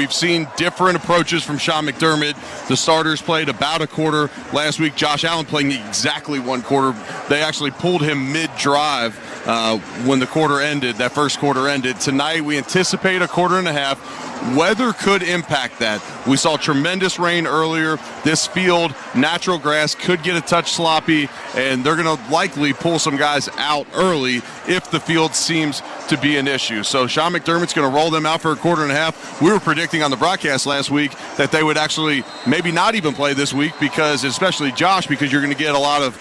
we've seen different approaches from Sean McDermott. The starters played about a quarter last week. Josh Allen playing exactly one quarter. They actually pulled him mid-drive when the quarter ended, that first quarter ended. Tonight we anticipate a quarter and a half. Weather could impact that. We saw tremendous rain earlier. This field, natural grass, could get a touch sloppy, and they're going to likely pull some guys out early if the field seems to be an issue. So Sean McDermott's going to roll them out for a quarter and a half. We were predicting on the broadcast last week that they would actually maybe not even play this week, because, especially Josh, because you're going to get a lot of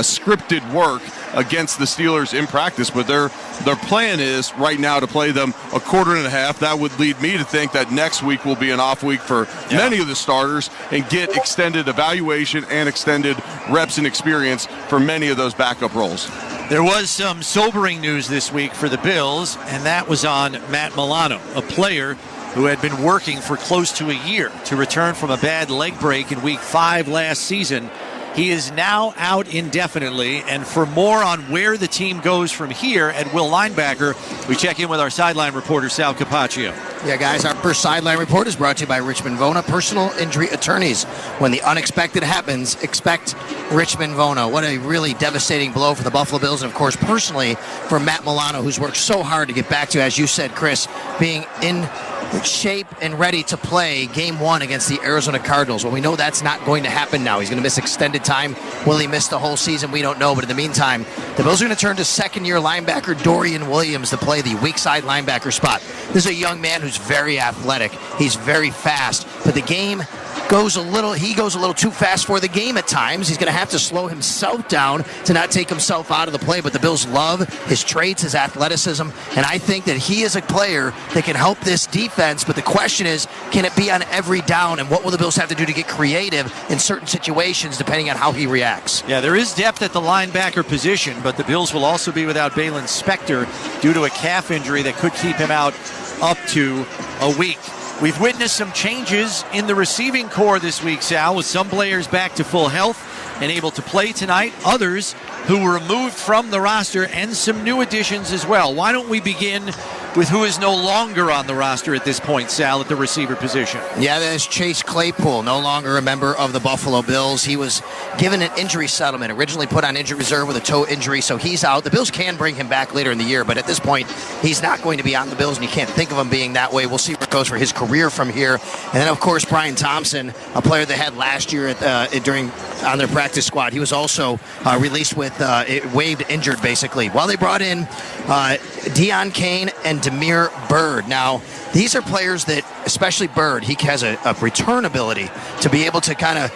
scripted work against the Steelers in practice. But their plan is right now to play them a quarter and a half. That would lead me to think that next week will be an off week for many of the starters and get extended evaluation and extended reps and experience for many of those backup roles. There was some sobering news this week for the Bills, and that was on Matt Milano, a player who had been working for close to a year to return from a bad leg break in Week 5 last season. He is now out indefinitely, and for more on where the team goes from here at Will Linebacker, we check in with our sideline reporter, Sal Capaccio. Yeah, guys, our first sideline report is brought to you by Richmond Vona Personal Injury Attorneys. When the unexpected happens, expect Richmond Vona. What a really devastating blow for the Buffalo Bills, and of course, personally, for Matt Milano, who's worked so hard to get back to, as you said, Chris, being in shape and ready to play Game 1 against the Arizona Cardinals. Well, we know that's not going to happen now. He's going to miss extended time. Will he miss the whole season? We don't know. But in the meantime, the Bills are going to turn to second-year linebacker Dorian Williams to play the weak side linebacker spot. This is a young man who's very athletic. He's very fast. But the game goes a little too fast for the game at times. He's going to have to slow himself down to not take himself out of the play. But the Bills love his traits, his athleticism, and I think that he is a player that can help this defense. But the question is, can it be on every down, and what will the Bills have to do to get creative in certain situations depending on how he reacts? Yeah, there is depth at the linebacker position, but the Bills will also be without Balin Spector due to a calf injury that could keep him out up to a week. We've witnessed some changes in the receiving core this week, Sal, with some players back to full health and able to play tonight, others who were removed from the roster, and some new additions as well. Why don't we begin with who is no longer on the roster at this point, Sal, at the receiver position? Yeah, that is Chase Claypool, no longer a member of the Buffalo Bills. He was given an injury settlement, originally put on injured reserve with a toe injury, so he's out. The Bills can bring him back later in the year, but at this point, he's not going to be on the Bills, and you can't think of him being that way. We'll see where it goes for his career from here. And then, of course, Brian Thompson, a player they had last year on their practice squad. He was also released with waived injured, basically. While they brought in Deion Kane and Demir Bird. Now, these are players that, especially Bird, he has a return ability to be able to kind of,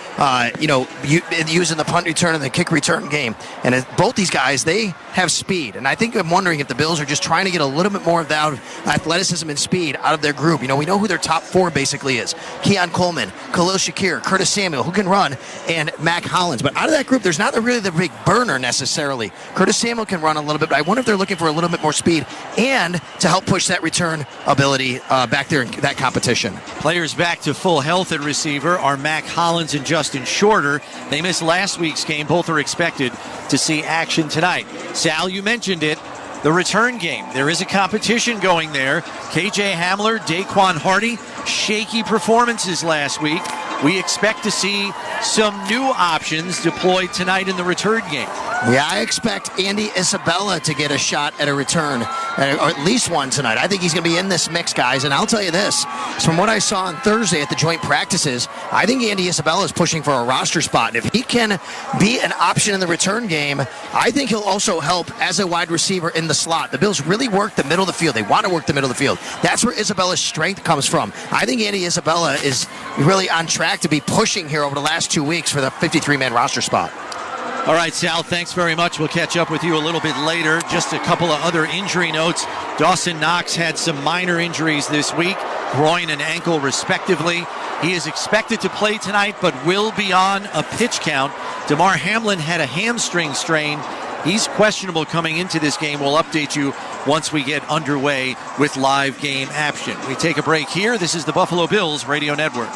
use in the punt return and the kick return game. And both these guys, they have speed. And I'm wondering if the Bills are just trying to get a little bit more of that athleticism and speed out of their group. You know, we know who their top four basically is. Keon Coleman, Khalil Shakir, Curtis Samuel, who can run, and Mac Hollins. But out of that group, there's not really the big burner necessarily. Curtis Samuel can run a little bit, but I wonder if they're looking for a little bit more speed and to help push that return ability back there in that competition. Players back to full health at receiver are Mac Hollins and Justin Shorter. They missed last week's game. Both are expected to see action tonight. Sal, you mentioned it. The return game. There is a competition going there. KJ Hamler, Daquan Hardy, shaky performances last week. We expect to see some new options deployed tonight in the return game. Yeah, I expect Andy Isabella to get a shot at a return, or at least one tonight. I think he's going to be in this mix, guys. And I'll tell you this, from what I saw on Thursday at the joint practices, I think Andy Isabella is pushing for a roster spot. And if he can be an option in the return game, I think he'll also help as a wide receiver in the slot. The Bills really work the middle of the field. They want to work the middle of the field. That's where Isabella's strength comes from. I think Andy Isabella is really on track to be pushing here over the last 2 weeks for the 53-man roster spot. All right, Sal, thanks very much. We'll catch up with you a little bit later. Just a couple of other injury notes. Dawson Knox had some minor injuries this week, groin and ankle respectively. He is expected to play tonight, but will be on a pitch count. Damar Hamlin had a hamstring strain. He's questionable coming into this game. We'll update you once we get underway with live game action. We take a break here. This is the Buffalo Bills Radio Network.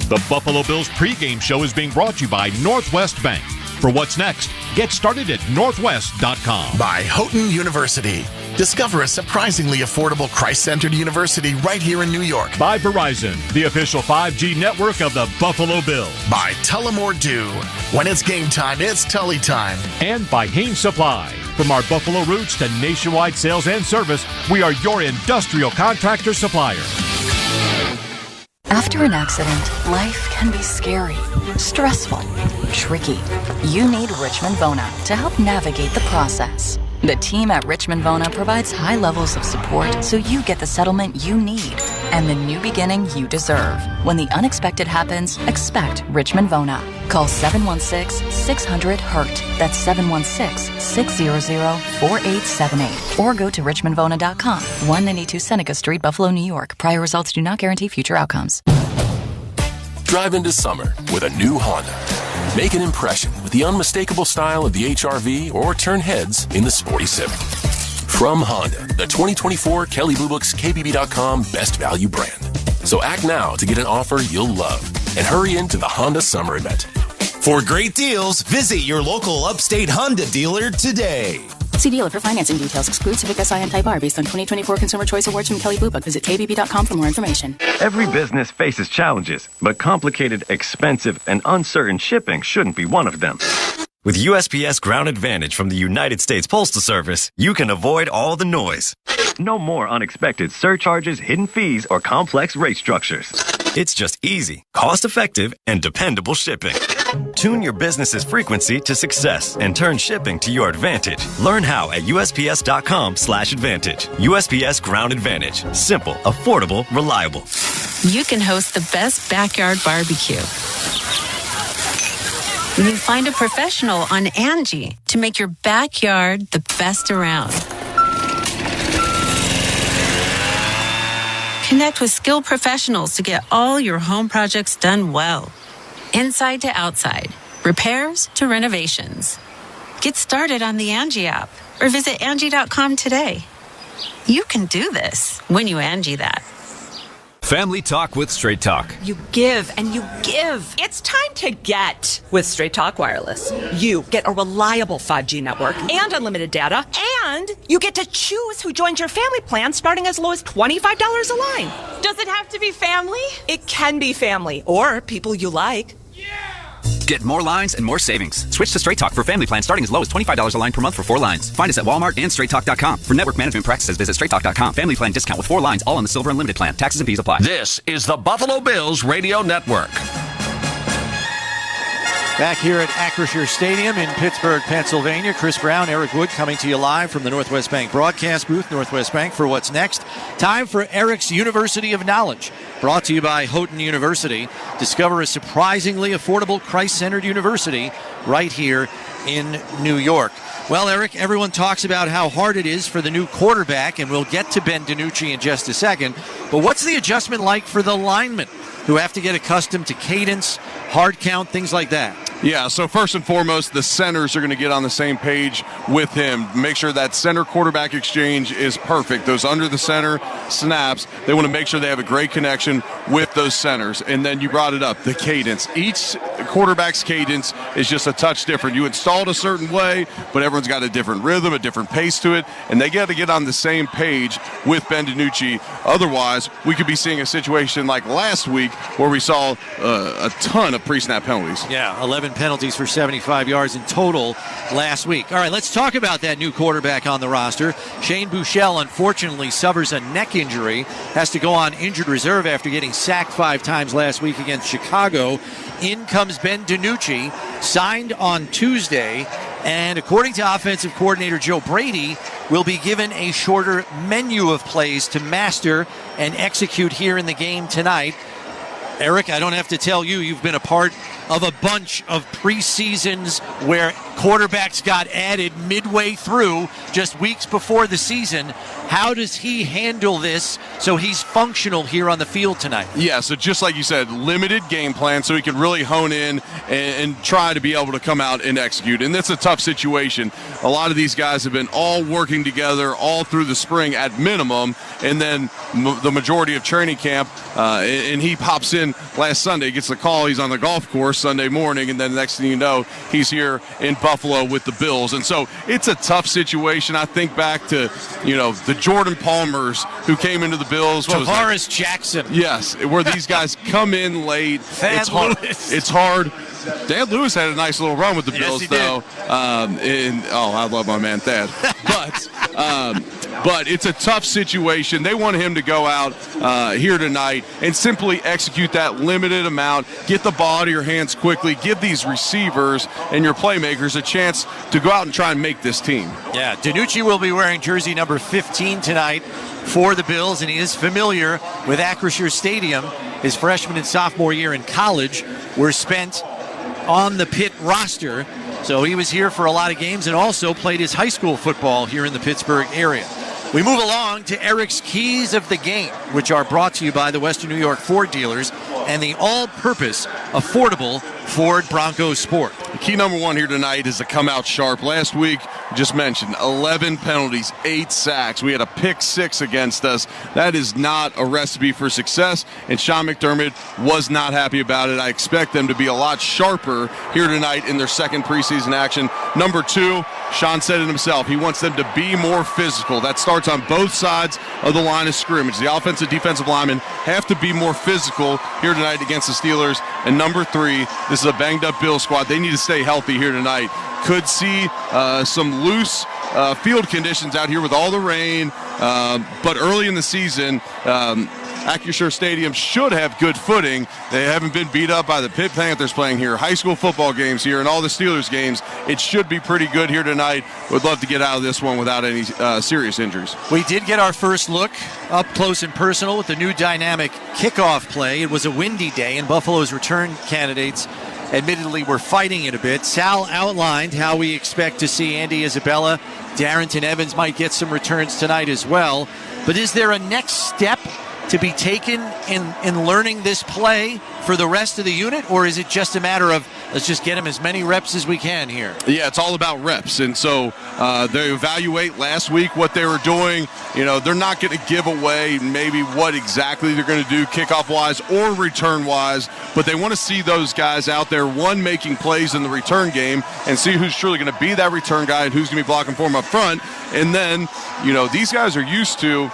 The Buffalo Bills pregame show is being brought to you by Northwest Bank. For what's next, get started at northwest.com. By Houghton University. Discover a surprisingly affordable Christ-centered university right here in New York. By Verizon, the official 5G network of the Buffalo Bills. By Tell 'em or Do. When it's game time, it's Tully time. And by Haynes Supply. From our Buffalo roots to nationwide sales and service, we are your industrial contractor supplier. After an accident, life can be scary, stressful, tricky. You need Richmond Vona to help navigate the process. The team at Richmond Vona provides high levels of support so you get the settlement you need and the new beginning you deserve. When the unexpected happens, expect Richmond Vona. Call 716-600-HURT. That's 716-600-4878. Or go to richmondvona.com. 192 Seneca Street, Buffalo, New York. Prior results do not guarantee future outcomes. Drive into summer with a new Honda. Make an impression with the unmistakable style of the HR-V or turn heads in the Sporty Civic. From Honda, the 2024 Kelley Blue Book's KBB.com Best Value brand. So act now to get an offer you'll love and hurry into the Honda Summer Event. For great deals, visit your local upstate Honda dealer today. See dealer for financing details. Exclude Civic Si and Type R based on 2024 Consumer Choice Awards from Kelley Blue Book. Visit kbb.com for more information. Every business faces challenges, but complicated, expensive, and uncertain shipping shouldn't be one of them. With USPS Ground Advantage from the United States Postal Service, you can avoid all the noise. No more unexpected surcharges, hidden fees, or complex rate structures. It's just easy, cost-effective, and dependable shipping. Tune your business's frequency to success and turn shipping to your advantage. Learn how at USPS.com/advantage. USPS Ground Advantage. Simple, affordable, reliable. You can host the best backyard barbecue. You find a professional on Angie to make your backyard the best around. Connect with skilled professionals to get all your home projects done well. Inside to outside, repairs to renovations. Get started on the Angie app or visit Angie.com today. You can do this when you Angie that. Family Talk with Straight Talk. You give and you give. It's time to get with Straight Talk Wireless. You get a reliable 5G network and unlimited data, and you get to choose who joins your family plan starting as low as $25 a line. Does it have to be family? It can be family or people you like. Get more lines and more savings. Switch to Straight Talk for family plan starting as low as $25 a line per month for 4 lines. Find us at Walmart and straighttalk.com. For network management practices, visit straighttalk.com. Family plan discount with 4 lines, all on the Silver Unlimited plan. Taxes and fees apply. This is the Buffalo Bills Radio Network. Back here at Acrisure Stadium in Pittsburgh, Pennsylvania. Chris Brown, Eric Wood coming to you live from the Northwest Bank broadcast booth. Northwest Bank for what's next. Time for Eric's University of Knowledge. Brought to you by Houghton University. Discover a surprisingly affordable Christ-centered university right here in New York. Well, Eric, everyone talks about how hard it is for the new quarterback, and we'll get to Ben DiNucci in just a second. But what's the adjustment like for the linemen who have to get accustomed to cadence, hard count, things like that? Yeah, so first and foremost, the centers are going to get on the same page with him. Make sure that center-quarterback exchange is perfect. Those under-the-center snaps, they want to make sure they have a great connection with those centers. And then you brought it up, the cadence. Each quarterback's cadence is just a touch different. You install it a certain way, but everyone's got a different rhythm, a different pace to it, and they got to get on the same page with Ben DiNucci. Otherwise, we could be seeing a situation like last week where we saw a ton of pre-snap penalties. Yeah, 11 penalties for 75 yards in total last week. All right, let's talk about that new quarterback on the roster. Shane Buechele unfortunately suffers a neck injury, has to go on injured reserve after getting sacked 5 times last week against Chicago. In comes Ben DiNucci, signed on Tuesday, and according to offensive coordinator Joe Brady, will be given a shorter menu of plays to master and execute here in the game tonight. Eric, I don't have to tell you, you've been a part of a bunch of preseasons where quarterbacks got added midway through, just weeks before the season. How does he handle this so he's functional here on the field tonight? Yeah, so just like you said, limited game plan so he can really hone in and try to be able to come out and execute. And that's a tough situation. A lot of these guys have been all working together all through the spring at minimum, and then the majority of training camp, and he pops in last Sunday, gets the call, he's on the golf course Sunday morning, and then the next thing you know, he's here in Buffalo with the Bills. And so it's a tough situation. I think back to, the Jordan Palmers who came into the Bills. Tavares Jackson. Yes, where these guys come in late. Thad Lewis. It's hard. Dan Lewis had a nice little run with the Bills, he though. I love my man Thad. But it's a tough situation. They want him to go out here tonight and simply execute that limited amount, get the ball out of your hands quickly, give these receivers and your playmakers a chance to go out and try and make this team. Yeah, DiNucci will be wearing jersey number 15 tonight for the Bills, and he is familiar with Acrisure Stadium. His freshman and sophomore year in college were spent on the Pitt roster, so he was here for a lot of games and also played his high school football here in the Pittsburgh area. We move along to Eric's Keys of the Game, which are brought to you by the Western New York Ford dealers and the all-purpose affordable Ford Bronco Sport. Key number one here tonight is to come out sharp. Last week, just mentioned, 11 penalties, 8 sacks. We had a pick 6 against us. That is not a recipe for success, and Sean McDermott was not happy about it. I expect them to be a lot sharper here tonight in their second preseason action. Number 2, Sean said it himself. He wants them to be more physical. That starts on both sides of the line of scrimmage. The offensive, defensive linemen have to be more physical here tonight against the Steelers. And number 3, this is a banged-up Bills squad. They need to stay healthy here tonight. Could see some loose field conditions out here with all the rain, but early in the season, Acrisure Stadium should have good footing. They haven't been beat up by the Pitt Panthers playing here, high school football games here, and all the Steelers games. It should be pretty good here tonight. Would love to get out of this one without any serious injuries. We did get our first look up close and personal with the new dynamic kickoff play. It was a windy day, and Buffalo's return candidates admittedly were fighting it a bit. Sal outlined how we expect to see Andy Isabella. Darrington Evans might get some returns tonight as well. But is there a next step to be taken in learning this play for the rest of the unit, or is it just a matter of let's just get them as many reps as we can here? Yeah, it's all about reps, and so they evaluate last week what they were doing. They're not going to give away maybe what exactly they're going to do kickoff-wise or return-wise, but they want to see those guys out there, one, making plays in the return game and see who's truly going to be that return guy and who's going to be blocking for them up front. And then, these guys are used to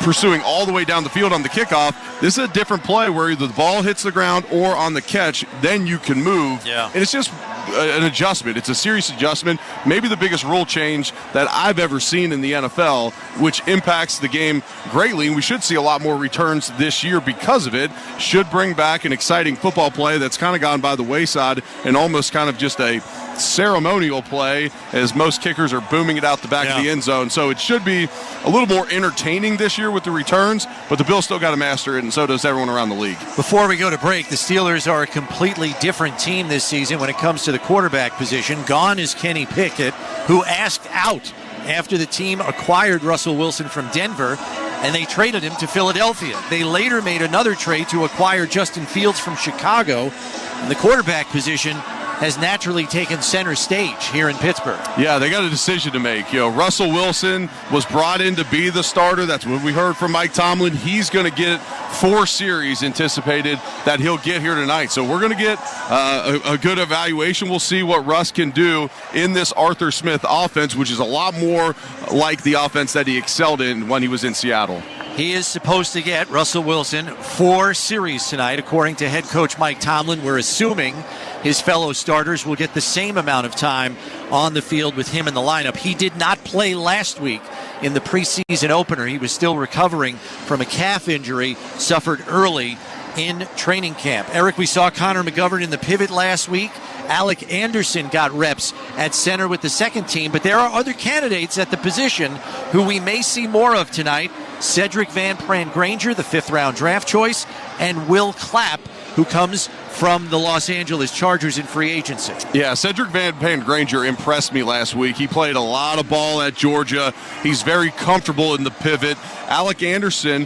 pursuing all the way down the field on the kickoff. This is a different play where either the ball hits the ground or on the catch, then you can move. Yeah. And it's just an adjustment. It's a serious adjustment. Maybe the biggest rule change that I've ever seen in the NFL, which impacts the game greatly. And we should see a lot more returns this year because of it. Should bring back an exciting football play that's kind of gone by the wayside and almost kind of just a ceremonial play as most kickers are booming it out the back of the end zone. So it should be a little more entertaining this year with the returns, but the Bills still got to master it, and so does everyone around the league. Before we go to break, the Steelers are a completely different team this season when it comes to the quarterback position. Gone is Kenny Pickett, who asked out after the team acquired Russell Wilson from Denver, and they traded him to Philadelphia. They later made another trade to acquire Justin Fields from Chicago, and the quarterback position has naturally taken center stage here in Pittsburgh. Yeah, they got a decision to make. Russell Wilson was brought in to be the starter. That's what we heard from Mike Tomlin. He's going to get 4 series anticipated that he'll get here tonight. So we're going to get a good evaluation. We'll see what Russ can do in this Arthur Smith offense, which is a lot more like the offense that he excelled in when he was in Seattle. He is supposed to get, Russell Wilson, 4 series tonight, according to head coach Mike Tomlin. We're assuming his fellow starters will get the same amount of time on the field with him in the lineup. He did not play last week in the preseason opener. He was still recovering from a calf injury suffered early in training camp. Eric, we saw Connor McGovern in the pivot last week. Alec Anderson got reps at center with the second team, but there are other candidates at the position who we may see more of tonight. Cedric Van Pran-Granger, the 5th-round draft choice, and Will Clapp, who comes from the Los Angeles Chargers in free agency. Yeah, Cedric Van Pran-Granger impressed me last week. He played a lot of ball at Georgia. He's very comfortable in the pivot. Alec Anderson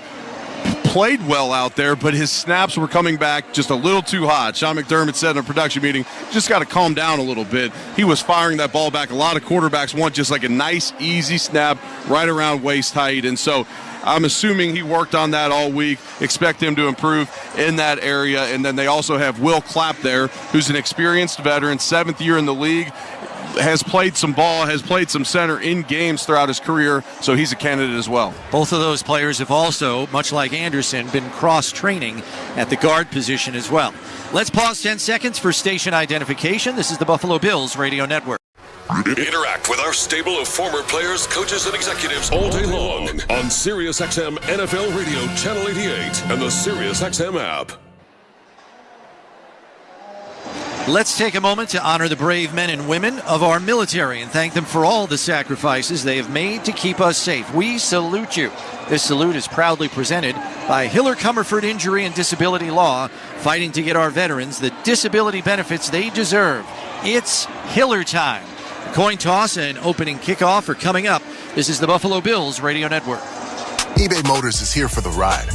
played well out there, but his snaps were coming back just a little too hot. Sean McDermott said in a production meeting, just got to calm down a little bit. He was firing that ball back. A lot of quarterbacks want just like a nice, easy snap right around waist height. And so I'm assuming he worked on that all week. Expect him to improve in that area. And then they also have Will Clapp there, who's an experienced veteran, 7th year in the league, has played some ball, has played some center in games throughout his career, so he's a candidate as well. Both of those players have also, much like Anderson, been cross-training at the guard position as well. Let's pause 10 seconds for station identification. This is the Buffalo Bills Radio Network. Interact with our stable of former players, coaches, and executives all day long on SiriusXM NFL Radio Channel 88 and the SiriusXM app. Let's take a moment to honor the brave men and women of our military and thank them for all the sacrifices they have made to keep us safe. We salute you. This salute is proudly presented by Hiller Comerford Injury and Disability Law, fighting to get our veterans the disability benefits they deserve. It's Hiller time. The coin toss and opening kickoff are coming up. This is the Buffalo Bills Radio Network. eBay Motors is here for the ride.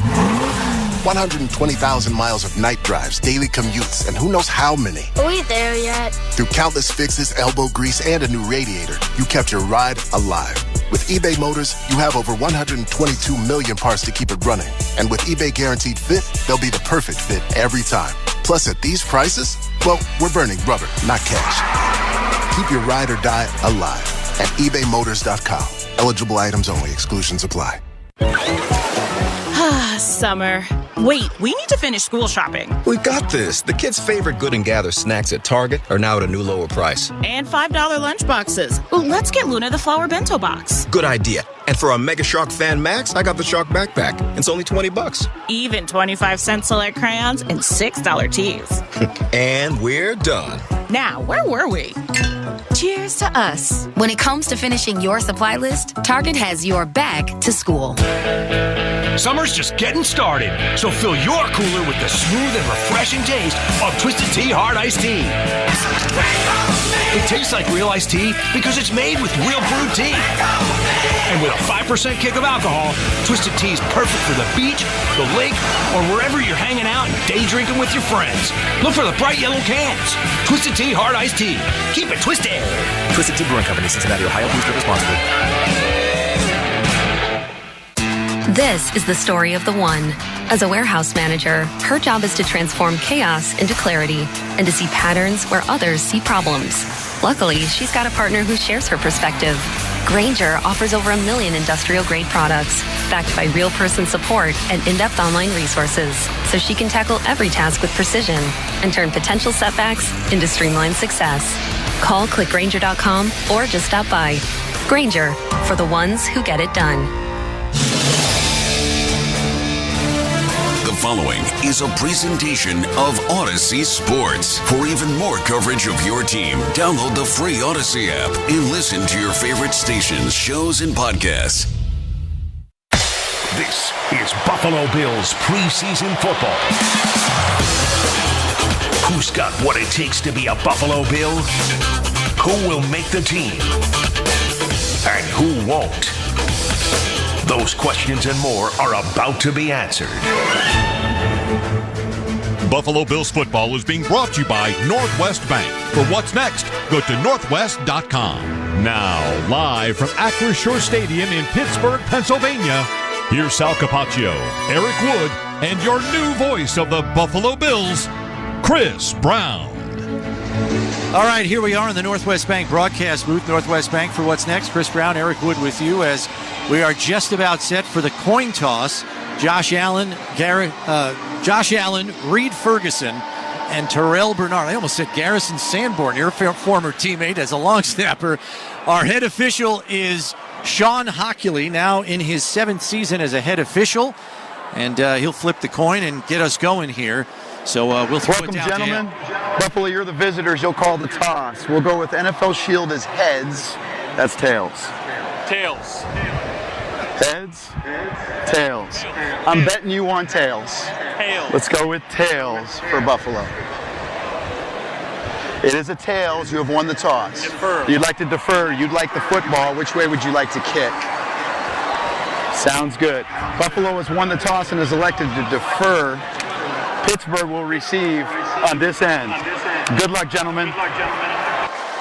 120,000 miles of night drives, daily commutes, and who knows how many. Are we there yet? Through countless fixes, elbow grease, and a new radiator, you kept your ride alive. With eBay Motors, you have over 122 million parts to keep it running. And with eBay Guaranteed Fit, they'll be the perfect fit every time. Plus, at these prices, well, we're burning rubber, not cash. Keep your ride or die alive at ebaymotors.com. Eligible items only. Exclusions apply. Summer. Wait, we need to finish school shopping. We've got this. The kids' favorite Good and Gather snacks at Target are now at a new lower price. And $5 lunch boxes. Let's get Luna the flower bento box. Good idea. And for our Mega Shark fan Max, I got the Shark backpack. It's only $20. Even 25-cent select crayons and $6 teas. And we're done. Now, where were we? Cheers to us. When it comes to finishing your supply list, Target has your back to school. Summer's just getting started, so fill your cooler with the smooth and refreshing taste of Twisted Tea Hard Iced Tea. It tastes like real iced tea because it's made with real brewed tea. And with a 5% kick of alcohol, Twisted Tea is perfect for the beach, the lake, or wherever you're hanging out and day drinking with your friends. Look for the bright yellow cans. Twisted Tea Hard Iced Tea. Keep it twisted. Twisted Tea Brewing Company, Cincinnati, Ohio. Please drink responsibly. This is the story of the one. As a warehouse manager, her job is to transform chaos into clarity and to see patterns where others see problems. Luckily, she's got a partner who shares her perspective. Grainger offers over 1 million industrial-grade products, backed by real-person support and in-depth online resources, so she can tackle every task with precision and turn potential setbacks into streamlined success. Call clickgrainger.com or just stop by. Grainger, for the ones who get it done. The following is a presentation of Odyssey Sports. For even more coverage of your team, download the free Odyssey app and listen to your favorite stations, shows, and podcasts. This is Buffalo Bills preseason football. Who's got what it takes to be a Buffalo Bill? Who will make the team? And who won't? Those questions and more are about to be answered. Buffalo Bills football is being brought to you by Northwest Bank. For what's next, go to northwest.com. Now, live from Acrisure Stadium in Pittsburgh, Pennsylvania, here's Sal Capaccio, Eric Wood, and your new voice of the Buffalo Bills, Chris Brown. All right, here we are in the Northwest Bank broadcast booth. Northwest Bank for what's next. Chris Brown, Eric Wood with you as we are just about set for the coin toss. Josh Allen, Reed Ferguson, and Terrell Bernard. I almost said Garrison Sanborn, your former teammate as a long snapper. Our head official is Sean Hockley, now in his 7th season as a head official. And he'll flip the coin and get us going here. So we'll throw it down gentlemen. to him. Buffalo, you're the visitors. You'll call the toss. We'll go with NFL Shield as heads. That's tails. Tails. Heads? Tails. I'm betting you on tails. Tails. Let's go with tails for Buffalo. It is a tails. You have won the toss. Defer. You'd like to defer. You'd like the football. Which way would you like to kick? Sounds good. Buffalo has won the toss and is elected to defer. Pittsburgh will receive on this end. Good luck, gentlemen.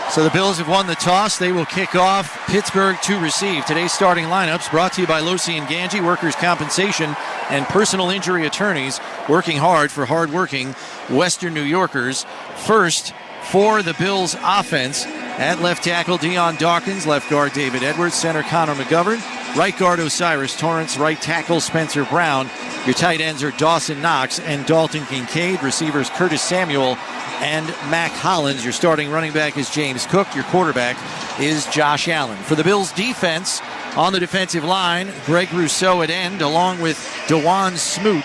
So the Bills have won the toss. They will kick off. Pittsburgh to receive. Today's starting lineups brought to you by Losi and Ganji, workers' compensation and personal injury attorneys, working hard for hard-working Western New Yorkers. First, for the Bills offense, at left tackle, Deion Dawkins, left guard, David Edwards, center, Connor McGovern, right guard, Osiris Torrance, right tackle, Spencer Brown. Your tight ends are Dawson Knox and Dalton Kincaid. Receivers, Curtis Samuel and Mac Hollins. Your starting running back is James Cook. Your quarterback is Josh Allen. For the Bills defense, on the defensive line, Greg Rousseau at end, along with DeJuan Smoot,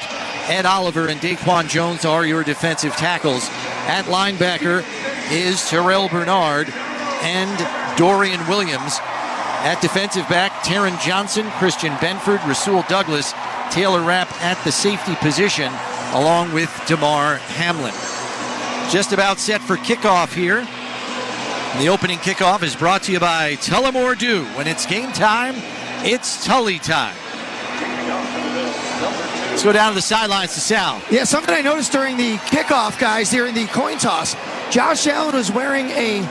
Ed Oliver, and Daquan Jones are your defensive tackles. At linebacker is Terrell Bernard and Dorian Williams. At defensive back, Taron Johnson, Christian Benford, Rasul Douglas, Taylor Rapp at the safety position, along with DeMar Hamlin. Just about set for kickoff here. The opening kickoff is brought to you by Tullamore Dew. When it's game time, it's Tully time. Let's go down to the sidelines to Sal. Yeah, something I noticed during the kickoff, guys, during the coin toss, Josh Allen was wearing a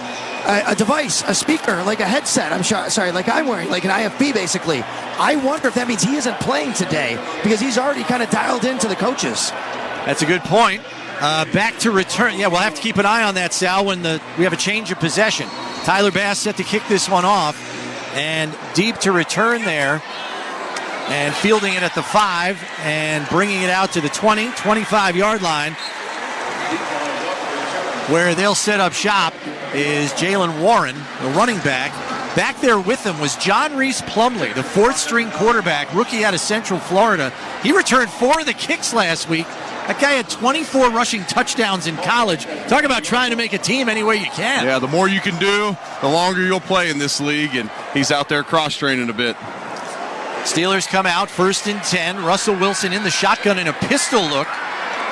device, a speaker, like a headset. Like I'm wearing, like an IFB, basically. I wonder if that means he isn't playing today because he's already kind of dialed into the coaches. That's a good point. Back to return. Yeah, we'll have to keep an eye on that, Sal, when we have a change of possession. Tyler Bass set to kick this one off, and deep to return there, and fielding it at the 5 and bringing it out to the 20, 25-yard line, where they'll set up shop is Jalen Warren, the running back. Back there with them was John Reese Plumlee, the fourth-string quarterback, rookie out of Central Florida. He returned 4 of the kicks last week. That guy had 24 rushing touchdowns in college. Talk about trying to make a team any way you can. Yeah, the more you can do, the longer you'll play in this league, and he's out there cross-training a bit. Steelers come out, 1st and 10. Russell Wilson in the shotgun in a pistol look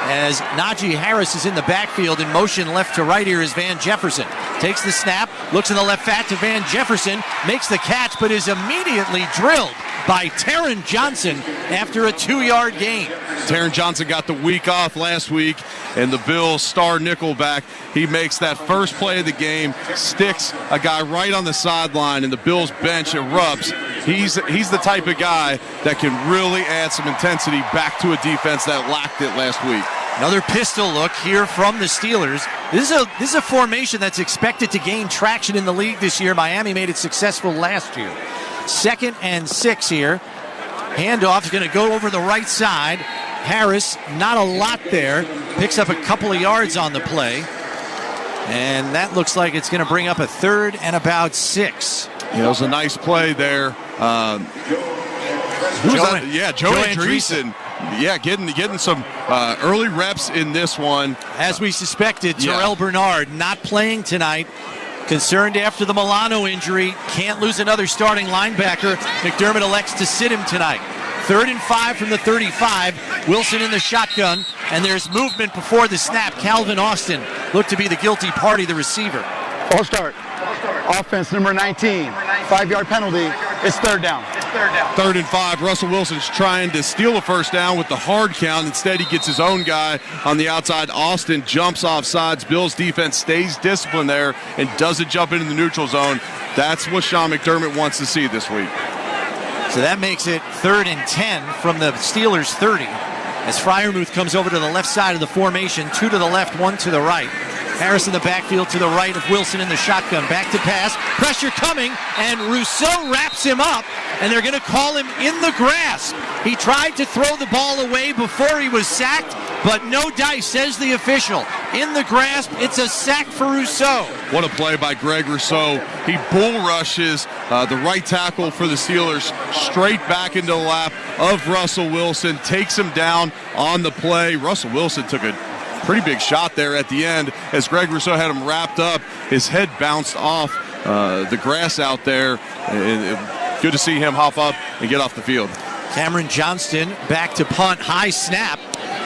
as Najee Harris is in the backfield in motion left to right. Here is Van Jefferson. Takes the snap, looks in the left fat to Van Jefferson, makes the catch, but is immediately drilled by Taron Johnson after a 2-yard gain. Taron Johnson got the week off last week, and the Bills star nickelback, he makes that first play of the game, sticks a guy right on the sideline, and the Bills bench erupts. He's the type of guy that can really add some intensity back to a defense that lacked it last week. Another pistol look here from the Steelers. This is a formation that's expected to gain traction in the league this year. Miami made it successful last year. 2nd and 6 here. Handoff is going to go over the right side. Harris, not a lot there. Picks up a couple of yards on the play. And that looks like it's going to bring up a 3rd and about 6. Yeah, it was a nice play there. Joe Andreessen. Yeah, getting some early reps in this one. As we suspected, Terrell Bernard not playing tonight. Concerned after the Milano injury. Can't lose another starting linebacker. McDermott elects to sit him tonight. 3rd and 5 from the 35. Wilson in the shotgun. And there's movement before the snap. Calvin Austin looked to be the guilty party, the receiver. False start. Offense number 19. 5-yard penalty. It's 3rd down. 3rd and 5. Russell Wilson's trying to steal a first down with the hard count. Instead, he gets his own guy on the outside. Austin jumps off sides. Bills defense stays disciplined there and doesn't jump into the neutral zone. That's what Sean McDermott wants to see this week. So that makes it 3rd and 10 from the Steelers' 30. As Freiermuth comes over to the left side of the formation, 2 to the left, 1 to the right. Harris in the backfield to the right of Wilson in the shotgun. Back to pass. Pressure coming, and Rousseau wraps him up, and they're going to call him in the grasp. He tried to throw the ball away before he was sacked, but no dice, says the official. In the grasp, it's a sack for Rousseau. What a play by Greg Rousseau. He bull rushes the right tackle for the Steelers straight back into the lap of Russell Wilson, takes him down on the play. Russell Wilson took a pretty big shot there at the end as Greg Rousseau had him wrapped up. His head bounced off the grass out there. Good to see him hop up and get off the field. Cameron Johnston back to punt. High snap.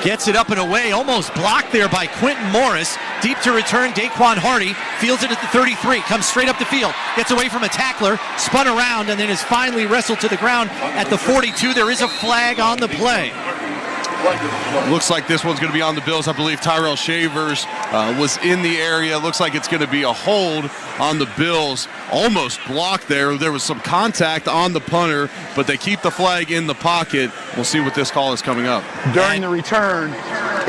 Gets it up and away. Almost blocked there by Quentin Morris. Deep to return. Daquan Hardy fields it at the 33. Comes straight up the field. Gets away from a tackler. Spun around and then is finally wrestled to the ground at the 42. There is a flag on the play. Looks like this one's going to be on the Bills. I believe Tyrell Shavers was in the area. Looks like it's going to be a hold on the Bills. Almost blocked there. There was some contact on the punter, but they keep the flag in the pocket. We'll see what this call is coming up. During the return,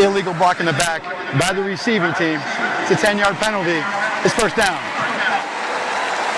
illegal block in the back by the receiving team. It's a 10-yard penalty. It's first down.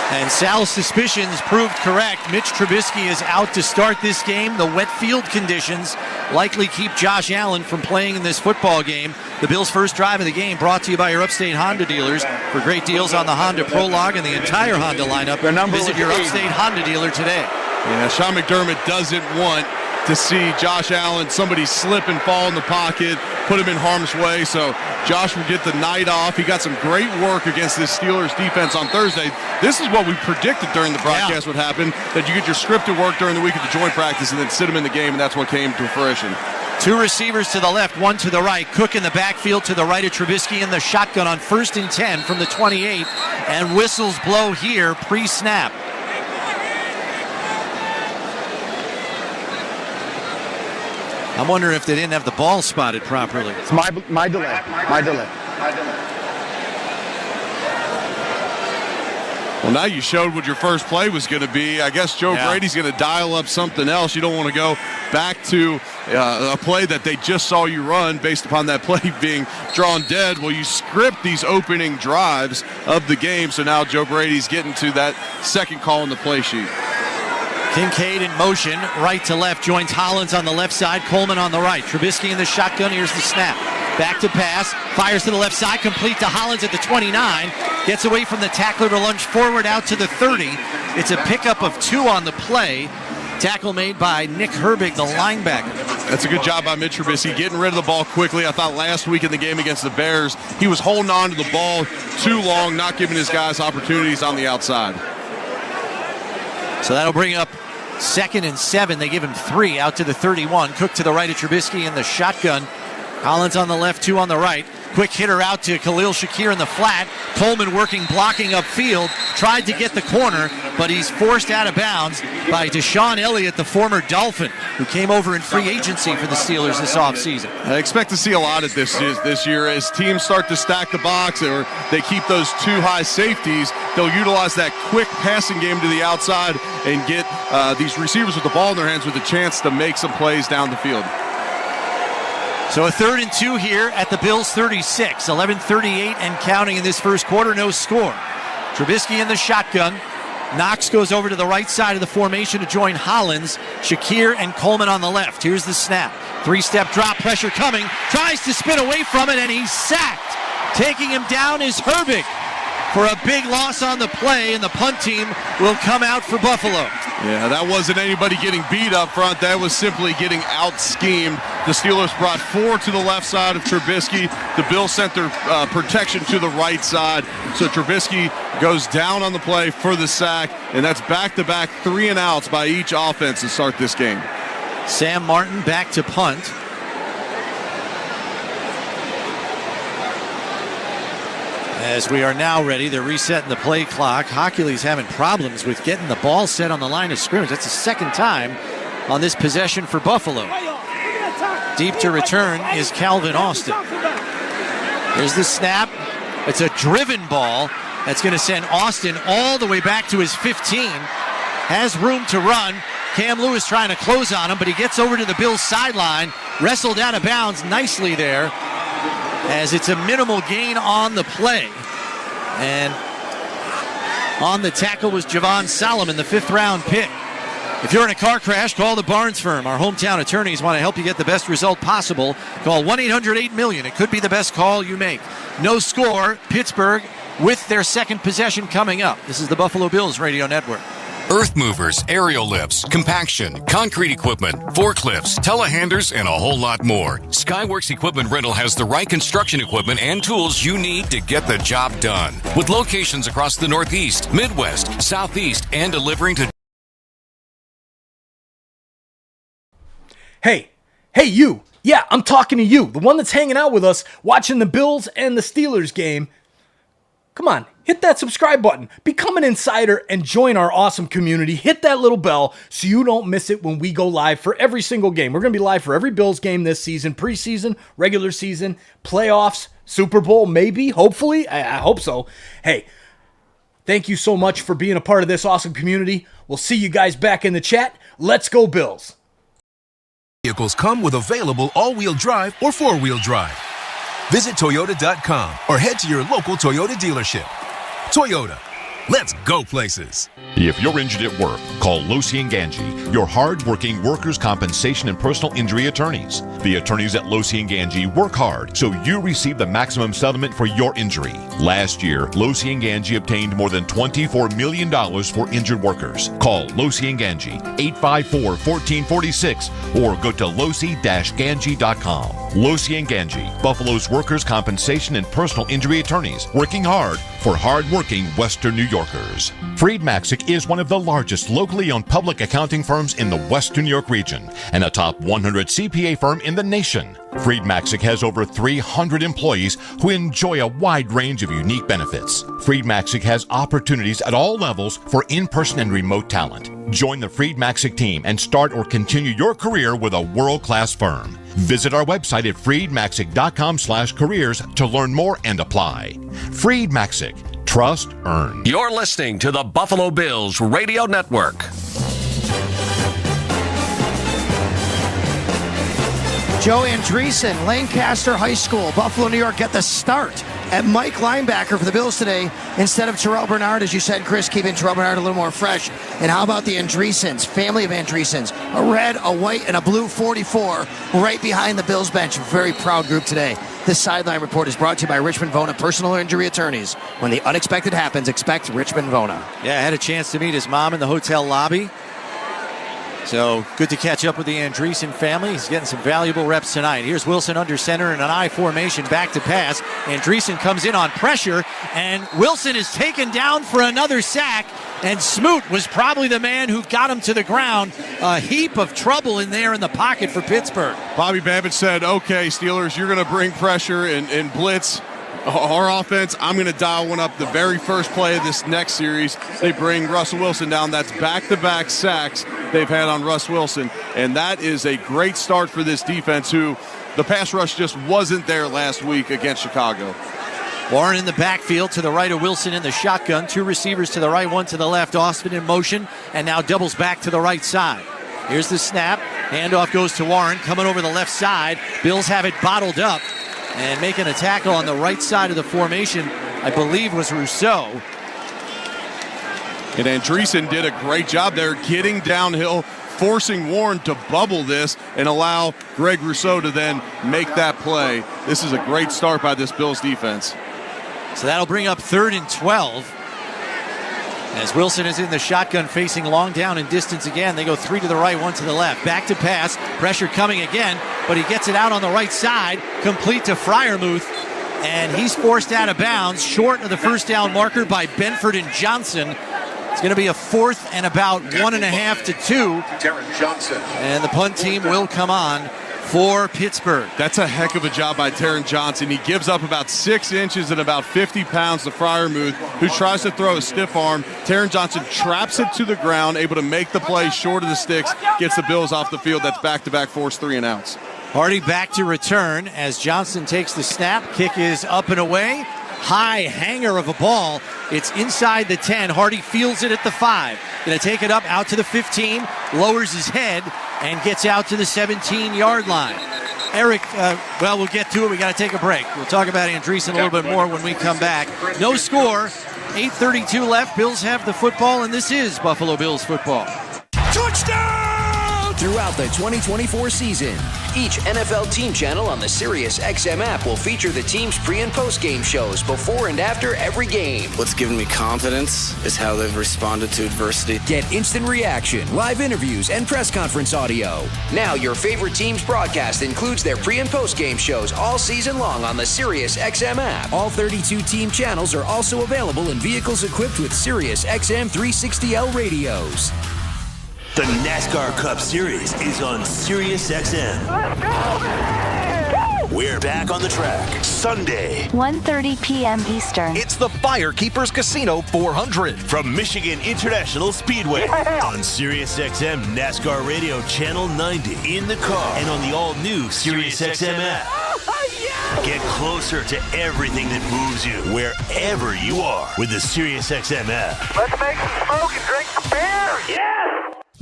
And Sal's suspicions proved correct. Mitch Trubisky is out to start this game. The wet field conditions likely keep Josh Allen from playing in this football game. The Bills' first drive of the game brought to you by your Upstate Honda dealers. For great deals on the Honda Prologue and the entire Honda lineup, visit your Upstate Honda dealer today. Yeah, Sean McDermott doesn't want to see Josh Allen, somebody slip and fall in the pocket, put him in harm's way. So Josh will get the night off. He got some great work against this Steelers defense on Thursday. This is what we predicted during the broadcast would happen, that you get your scripted work during the week at the joint practice and then sit him in the game, and that's what came to fruition. Two receivers to the left, one to the right. Cook in the backfield to the right of Trubisky in the shotgun on 1st and 10 from the 28. And whistles blow here pre-snap. I'm wondering if they didn't have the ball spotted properly. It's my delay. My delay. Well, now you showed what your first play was going to be. I guess Joe Brady's going to dial up something else. You don't want to go back to a play that they just saw you run based upon that play being drawn dead. Well, you script these opening drives of the game, so now Joe Brady's getting to that second call in the play sheet. Kincaid in motion, right to left, joins Hollins on the left side, Coleman on the right. Trubisky in the shotgun, here's the snap. Back to pass, fires to the left side, complete to Hollins at the 29. Gets away from the tackler to lunge forward out to the 30. It's a pickup of 2 on the play. Tackle made by Nick Herbig, the linebacker. That's a good job by Mitch Trubisky, getting rid of the ball quickly. I thought last week in the game against the Bears, he was holding on to the ball too long, not giving his guys opportunities on the outside. So that'll bring up 2nd and 7. They give him 3 out to the 31. Cook to the right of Trubisky in the shotgun. Collins on the left, 2 on the right. Quick hitter out to Khalil Shakir in the flat. Coleman working, blocking upfield. Tried to get the corner, but he's forced out of bounds by Deshaun Elliott, the former Dolphin, who came over in free agency for the Steelers this offseason. I expect to see a lot of this year as teams start to stack the box or they keep those 2 high safeties. They'll utilize that quick passing game to the outside and get these receivers with the ball in their hands with a chance to make some plays down the field. So a 3rd and 2 here at the Bills 36. 11:38 and counting in this first quarter. No score. Trubisky in the shotgun. Knox goes over to the right side of the formation to join Hollins. Shakir and Coleman on the left. Here's the snap. 3-step drop, pressure coming. Tries to spin away from it, and he's sacked. Taking him down is Herbig for a big loss on the play, and the punt team will come out for Buffalo. Yeah, that wasn't anybody getting beat up front. That was simply getting out-schemed. The Steelers brought 4 to the left side of Trubisky. The Bills sent their protection to the right side. So Trubisky goes down on the play for the sack, and that's back-to-back 3 and outs by each offense to start this game. Sam Martin back to punt. As we are now ready, they're resetting the play clock. Hockley's having problems with getting the ball set on the line of scrimmage. That's the 2nd time on this possession for Buffalo. Deep to return is Calvin Austin. There's the snap. It's a driven ball that's going to send Austin all the way back to his 15. Has room to run. Cam Lewis trying to close on him, but he gets over to the Bills sideline. Wrestled out of bounds nicely there, as it's a minimal gain on the play. And on the tackle was Javon Solomon, the 5th-round pick. If you're in a car crash, call the Barnes Firm. Our hometown attorneys want to help you get the best result possible. Call 1-800-8-MILLION. It could be the best call you make. No score, Pittsburgh with their 2nd possession coming up. This is the Buffalo Bills Radio Network. Earth movers, aerial lifts, compaction, concrete equipment, forklifts, telehandlers, and a whole lot more. Skyworks Equipment Rental has the right construction equipment and tools you need to get the job done. With locations across the Northeast, Midwest, Southeast, and delivering to... Hey, you. Yeah, I'm talking to you, the one that's hanging out with us, watching the Bills and the Steelers game. come on, hit that subscribe button, become an insider, and join our awesome community. Hit that little bell so you don't miss it when we go live for every single game. We're going to be live for every Bills game this season, preseason, regular season, playoffs, Super Bowl, maybe, hopefully. I hope so. Hey, thank you so much for being a part of this awesome community. We'll see you guys back in the chat. Let's go Bills. Vehicles come with available all-wheel drive or four-wheel drive. Visit Toyota.com or head to your local Toyota dealership. Toyota, let's go places. If you're injured at work, call Losi & Ganji, your hard-working workers' compensation and personal injury attorneys. The attorneys at Losi & Ganji work hard so you receive the maximum settlement for your injury. Last year, Losi & Ganji obtained more than $24 million for injured workers. Call Losi & Ganji, 854-1446, or go to losi-ganji.com. Losi & Ganji, Buffalo's workers' compensation and personal injury attorneys, working hard for hard-working Western New Yorkers. Freed Maxick is one of the largest locally owned public accounting firms in the Western New York region and a top 100 CPA firm in the nation. Freed Maxick has over 300 employees who enjoy a wide range of unique benefits. Freed Maxick has opportunities at all levels for in-person and remote talent. Join the Freed Maxick team and start or continue your career with a world-class firm. Visit our website at freedmaxick.com/careers to learn more and apply. Freed Maxick. Trust earned. You're listening to the Buffalo Bills Radio Network. Joe Andreessen, Lancaster High School, Buffalo, New York, get the start at Mike Linebacker for the Bills today instead of Terrell Bernard, as you said, Chris, keeping Terrell Bernard a little more fresh. And how about the Andreessens, family of Andreessens, a red, a white, and a blue 44 right behind the Bills bench. Very proud group today. This sideline report is brought to you by Richmond Vona Personal Injury Attorneys. When the unexpected happens, expect Richmond Vona. Yeah, I had a chance to meet his mom in the hotel lobby. So good to catch up with the Andreessen family. He's getting some valuable reps tonight. Here's Wilson under center in an I formation, back to pass. Andreessen comes in on pressure, and Wilson is taken down for another sack. And Smoot was probably the man who got him to the ground. A heap of trouble in there in the pocket for Pittsburgh. Bobby Babbitt said, okay, Steelers, you're going to bring pressure and blitz our offense. I'm going to dial one up the very first play of this next series. They bring Russell Wilson down. That's back-to-back sacks they've had on Russ Wilson. And that is a great start for this defense, who the pass rush just wasn't there last week against Chicago. Warren in the backfield to the right of Wilson in the shotgun. Two receivers to the right, one to the left. Austin in motion, and now doubles back to the right side. Here's the snap. Handoff goes to Warren, coming over the left side. Bills have it bottled up. And making a tackle on the right side of the formation, I believe, was Rousseau. And Andreessen did a great job there getting downhill, forcing Warren to bubble this and allow Greg Rousseau to then make that play. This is a great start by this Bills defense. So that'll bring up 3rd and 12. As Wilson is in the shotgun facing long down and distance again. They go 3 to the right, 1 to the left. Back to pass. Pressure coming again, but he gets it out on the right side. Complete to Freiermuth. And he's forced out of bounds, short of the first down marker by Benford and Johnson. It's going to be a 4th and about 1.5 to 2. Taron Johnson. And the punt team will come on for Pittsburgh. That's a heck of a job by Taron Johnson. He gives up about 6 inches and about 50 pounds to Freiermuth, who tries to throw a stiff arm. Taron Johnson traps it to the ground, able to make the play short of the sticks, gets the Bills off the field. That's back-to-back forced 3 and outs. Hardy back to return as Johnson takes the snap. Kick is up and away. High hanger of a ball. It's inside the 10. Hardy fields it at the 5. Going to take it up out to the 15, lowers his head, and gets out to the 17-yard line. Eric, we'll get to it. We got to take a break. We'll talk about Andreessen a little bit more when we come back. No score. 8:32 left. Bills have the football, and this is Buffalo Bills football. Touchdown! Throughout the 2024 season, each NFL team channel on the SiriusXM app will feature the team's pre- and post-game shows before and after every game. What's given me confidence is how they've responded to adversity. Get instant reaction, live interviews, and press conference audio. Now your favorite team's broadcast includes their pre- and post-game shows all season long on the SiriusXM app. All 32 team channels are also available in vehicles equipped with SiriusXM 360L radios. The NASCAR Cup Series is on SiriusXM. We're back on the track Sunday, 1:30 p.m. Eastern. It's the Firekeepers Casino 400 from Michigan International Speedway on SiriusXM NASCAR Radio Channel 90 in the car and on the all-new SiriusXM app. Get closer to everything that moves you wherever you are with the SiriusXM app. Let's make some smoke and drink some beer. Yeah!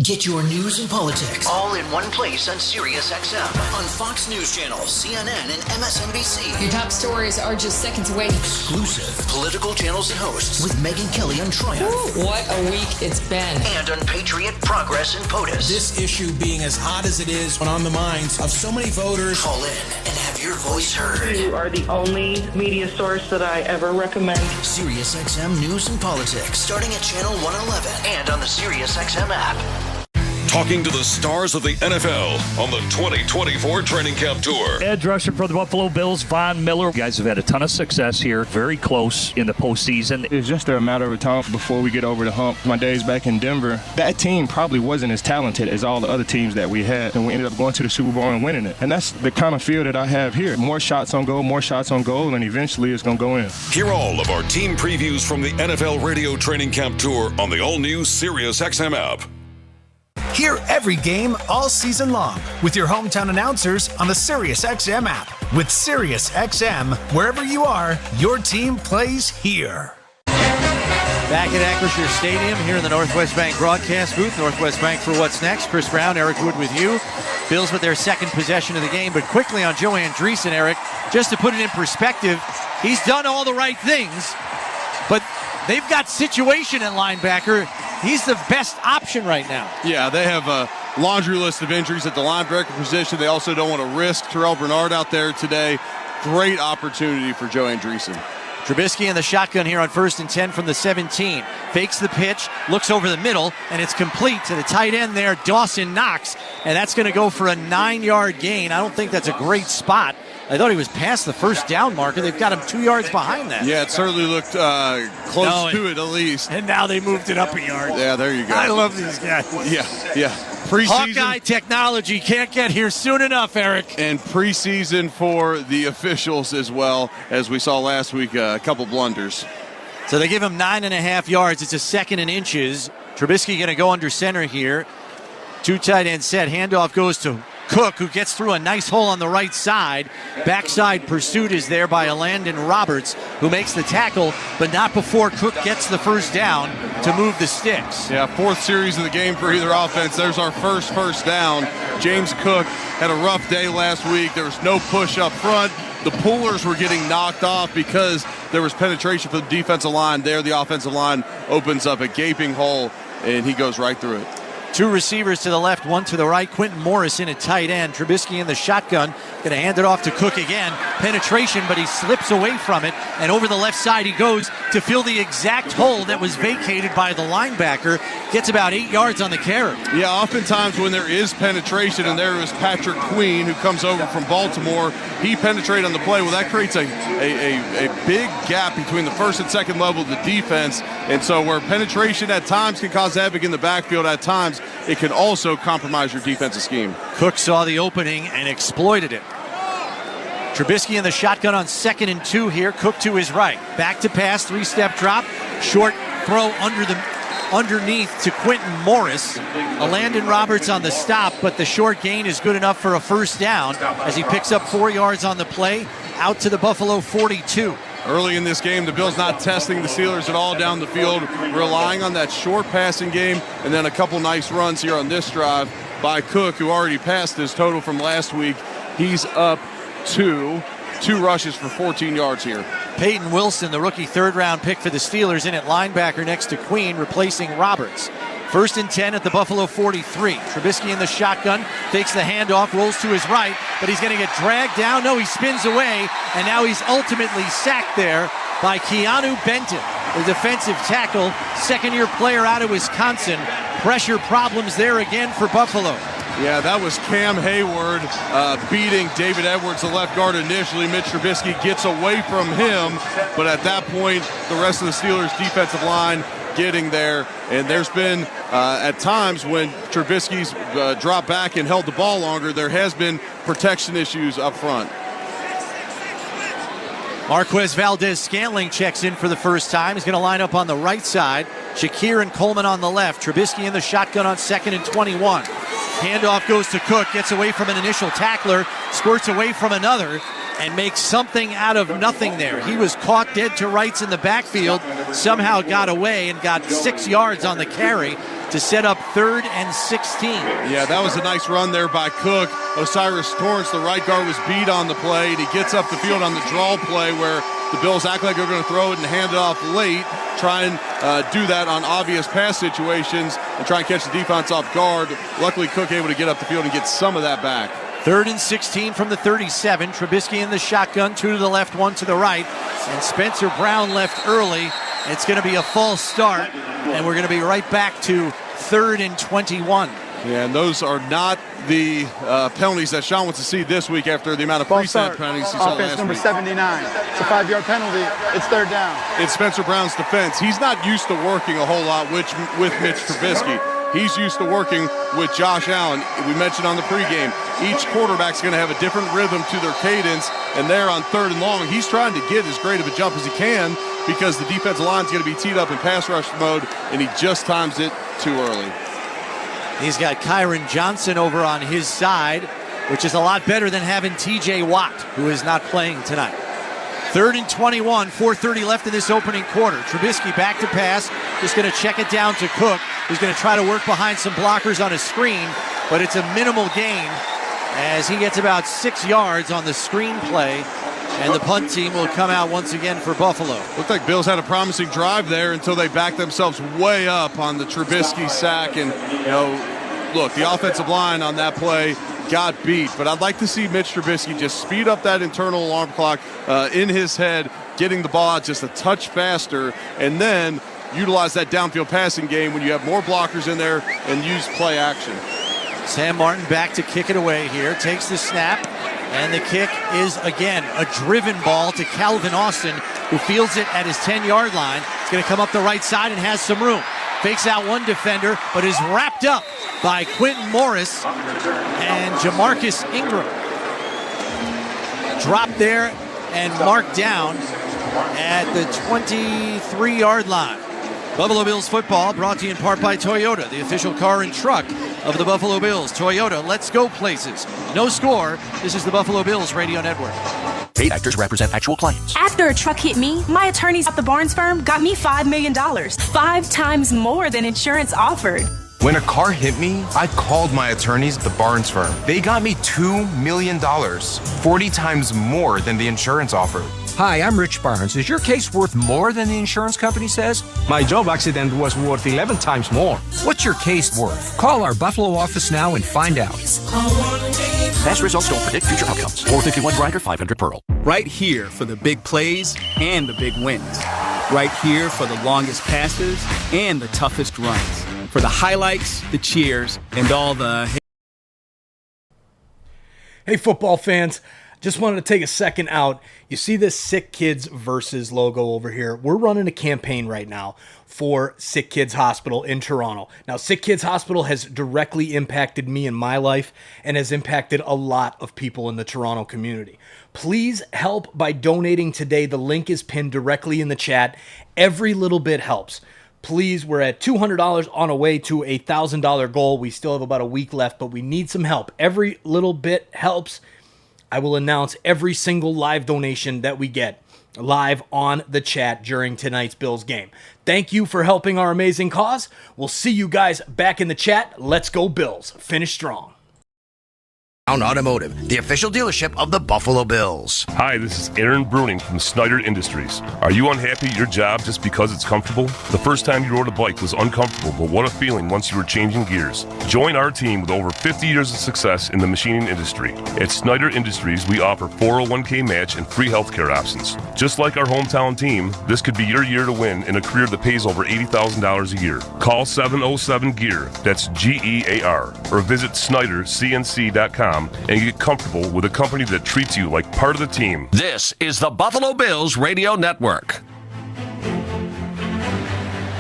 Get your news and politics all in one place on SiriusXM. On Fox News Channel, CNN, and MSNBC. Your top stories are just seconds away. Exclusive political channels and hosts with Megyn Kelly on Triumph. Ooh, what a week it's been. And on Patriot, Progress, and POTUS. This issue being as hot as it is on the minds of so many voters. Call in and have your voice heard. You are the only media source that I ever recommend. SiriusXM News and Politics, starting at Channel 111 and on the SiriusXM app. Talking to the stars of the NFL on the 2024 Training Camp Tour. Edge rusher for the Buffalo Bills, Von Miller. You guys have had a ton of success here, very close in the postseason. It's just a matter of time before we get over the hump. My days back in Denver, that team probably wasn't as talented as all the other teams that we had, and we ended up going to the Super Bowl and winning it. And that's the kind of feel that I have here. More shots on goal, and eventually it's going to go in. Hear all of our team previews from the NFL Radio Training Camp Tour on the all-new SiriusXM app. Hear every game all season long with your hometown announcers on the SiriusXM app. With SiriusXM, wherever you are, your team plays here. Back at Acrisure Stadium here in the Northwest Bank broadcast booth. Northwest Bank for What's Next. Chris Brown, Eric Wood with you. Bills with their second possession of the game, but quickly on Joe Andreessen, Eric, just to put it in perspective, he's done all the right things, but they've got situation at linebacker. He's the best option right now. Yeah, they have a laundry list of injuries at the linebacker position. They also don't want to risk Terrell Bernard out there today. Great opportunity for Joe Andreessen. Trubisky in the shotgun here on 1st and 10 from the 17. Fakes the pitch, looks over the middle, and it's complete to the tight end there, Dawson Knox. And that's going to go for a 9-yard gain. I don't think that's a great spot. I thought he was past the first down marker. They've got him 2 yards behind that. Yeah, it certainly looked close to it at least. And now they moved it up a yard. Yeah, there you go. I love these guys. Yeah. Preseason. Hawkeye technology can't get here soon enough, Eric. And preseason for the officials as well, as we saw last week, a couple blunders. So they give him 9.5 yards. It's a second and inches. Trubisky going to go under center here. 2 tight end set. Handoff goes to Cook, who gets through a nice hole on the right side. Backside pursuit is there by Landon Roberts, who makes the tackle, but not before Cook gets the first down to move the sticks. Yeah, 4th series of the game for either offense. There's our first down. James Cook had a rough day last week. There was no push up front. The pullers were getting knocked off because there was penetration for the defensive line. There, the offensive line opens up a gaping hole, and he goes right through it. 2 receivers to the left, 1 to the right. Quentin Morris in at tight end. Trubisky in the shotgun. Going to hand it off to Cook again. Penetration, but he slips away from it. And over the left side he goes to fill the exact hole that was vacated by the linebacker. Gets about 8 yards on the carry. Yeah, oftentimes when there is penetration, and there is Patrick Queen, who comes over from Baltimore, he penetrated on the play. Well, that creates a big gap between the first and second level of the defense. And so where penetration at times can cause havoc in the backfield, at times it can also compromise your defensive scheme. Cook saw the opening and exploited it. Trubisky in the shotgun on 2nd and 2 here. Cook to his right. Back to pass, 3-step drop. Short throw underneath to Quentin Morris. Landon Roberts on the stop, but the short gain is good enough for a first down as he picks up 4 yards on the play out to the Buffalo 42. Early in this game, the Bills not testing the Steelers at all down the field, relying on that short passing game, and then a couple nice runs here on this drive by Cook, who already passed his total from last week. He's up to 2 rushes for 14 yards here. Peyton Wilson, the rookie 3rd-round pick for the Steelers, in at linebacker next to Queen, replacing Roberts. 1st and 10 at the Buffalo 43. Trubisky in the shotgun, fakes the handoff, rolls to his right, but he's going to get dragged down. No, he spins away, and now he's ultimately sacked there by Keanu Benton, the defensive tackle, 2nd-year player out of Wisconsin. Pressure problems there again for Buffalo. Yeah, that was Cam Hayward beating David Edwards, the left guard initially. Mitch Trubisky gets away from him, but at that point, the rest of the Steelers' defensive line getting there. And there's been, at times, when Trubisky's dropped back and held the ball longer, there has been protection issues up front. Marquez Valdez-Scantling checks in for the first time. He's going to line up on the right side. Shakir and Coleman on the left. Trubisky in the shotgun on 2nd and 21. Handoff goes to Cook, gets away from an initial tackler, squirts away from another, and makes something out of nothing there. He was caught dead to rights in the backfield, somehow got away and got 6 yards on the carry to set up 3rd and 16. Yeah, that was a nice run there by Cook. Osiris Torrance, the right guard, was beat on the play, and he gets up the field on the draw play where the Bills act like they're going to throw it and hand it off late, try and do that on obvious pass situations and try and catch the defense off guard. Luckily, Cook able to get up the field and get some of that back. 3rd and 16 from the 37. Trubisky in the shotgun, 2 to the left, 1 to the right. And Spencer Brown left early. It's going to be a false start, and we're going to be right back to 3rd and 21. Yeah, and those are not the penalties that Sean wants to see this week after the amount of pre-snap penalties he saw last week. Offense number 79. It's a 5-yard penalty. It's 3rd down. It's Spencer Brown's defense. He's not used to working a whole lot with Mitch Trubisky. He's used to working with Josh Allen. We mentioned on the pregame, each quarterback's going to have a different rhythm to their cadence, and there on 3rd and long, he's trying to get as great of a jump as he can because the defensive line's going to be teed up in pass rush mode, and he just times it too early. He's got Kyron Johnson over on his side, which is a lot better than having T.J. Watt, who is not playing tonight. 3rd and 21, 4:30 left in this opening quarter. Trubisky back to pass, just going to check it down to Cook, who's going to try to work behind some blockers on a screen, but it's a minimal gain as he gets about 6 yards on the screen play, and the punt team will come out once again for Buffalo. Looked like Bills had a promising drive there until they backed themselves way up on the Trubisky sack, and look, the offensive line on that play got beat, but I'd like to see Mitch Trubisky just speed up that internal alarm clock in his head, getting the ball out just a touch faster, and then utilize that downfield passing game when you have more blockers in there and use play action. Sam Martin back to kick it away here, takes the snap, and the kick is again a driven ball to Calvin Austin, who fields it at his 10-yard line. It's going to come up the right side and has some room. Fakes out one defender, but is wrapped up by Quentin Morris and Jamarcus Ingram. Dropped there and marked down at the 23-yard line. Buffalo Bills football brought to you in part by Toyota, the official car and truck of the Buffalo Bills. Toyota, let's go places. No score. This is the Buffalo Bills Radio Network. Paid actors represent actual clients. After a truck hit me, my attorneys at the Barnes firm got me $5 million, 5 times more than insurance offered. When a car hit me, I called my attorneys at the Barnes firm. They got me $2 million, 40 times more than the insurance offered. Hi, I'm Rich Barnes. Is your case worth more than the insurance company says? My job accident was worth 11 times more. What's your case worth? Call our Buffalo office now and find out. Past results don't predict future outcomes. 451 Grinder, 500 Pearl. Right here for the big plays and the big wins. Right here for the longest passes and the toughest runs. For the highlights, the cheers, and all the... Hey, football fans. Just wanted to take a second out. You see this Sick Kids Versus logo over here. We're running a campaign right now for Sick Kids Hospital in Toronto. Now, Sick Kids Hospital has directly impacted me in my life and has impacted a lot of people in the Toronto community. Please help by donating today. The link is pinned directly in the chat. Every little bit helps. Please, we're at $200 on our way to a $1,000 goal. We still have about a week left, but we need some help. Every little bit helps. I will announce every single live donation that we get live on the chat during tonight's Bills game. Thank you for helping our amazing cause. We'll see you guys back in the chat. Let's go Bills. Finish strong. Automotive, the official dealership of the Buffalo Bills. Hi, this is Aaron Bruning from Snyder Industries. Are you unhappy at your job just because it's comfortable? The first time you rode a bike was uncomfortable, but what a feeling once you were changing gears. Join our team with over 50 years of success in the machining industry. At Snyder Industries, we offer 401k match and free healthcare options. Just like our hometown team, this could be your year to win in a career that pays over $80,000 a year. Call 707-GEAR, that's GEAR, or visit SnyderCNC.com and get comfortable with a company that treats you like part of the team. This is the Buffalo Bills Radio Network.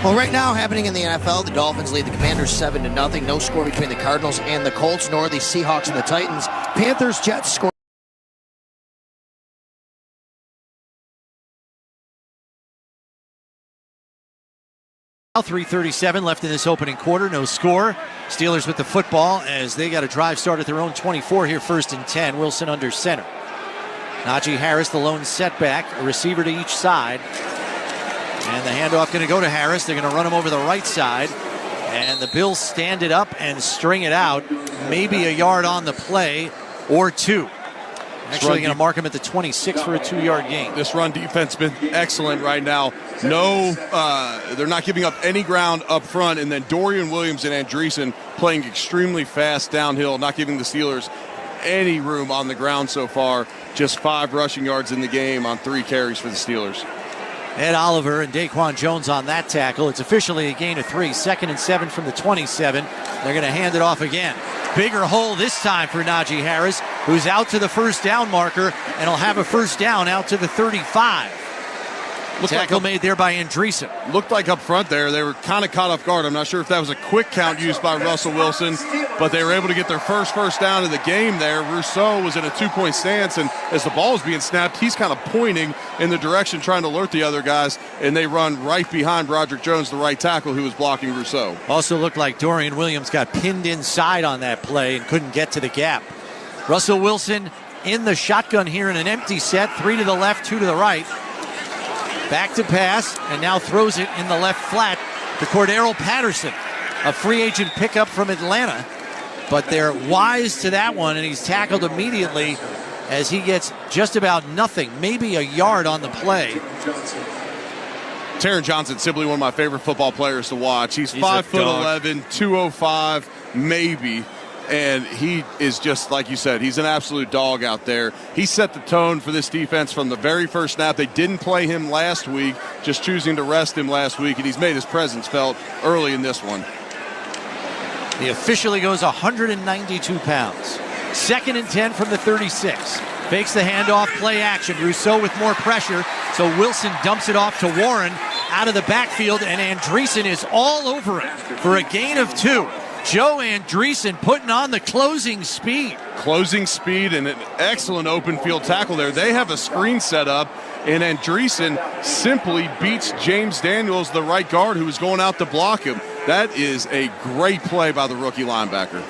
Well, right now, happening in the NFL, the Dolphins lead the Commanders 7-0. No score between the Cardinals and the Colts, nor the Seahawks and the Titans. Panthers, Jets score. 3:37 left in this opening quarter. No score. Steelers with the football as they got a drive start at their own 24 here, 1st and 10. Wilson under center. Najee Harris, the lone setback, a receiver to each side. And the handoff going to go to Harris. They're going to run him over the right side. And the Bills stand it up and string it out. Maybe a yard on the play or 2. Actually going to mark him at the 26 for a 2-yard gain. This run defense has been excellent right now. No, they're not giving up any ground up front. And then Dorian Williams and Andreessen playing extremely fast downhill, not giving the Steelers any room on the ground so far. Just 5 rushing yards in the game on 3 carries for the Steelers. Ed Oliver and Daquan Jones on that tackle. It's officially a gain of 3. 2nd and 7 from the 27. They're going to hand it off again. Bigger hole this time for Najee Harris, who's out to the first down marker, and he'll have a first down out to the 35. Tackle made there by Andreessen. Looked like up front there, they were kind of caught off guard. I'm not sure if that was a quick count used by Russell Wilson, but they were able to get their first down of the game there. Rousseau was in a 2-point stance, and as the ball was being snapped, he's kind of pointing in the direction, trying to alert the other guys, and they run right behind Broderick Jones, the right tackle, who was blocking Rousseau. Also looked like Dorian Williams got pinned inside on that play and couldn't get to the gap. Russell Wilson in the shotgun here in an empty set, 3 to the left, 2 to the right. Back to pass, and now throws it in the left flat to Cordero Patterson, a free agent pickup from Atlanta. But they're wise to that one, and he's tackled immediately as he gets just about nothing, maybe a yard on the play. Taron Johnson, simply one of my favorite football players to watch. He's 5'11", 205, maybe. And he is just, like you said, he's an absolute dog out there. He set the tone for this defense from the very first snap. They didn't play him last week, just choosing to rest him last week, and he's made his presence felt early in this one. He officially goes 192 pounds. 2nd and 10 from the 36. Fakes the handoff, play action. Rousseau with more pressure, so Wilson dumps it off to Warren out of the backfield, and Andreessen is all over it for a gain of 2. Joe Andreessen putting on the closing speed. Closing speed and an excellent open field tackle there. They have a screen set up, and Andreessen simply beats James Daniels, the right guard, who was going out to block him. That is a great play by the rookie linebacker.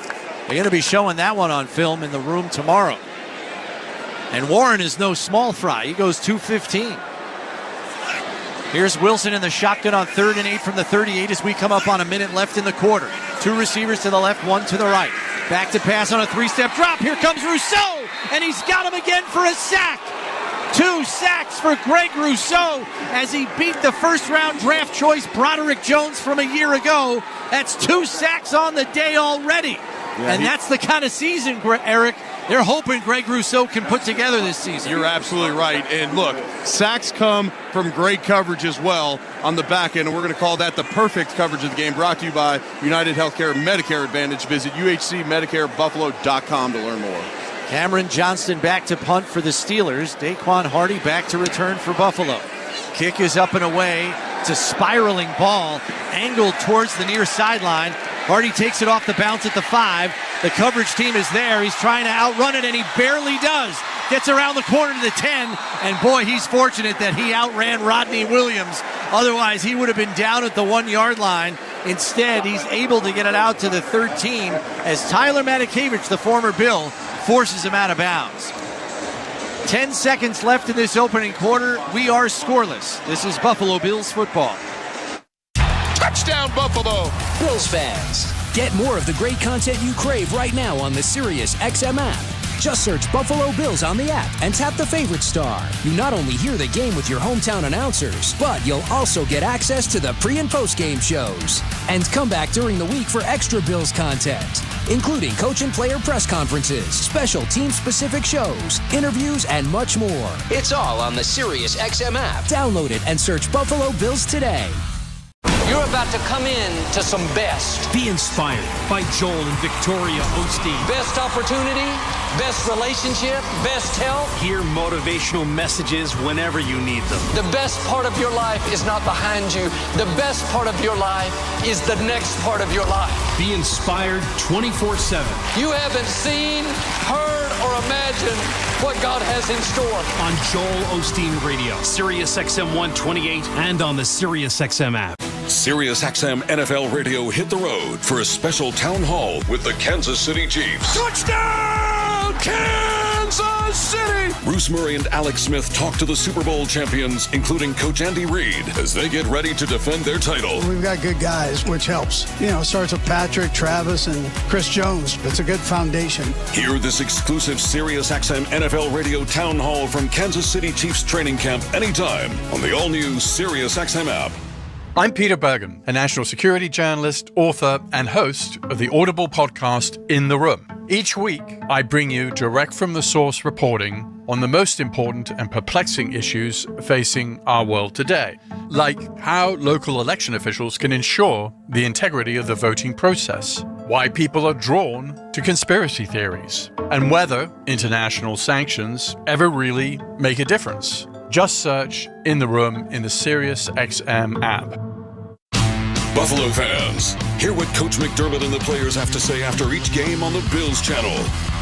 They're going to be showing that one on film in the room tomorrow. And Warren is no small fry. He goes 215. Here's Wilson in the shotgun on 3rd and 8 from the 38 as we come up on a minute left in the quarter. 2 receivers to the left, 1 to the right. Back to pass on a 3-step drop. Here comes Rousseau, and he's got him again for a sack. 2 sacks for Greg Rousseau as he beat the first-round draft choice Broderick Jones from a year ago. That's 2 sacks on the day already. And that's the kind of season, Eric, they're hoping Greg Rousseau can put together this season. You're absolutely right. And look, sacks come from great coverage as well on the back end. And we're going to call that the perfect coverage of the game, brought to you by United Healthcare Medicare Advantage. Visit uhcmedicarebuffalo.com to learn more. Cameron Johnston back to punt for the Steelers. Daquan Hardy back to return for Buffalo. Kick is up and away. It's a spiraling ball, angled towards the near sideline. Hardy takes it off the bounce at the 5. The coverage team is there. He's trying to outrun it, and he barely does. Gets around the corner to the 10, and boy, he's fortunate that he outran Rodney Williams. Otherwise, he would have been down at the 1-yard line. Instead, he's able to get it out to the 13 as Tyler Matakevich, the former Bill, forces him out of bounds. 10 seconds left in this opening quarter. We are scoreless. This is Buffalo Bills football. Touchdown, Buffalo! Bills fans, get more of the great content you crave right now on the Sirius XM app. Just search Buffalo Bills on the app and tap the favorite star. You not only hear the game with your hometown announcers, but you'll also get access to the pre- and post-game shows. And come back during the week for extra Bills content, including coach and player press conferences, special team-specific shows, interviews, and much more. It's all on the Sirius XM app. Download it and search Buffalo Bills today. You're about to come in to some best. Be inspired by Joel and Victoria Osteen. Best opportunity, best relationship, best health. Hear motivational messages whenever you need them. The best part of your life is not behind you. The best part of your life is the next part of your life. Be inspired 24/7. You haven't seen, heard, or imagined what God has in store. On Joel Osteen Radio, Sirius XM 128, and on the Sirius XM app. SiriusXM NFL Radio hit the road for a special town hall with the Kansas City Chiefs. Touchdown, Kansas City! Bruce Murray and Alex Smith talk to the Super Bowl champions, including Coach Andy Reid, as they get ready to defend their title. We've got good guys, which helps. It starts with Patrick, Travis, and Chris Jones. It's a good foundation. Hear this exclusive SiriusXM NFL Radio town hall from Kansas City Chiefs training camp anytime on the all-new SiriusXM app. I'm Peter Bergen, a national security journalist, author, and host of the Audible podcast In the Room. Each week, I bring you direct from the source reporting on the most important and perplexing issues facing our world today, like how local election officials can ensure the integrity of the voting process, why people are drawn to conspiracy theories, and whether international sanctions ever really make a difference. Just search In the Room in the SiriusXM app. Buffalo fans, hear what Coach McDermott and the players have to say after each game on the Bills channel.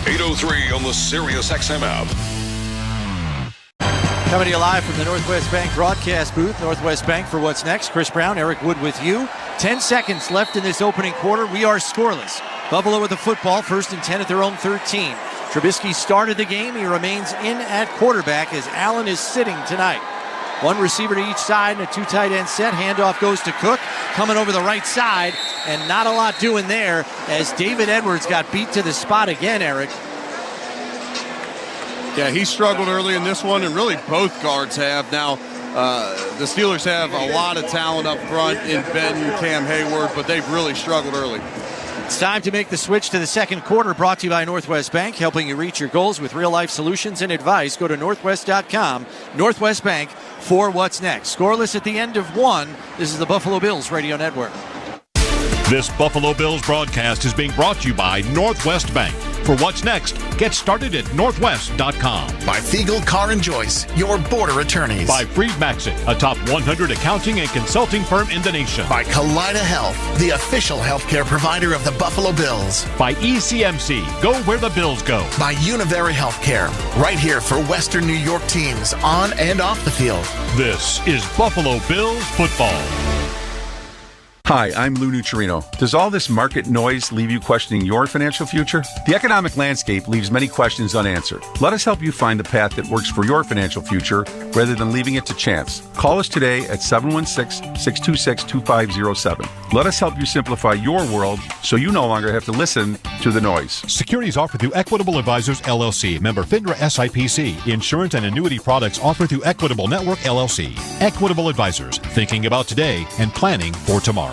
8:03 on the SiriusXM app. Coming to you live from the Northwest Bank broadcast booth. Northwest Bank for what's next. Chris Brown, Eric Wood with you. 10 seconds left in this opening quarter. We are scoreless. Buffalo with the football, 1st and 10 at their own 13. Trubisky started the game. He remains in at quarterback as Allen is sitting tonight. One receiver to each side and a 2 tight end set. Handoff goes to Cook, coming over the right side, and not a lot doing there as David Edwards got beat to the spot again, Eric. Yeah, he struggled early in this one, and really both guards have. Now, the Steelers have a lot of talent up front in Benton, Cam Hayward, but they've really struggled early. It's time to make the switch to the second quarter, brought to you by Northwest Bank, helping you reach your goals with real-life solutions and advice. Go to northwest.com. Northwest Bank for what's next. Scoreless at the end of one. This is the Buffalo Bills Radio Network. This Buffalo Bills broadcast is being brought to you by Northwest Bank. For what's next, get started at northwest.com. By Fiegel, Carr & Joyce, your border attorneys. By Freed Maxit, a top 100 accounting and consulting firm in the nation. By Kaleida Health, the official healthcare provider of the Buffalo Bills. By ECMC, go where the Bills go. By Univary Healthcare, right here for Western New York teams on and off the field. This is Buffalo Bills football. Hi, I'm Lou Nucciarino. Does all this market noise leave you questioning your financial future? The economic landscape leaves many questions unanswered. Let us help you find the path that works for your financial future rather than leaving it to chance. Call us today at 716-626-2507. Let us help you simplify your world so you no longer have to listen to the noise. Securities offered through Equitable Advisors, LLC. Member FINRA SIPC. Insurance and annuity products offered through Equitable Network, LLC. Equitable Advisors. Thinking about today and planning for tomorrow.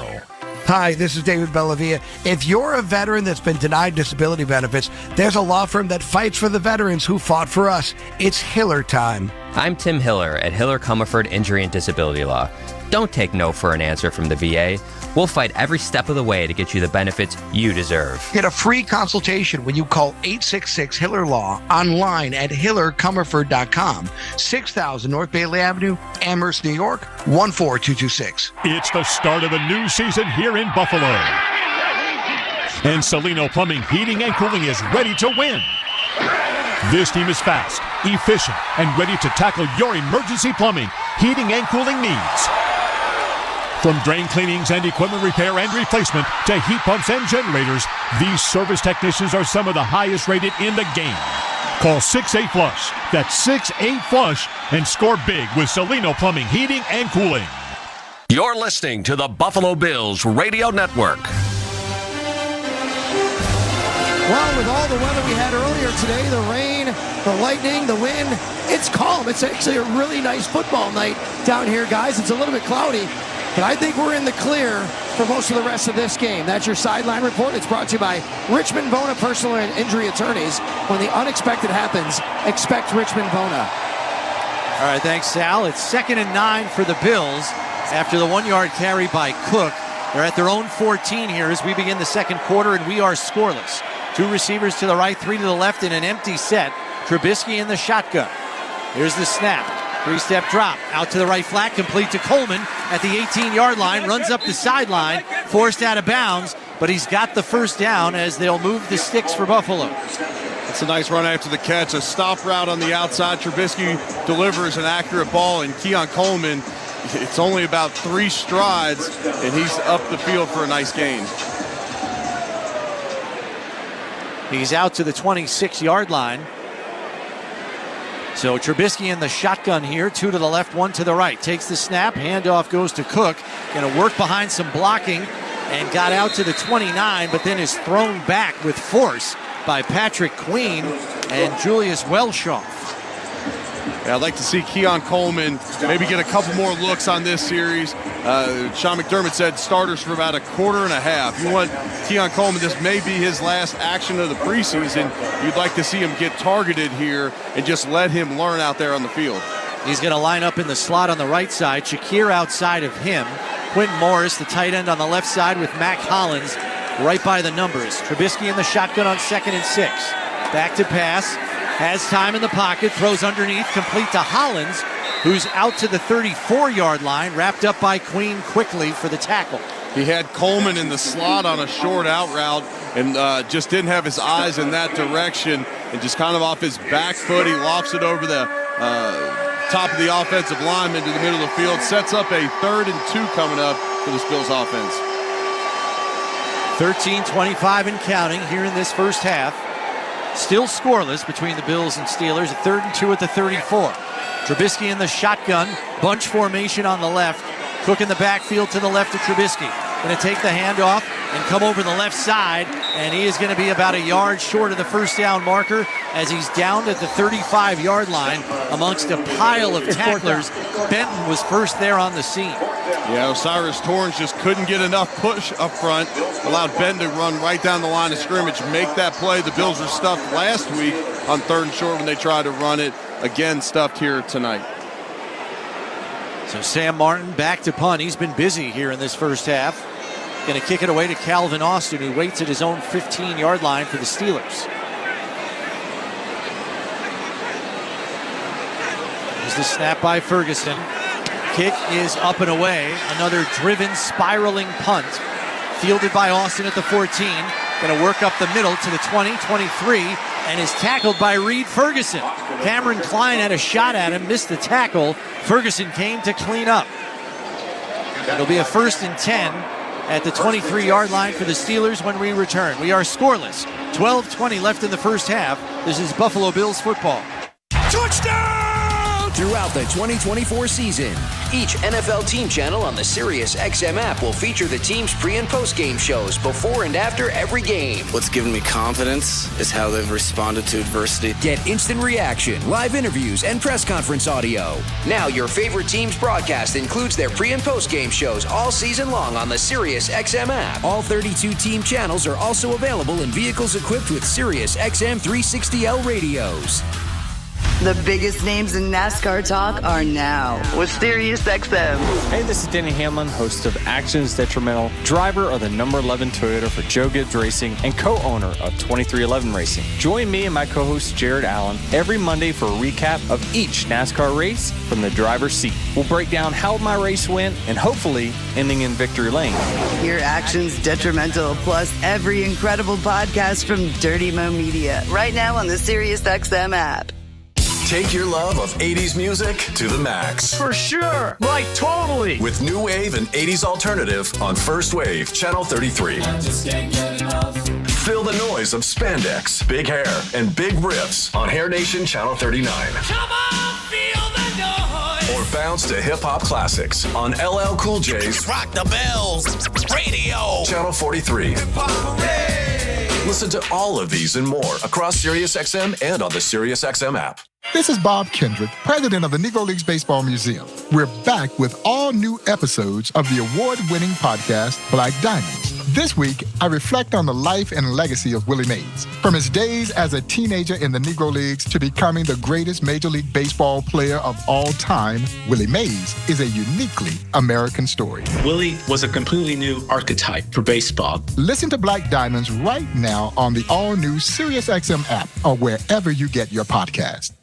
Hi, this is David Bellavia. If you're a veteran that's been denied disability benefits, there's a law firm that fights for the veterans who fought for us. It's Hiller time. I'm Tim Hiller at Hiller Comerford Injury and Disability Law. Don't take no for an answer from the VA. We'll fight every step of the way to get you the benefits you deserve. Get a free consultation when you call 866-HILLER-LAW online at hillercomerford.com. 6000 North Bailey Avenue, Amherst, New York, 14226. It's the start of a new season here in Buffalo. And Salino Plumbing, Heating, and Cooling is ready to win. This team is fast, efficient, and ready to tackle your emergency plumbing, heating, and cooling needs. From drain cleanings and equipment repair and replacement to heat pumps and generators, these service technicians are some of the highest rated in the game. Call 6-8-FLUSH. That's 6-8-FLUSH and score big with Salino Plumbing, Heating, and Cooling. You're listening to the Buffalo Bills Radio Network. Well, with all the weather we had earlier today, the rain, the lightning, the wind, it's calm. It's actually a really nice football night down here, guys. It's a little bit cloudy, but I think we're in the clear for most of the rest of this game. That's your sideline report. It's brought to you by Richmond Bona Personal and Injury Attorneys. When the unexpected happens, expect Richmond Bona. All right, thanks, Sal. It's 2nd and 9 for the Bills after the 1-yard carry by Cook. They're at their own 14 here as we begin the second quarter, and we are scoreless. 2 receivers to the right, 3 to the left in an empty set. Trubisky in the shotgun. Here's the snap. 3-step drop. Out to the right flat, complete to Coleman at the 18-yard line. Runs up the sideline, forced out of bounds, but he's got the first down as they'll move the sticks for Buffalo. It's a nice run after the catch. A stop route on the outside. Trubisky delivers an accurate ball, and Keon Coleman it's only about 3 strides, and he's up the field for a nice gain. He's out to the 26-yard line. So Trubisky in the shotgun here, 2 to the left, 1 to the right. Takes the snap, handoff goes to Cook. Going to work behind some blocking and got out to the 29, but then is thrown back with force by Patrick Queen and Julius Welshoff. Yeah, I'd like to see Keon Coleman maybe get a couple more looks on this series. Sean McDermott said starters for about a quarter and a half. You want Keon Coleman, this may be his last action of the preseason. You'd like to see him get targeted here and just let him learn out there on the field. He's going to line up in the slot on the right side. Shakir outside of him. Quentin Morris, the tight end, on the left side with Mac Hollins right by the numbers. Trubisky in the shotgun on 2nd and 6. Back to pass. Has time in the pocket. Throws underneath. Complete to Hollins, who's out to the 34-yard line. Wrapped up by Queen quickly for the tackle. He had Coleman in the slot on a short out route and just didn't have his eyes in that direction. And just kind of off his back foot, he lofts it over the top of the offensive lineman to the middle of the field. Sets up a 3rd and 2 coming up for this Bills offense. 13:25 and counting here in this first half. Still scoreless between the Bills and Steelers. A 3rd and 2 at the 34. Trubisky in the shotgun. Bunch formation on the left. Cook in the backfield to the left of Trubisky. Going to take the handoff and come over the left side. And he is going to be about a yard short of the first down marker as he's down at the 35-yard line amongst a pile of tacklers. Benton was first there on the scene. Yeah, Osiris Torrance just couldn't get enough push up front. Allowed Ben to run right down the line of scrimmage, make that play. The Bills were stuffed last week on 3rd and short when they tried to run it. Again, stuffed here tonight. So Sam Martin back to punt. He's been busy here in this first half. Going to kick it away to Calvin Austin, who waits at his own 15-yard line for the Steelers. Here's the snap by Ferguson. Kick is up and away. Another driven, spiraling punt. Fielded by Austin at the 14. Going to work up the middle to the 20, 23, and is tackled by Reed Ferguson. Cameron Klein had a shot at him, missed the tackle. Ferguson came to clean up. It'll be a 1st and 10 at the 23-yard line for the Steelers when we return. We are scoreless. 12:20 left in the first half. This is Buffalo Bills football. Touchdown! Throughout the 2024 season, each NFL team channel on the SiriusXM app will feature the team's pre- and post-game shows before and after every game. What's given me confidence is how they've responded to adversity. Get instant reaction, live interviews, and press conference audio. Now your favorite team's broadcast includes their pre- and post-game shows all season long on the SiriusXM app. All 32 team channels are also available in vehicles equipped with SiriusXM 360L radios. The biggest names in NASCAR talk are now with SiriusXM. Hey, this is Denny Hamlin, host of Actions Detrimental, driver of the number 11 Toyota for Joe Gibbs Racing, and co-owner of 2311 Racing. Join me and my co-host Jared Allen every Monday for a recap of each NASCAR race from the driver's seat. We'll break down how my race went and hopefully ending in victory lane. Hear Actions Detrimental plus every incredible podcast from Dirty Mo Media right now on the SiriusXM app. Take your love of 80s music to the max. For sure. Like totally. With new wave and 80s alternative on First Wave, Channel 33. Feel the noise of spandex, big hair, and big riffs on Hair Nation Channel 39. Come on, feel the noise. Or bounce to hip-hop classics on LL Cool J's Rock the Bells Radio. Channel 43. Listen to all of these and more across SiriusXM and on the SiriusXM app. This is Bob Kendrick, president of the Negro Leagues Baseball Museum. We're back with all new episodes of the award-winning podcast, Black Diamonds. This week, I reflect on the life and legacy of Willie Mays. From his days as a teenager in the Negro Leagues to becoming the greatest Major League Baseball player of all time, Willie Mays is a uniquely American story. Willie was a completely new archetype for baseball. Listen to Black Diamonds right now on the all-new SiriusXM app or wherever you get your podcast.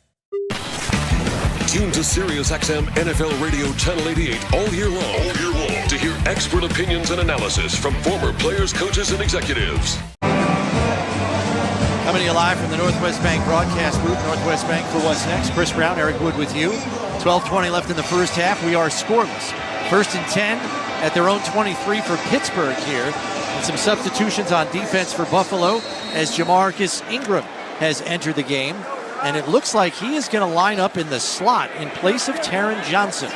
Tune to SiriusXM NFL Radio Channel 88 all year long to hear expert opinions and analysis from former players, coaches, and executives. Coming to you live from the Northwest Bank broadcast booth. Northwest Bank for what's next. Chris Brown, Eric Wood with you. 12:20 left in the first half. We are scoreless. 1st and 10 at their own 23 for Pittsburgh here. And some substitutions on defense for Buffalo as Jamarcus Ingram has entered the game. And it looks like he is going to line up in the slot in place of Taron Johnson.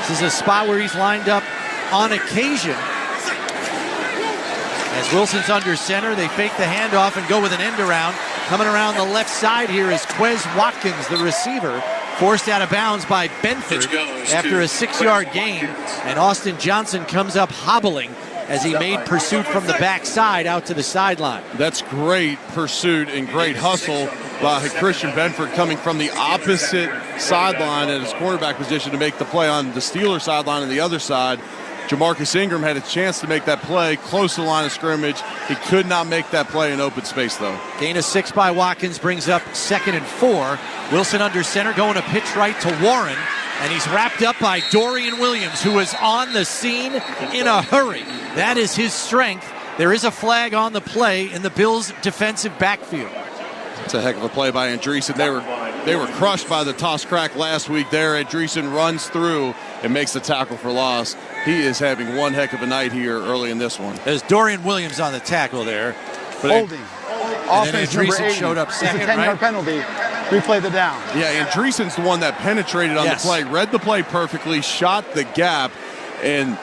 This is a spot where he's lined up on occasion. As Wilson's under center, they fake the handoff and go with an end around. Coming around the left side here is Quez Watkins, the receiver, forced out of bounds by Benford after a 6-yard gain. And Austin Johnson comes up hobbling as he made pursuit from the backside out to the sideline. That's great pursuit and great hustle by Christian Benford coming from the opposite sideline at his cornerback position to make the play on the Steelers sideline on the other side. Jamarcus Ingram had a chance to make that play close to the line of scrimmage. He could not make that play in open space, though. Gain of 6 by Watkins brings up 2nd and 4. Wilson under center going to pitch right to Warren. And he's wrapped up by Dorian Williams, who is on the scene in a hurry. That is his strength. There is a flag on the play in the Bills' defensive backfield. It's a heck of a play by Andreessen. They were crushed by the toss crack last week there. Andreessen runs through and makes the tackle for loss. He is having one heck of a night here early in this one. There's Dorian Williams on the tackle there. But holding. And then Andreessen showed up second, it's a 10-yard penalty. Replay the down. Yeah, Andreessen's the one that penetrated on the play, read the play perfectly, shot the gap, and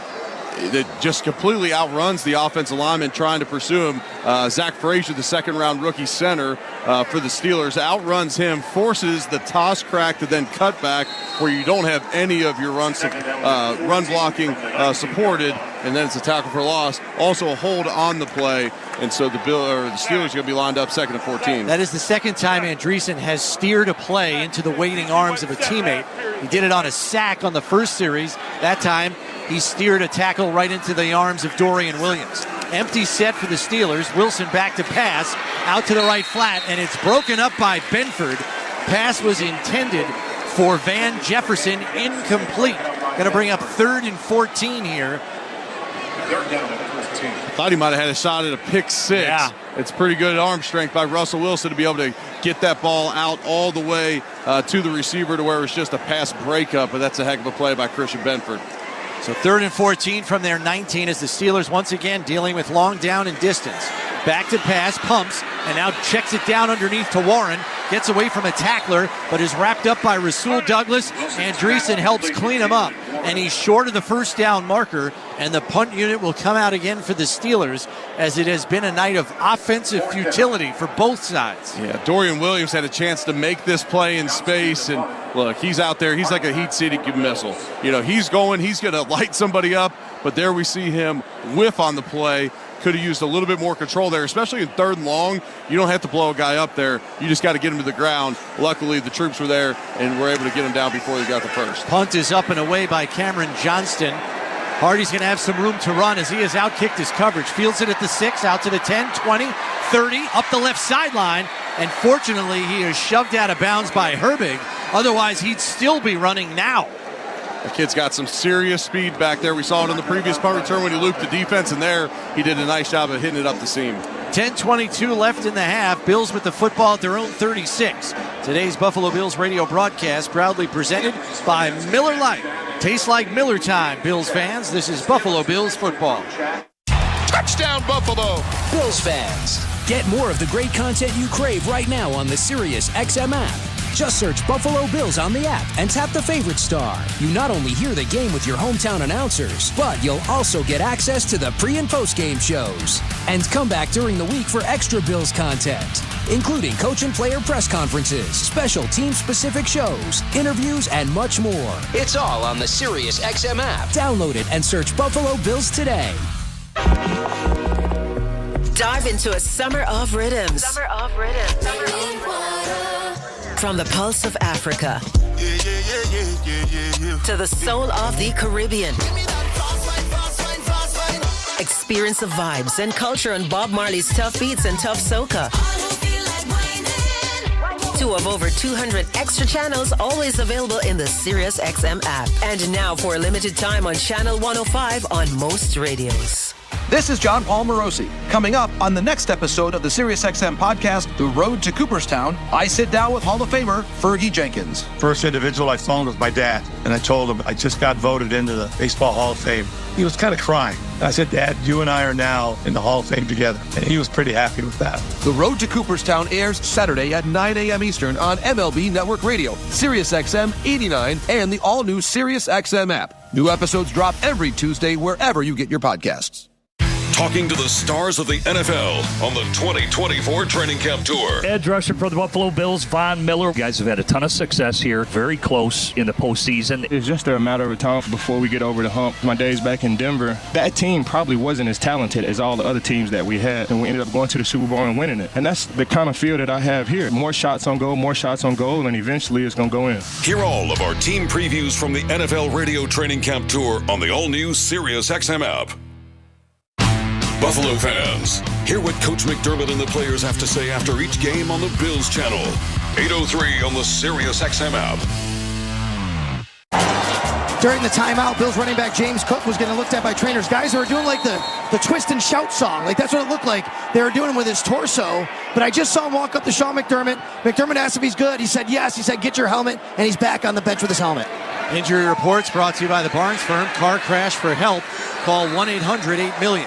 it just completely outruns the offensive lineman trying to pursue him. Zach Frazier, the second-round rookie center for the Steelers, outruns him, forces the toss crack to then cut back where you don't have any of your run blocking supported, and then it's a tackle for loss. Also a hold on the play, and so the Steelers are going to be lined up 2nd and 14. That is the second time Andreessen has steered a play into the waiting arms of a teammate. He did it on a sack on the first series. That time, he steered a tackle right into the arms of Dorian Williams. Empty set for the Steelers. Wilson back to pass, out to the right flat, and it's broken up by Benford. Pass was intended for Van Jefferson, incomplete. Going to bring up 3rd and 14 here. Thought he might have had a shot at a pick six. Yeah. It's pretty good arm strength by Russell Wilson to be able to get that ball out all the way to the receiver to where it's just a pass breakup, but that's a heck of a play by Christian Benford. So 3rd and 14 from their 19 as the Steelers once again dealing with long down and distance. Back to pass, pumps, and now checks it down underneath to Warren. Gets away from a tackler, but is wrapped up by Rasul Douglas. Andreessen helps clean him up, and he's short of the first down marker, and the punt unit will come out again for the Steelers as it has been a night of offensive futility for both sides. Yeah, Dorian Williams had a chance to make this play in space, and look, he's out there. He's like a heat-seeking missile. You know, he's going to light somebody up, but there we see him whiff on the play. Could have used a little bit more control there, especially in 3rd and long. You don't have to blow a guy up there. You just got to get him to the ground. Luckily, the troops were there and were able to get him down before they got the first. Punt is up and away by Cameron Johnston. Hardy's going to have some room to run as he has outkicked his coverage. Fields it at the 6, out to the 10, 20, 30, up the left sideline. And fortunately, he is shoved out of bounds by Herbig. Otherwise, he'd still be running now. The kid's got some serious speed back there. We saw it in the previous punt return when he looped the defense, and there he did a nice job of hitting it up the seam. 10:22 left in the half. Bills with the football at their own 36. Today's Buffalo Bills radio broadcast proudly presented by Miller Lite. Tastes like Miller time, Bills fans. This is Buffalo Bills football. Touchdown, Buffalo! Bills fans, get more of the great content you crave right now on the Sirius XM app. Just search Buffalo Bills on the app and tap the favorite star. You not only hear the game with your hometown announcers, but you'll also get access to the pre- and post-game shows. And come back during the week for extra Bills content, including coach and player press conferences, special team-specific shows, interviews, and much more. It's all on the Sirius XM app. Download it and search Buffalo Bills today. Dive into a summer of rhythms. From the pulse of Africa to the soul of the Caribbean. Experience the vibes and culture on Bob Marley's tough beats and tough soca. Two of over 200 extra channels always available in the Sirius XM app. And now for a limited time on Channel 105 on most radios. This is John Paul Morosi. Coming up on the next episode of the SiriusXM podcast, The Road to Cooperstown, I sit down with Hall of Famer Fergie Jenkins. First individual I phoned was my dad, and I told him I just got voted into the Baseball Hall of Fame. He was kind of crying. I said, Dad, you and I are now in the Hall of Fame together. And he was pretty happy with that. The Road to Cooperstown airs Saturday at 9 a.m. Eastern on MLB Network Radio, SiriusXM 89, and the all-new SiriusXM app. New episodes drop every Tuesday wherever you get your podcasts. Talking to the stars of the NFL on the 2024 Training Camp Tour. Edge rusher for the Buffalo Bills, Von Miller. You guys have had a ton of success here, very close in the postseason. It's just a matter of time before we get over the hump. My days back in Denver, that team probably wasn't as talented as all the other teams that we had, and we ended up going to the Super Bowl and winning it. And that's the kind of feel that I have here. More shots on goal, and eventually it's going to go in. Hear all of our team previews from the NFL Radio Training Camp Tour on the all-new SiriusXM app. Buffalo fans, hear what Coach McDermott and the players have to say after each game on the Bills channel. 8:03 on the SiriusXM app. During the timeout, Bills running back James Cook was getting looked at by trainers. Guys who were doing like the twist and shout song. Like that's what it looked like. They were doing with his torso. But I just saw him walk up to Sean McDermott. McDermott asked if he's good. He said yes. He said, get your helmet. And he's back on the bench with his helmet. Injury reports brought to you by the Barnes Firm. Car crash for help. Call 1-800-8-million.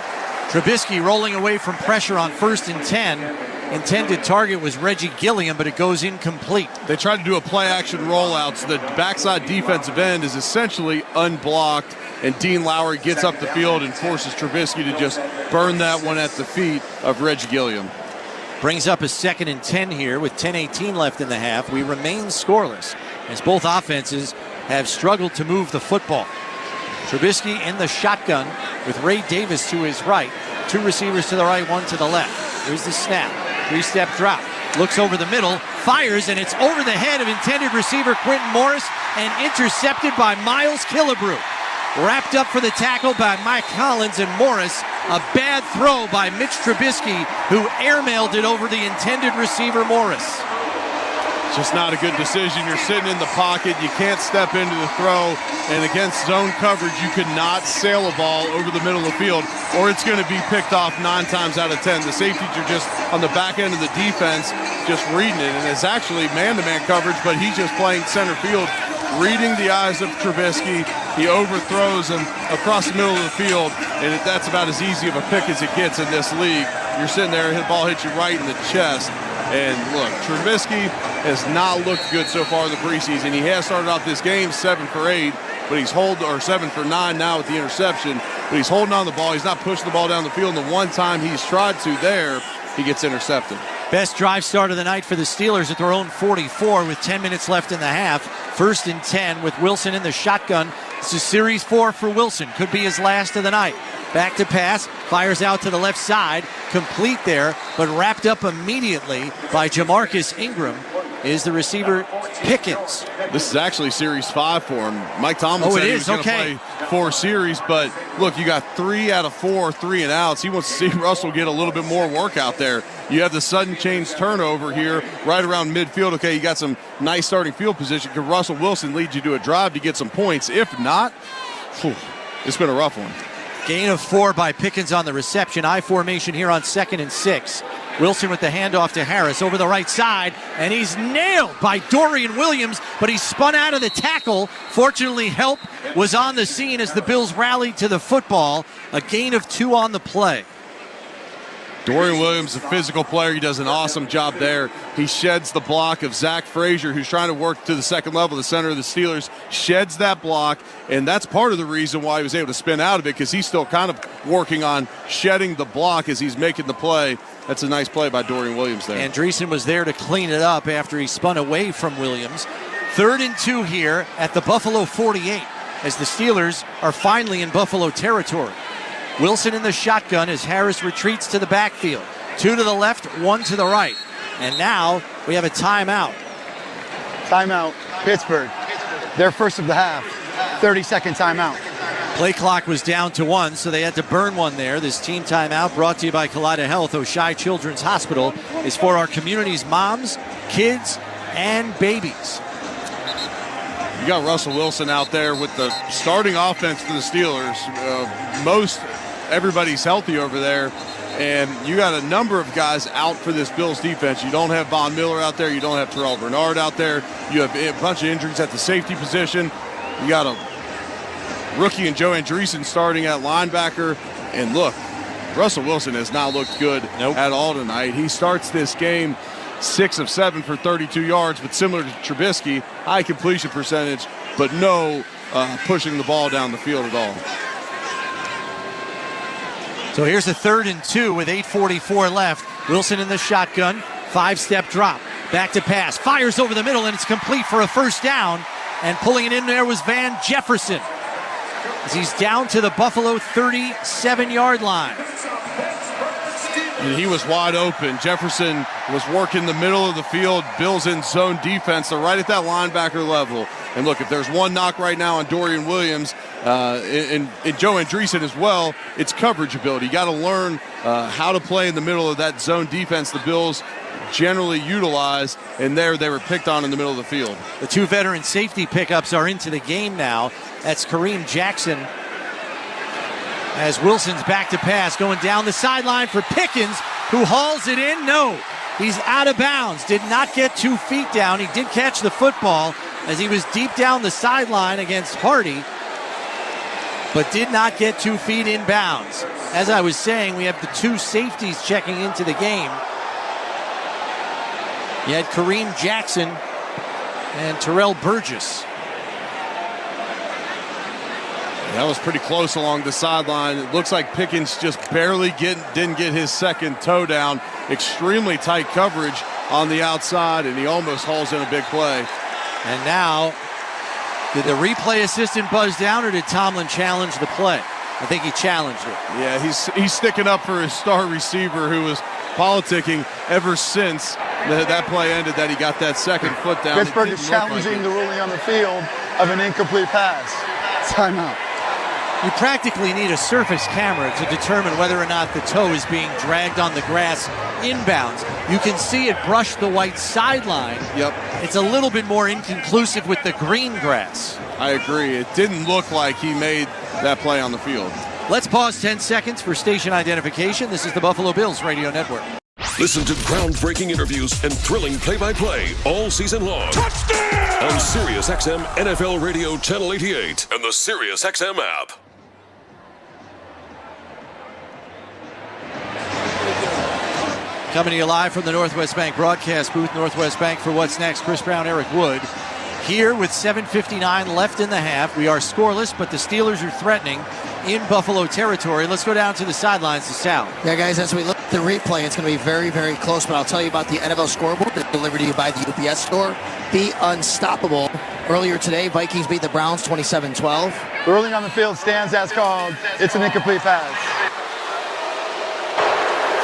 Trubisky rolling away from pressure on 1st and 10. Intended target was Reggie Gilliam, but it goes incomplete. They tried to do a play-action rollout, so the backside defensive end is essentially unblocked, and Dean Lowry gets up the field and forces Trubisky to just burn that one at the feet of Reggie Gilliam. Brings up a 2nd and 10 here with 10:18 left in the half. We remain scoreless as both offenses have struggled to move the football. Trubisky in the shotgun with Ray Davis to his right. 2 receivers to the right, 1 to the left. Here's the snap. 3-step drop. Looks over the middle, fires, and it's over the head of intended receiver Quentin Morris and intercepted by Miles Killebrew. Wrapped up for the tackle by Mike Collins, and Morris, a bad throw by Mitch Trubisky, who airmailed it over the intended receiver Morris. Just not a good decision. You're sitting in the pocket. You can't step into the throw. And against zone coverage, you could not sail a ball over the middle of the field, or it's going to be picked off 9 times out of 10. The safeties are just on the back end of the defense, just reading it. And it's actually man-to-man coverage, but he's just playing center field, reading the eyes of Trubisky. He overthrows him across the middle of the field, and that's about as easy of a pick as it gets in this league. You're sitting there, the ball hits you right in the chest. And look, Trubisky has not looked good so far in the preseason. He has started off this game 7 for 8, but he's 7 for 9 now with the interception. But he's holding on the ball. He's not pushing the ball down the field. And the one time he's tried to there, he gets intercepted. Best drive start of the night for the Steelers at their own 44 with 10 minutes left in the half. 1st and 10 with Wilson in the shotgun. This is Series 4 for Wilson. Could be his last of the night. Back to pass, fires out to the left side, complete there, but wrapped up immediately by Jamarcus Ingram is the receiver Pickens. This is actually Series 5 for him. Mike Tomlin said he was going to play 4 series, but look, you got 3 out of 4 3 and outs. He wants to see Russell get a little bit more work out there. You have the sudden change turnover here right around midfield. Okay, you got some nice starting field position. Could Russell Wilson lead you to a drive to get some points? If not, it's been a rough one. Gain of 4 by Pickens on the reception. I formation here on 2nd and 6. Wilson with the handoff to Harris over the right side, and he's nailed by Dorian Williams, but he spun out of the tackle. Fortunately, help was on the scene as the Bills rallied to the football. A gain of 2 on the play. Dorian Williams, a physical player. He does an awesome job there. He sheds the block of Zach Frazier, who's trying to work to the second level, the center of the Steelers, sheds that block, and that's part of the reason why he was able to spin out of it, because he's still kind of working on shedding the block as he's making the play. That's a nice play by Dorian Williams there. Andreessen was there to clean it up after he spun away from Williams. 3rd and 2 here at the Buffalo 48 as the Steelers are finally in Buffalo territory. Wilson in the shotgun as Harris retreats to the backfield. 2 to the left, 1 to the right. And now we have a timeout. Timeout, Pittsburgh. Their first of the half. 30-second timeout. Play clock was down to 1, so they had to burn one there. This team timeout brought to you by Kaleida Health. Oshai Children's Hospital is for our community's moms, kids, and babies. You got Russell Wilson out there with the starting offense for the Steelers. Most everybody's healthy over there. And you got a number of guys out for this Bills defense. You don't have Von Miller out there. You don't have Terrell Bernard out there. You have a bunch of injuries at the safety position. You got a rookie and Joe Andreessen starting at linebacker. And look, Russell Wilson has not looked good at all tonight. He starts this game 6 of 7 for 32 yards, but similar to Trubisky, high completion percentage, but no pushing the ball down the field at all. So here's a 3rd and 2 with 8:44 left. Wilson in the shotgun, 5-step drop, back to pass, fires over the middle, and it's complete for a first down. And pulling it in there was Van Jefferson, as he's down to the Buffalo 37-yard line. And he was wide open. Jefferson was working the middle of the field. Bills in zone defense. They're right at that linebacker level. And look, if there's one knock right now on Dorian Williams and Joe Andreessen as well, it's coverage ability. You got to learn how to play in the middle of that zone defense the Bills generally utilize, and there they were picked on in the middle of the field. The 2 veteran safety pickups are into the game now. That's Kareem Jackson, as Wilson's back to pass, going down the sideline for Pickens, who hauls it in. No, he's out of bounds. Did not get 2 feet down. He did catch the football as he was deep down the sideline against Hardy, but did not get 2 feet in bounds. As I was saying, we have the 2 safeties checking into the game. You had Kareem Jackson and Terrell Burgess. That was pretty close along the sideline. It looks like Pickens just barely didn't get his second toe down. Extremely tight coverage on the outside, and he almost hauls in a big play. And now, did the replay assistant buzz down, or did Tomlin challenge the play? I think he challenged it. Yeah, he's sticking up for his star receiver, who was politicking ever since that play ended, that he got that second foot down. Pittsburgh is challenging the ruling on the field of an incomplete pass. Timeout. You practically need a surface camera to determine whether or not the toe is being dragged on the grass inbounds. You can see it brush the white sideline. Yep. It's a little bit more inconclusive with the green grass. I agree. It didn't look like he made that play on the field. Let's pause 10 seconds for station identification. This is the Buffalo Bills Radio Network. Listen to groundbreaking interviews and thrilling play-by-play all season long. Touchdown! On Sirius XM NFL Radio Channel 88 and the Sirius XM app. Coming to you live from the Northwest Bank broadcast booth, Northwest Bank for What's Next. Chris Brown, Eric Wood. Here with 7:59 left in the half. We are scoreless, but the Steelers are threatening in Buffalo territory. Let's go down to the sidelines to Sal. Yeah, guys, as we look at the replay, it's going to be very, very close, but I'll tell you about the NFL scoreboard that's delivered to you by the UPS store. Be unstoppable. Earlier today, Vikings beat the Browns 27-12. Ruling on the field stands as called. It's an incomplete pass.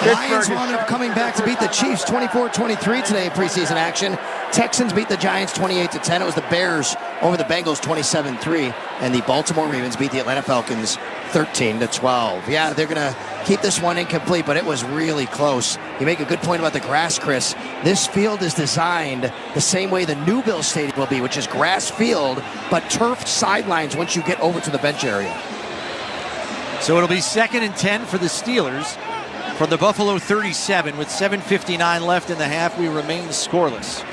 Lions wound up coming back to beat the Chiefs 24-23 today in preseason action. Texans beat the Giants 28-10. It was the Bears over the Bengals 27-3. And the Baltimore Ravens beat the Atlanta Falcons 13-12. Yeah, they're going to keep this one incomplete, but it was really close. You make a good point about the grass, Chris. This field is designed the same way the new Bills Stadium will be, which is grass field, but turf sidelines once you get over to the bench area. So it'll be 2nd and 10 for the Steelers. From the Buffalo 37, with 7:59 left in the half, we remain scoreless.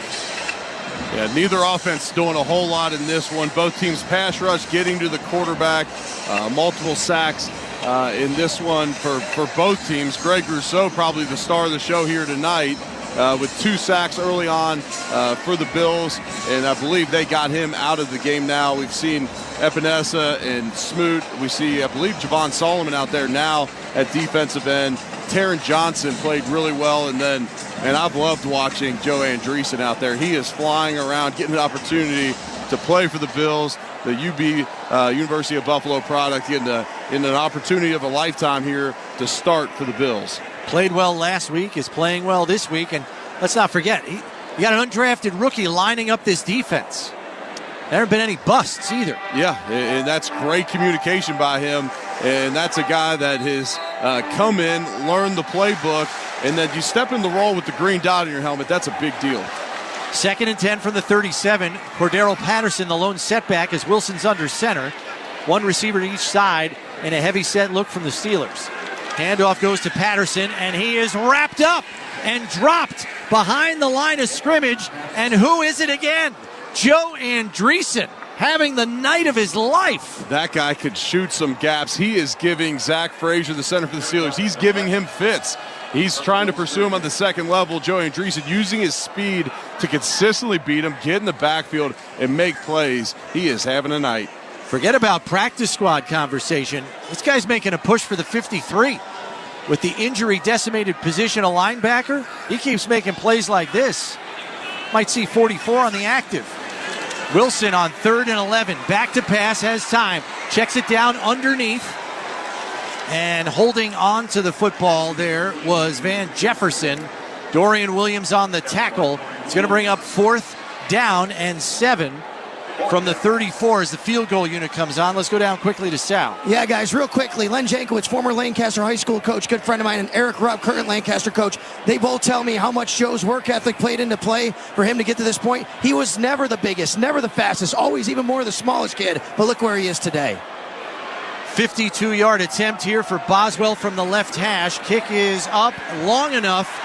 Yeah, neither offense doing a whole lot in this one. Both teams pass rush, getting to the quarterback, multiple sacks in this one for both teams. Greg Rousseau probably the star of the show here tonight with 2 sacks early on for the Bills, and I believe they got him out of the game now. We've seen Epinesa and Smoot. We see, I believe, Javon Solomon out there now at defensive end. Taron Johnson played really well, and I've loved watching Joe Andreessen out there. He is flying around, getting an opportunity to play for the Bills. The University of Buffalo product, getting an opportunity of a lifetime here to start for the Bills. Played well last week, is playing well this week, and let's not forget, you got an undrafted rookie lining up this defense. There haven't been any busts either. Yeah, and that's great communication by him. And that's a guy that has come in, learned the playbook, and that you step in the role with the green dot on your helmet. That's a big deal. 2nd and 10 from the 37. Cordero Patterson, the lone setback, as Wilson's under center. One receiver to each side. in a heavy-set look from the Steelers. Handoff goes to Patterson, and he is wrapped up and dropped behind the line of scrimmage. And who is it again? Joe Andreessen, having the night of his life. That guy could shoot some gaps. He is giving Zach Frazier, the center for the Steelers, he's giving him fits. He's trying to pursue him on the second level. Joe Andreessen using his speed to consistently beat him, get in the backfield, and make plays. He is having a night. Forget about practice squad conversation. This guy's making a push for the 53. With the injury-decimated position of linebacker, he keeps making plays like this. Might see 44 on the active. Wilson on 3rd and 11. Back to pass, has time. Checks it down underneath. And holding on to the football there was Van Jefferson. Dorian Williams on the tackle. It's going to bring up 4th down and 7 from the 34 as the field goal unit comes on. Let's go down quickly to Sal. Yeah, guys, real quickly. Len Jankowicz, former Lancaster High School coach, good friend of mine, and Eric Rupp, current Lancaster coach. They both tell me how much Joe's work ethic played into play for him to get to this point. He was never the biggest, never the fastest, always even more the smallest kid. But look where he is today. 52-yard attempt here for Boswell from the left hash. Kick is up long enough,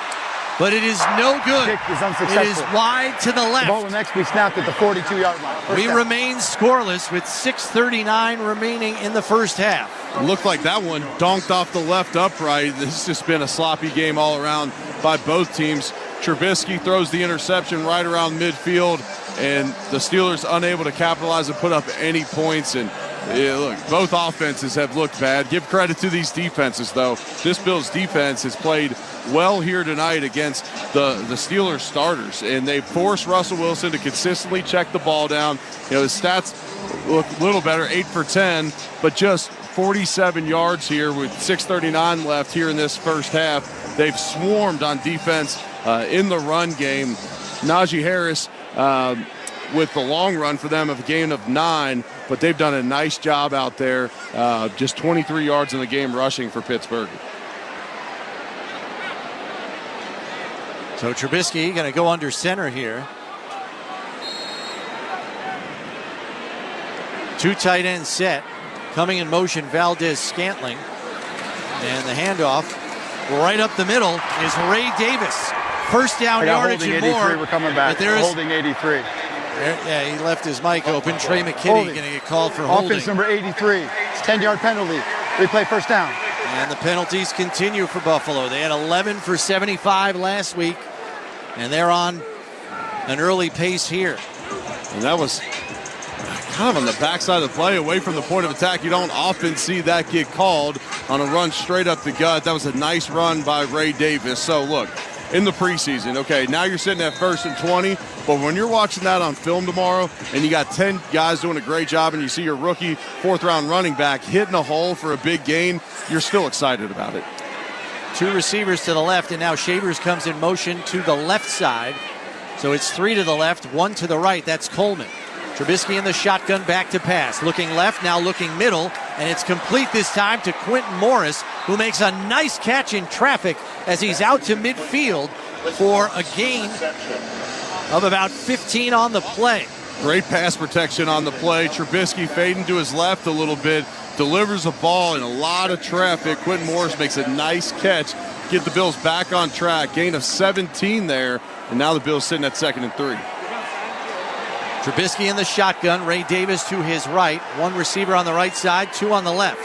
but it is no good. Kick is unsuccessful. It is wide to the left. The ball will next be snapped at the 42-yard line. We remain scoreless with 6:39 remaining in the first half. It looked like that one donked off the left upright. This has just been a sloppy game all around by both teams. Trubisky throws the interception right around midfield, and the Steelers unable to capitalize and put up any points. And look, both offenses have looked bad. Give credit to these defenses, though. This Bills defense has played well here tonight against the Steelers starters, and they forced Russell Wilson to consistently check the ball down. You know, his stats look a little better, 8 for 10, but just 47 yards here with 6:39 left here in this first half. They've swarmed on defense in the run game. Najee Harris with the long run for them of a gain of 9, but they've done a nice job out there. Just 23 yards in the game rushing for Pittsburgh. So Trubisky going to go under center here. 2 tight ends set. Coming in motion, Valdez-Scantling. And the handoff right up the middle is Ray Davis. First down yardage and more. We're coming back. Holding 83. Yeah, he left his mic open. Trey McKinney going to get called for holding. Offense number 83. It's 10-yard penalty. Replay first down. And the penalties continue for Buffalo. They had 11 for 75 last week, and they're on an early pace here. And that was kind of on the backside of the play, away from the point of attack. You don't often see that get called on a run straight up the gut. That was a nice run by Ray Davis. So, look, in the preseason, okay, now you're sitting at 1st and 20, but when you're watching that on film tomorrow and you got 10 guys doing a great job and you see your rookie 4th-round running back hitting a hole for a big gain, you're still excited about it. 2 receivers to the left, and now Shavers comes in motion to the left side. So it's 3 to the left, 1 to the right. That's Coleman. Trubisky in the shotgun, back to pass. Looking left, now looking middle, and it's complete this time to Quentin Morris, who makes a nice catch in traffic as he's out to midfield for a gain of about 15 on the play. Great pass protection on the play. Trubisky fading to his left a little bit, delivers a ball in a lot of traffic. Quentin Morris makes a nice catch, get the Bills back on track. Gain of 17 there, and now the Bills sitting at 2nd and 3. Trubisky in the shotgun, Ray Davis to his right. 1 receiver on the right side, 2 on the left.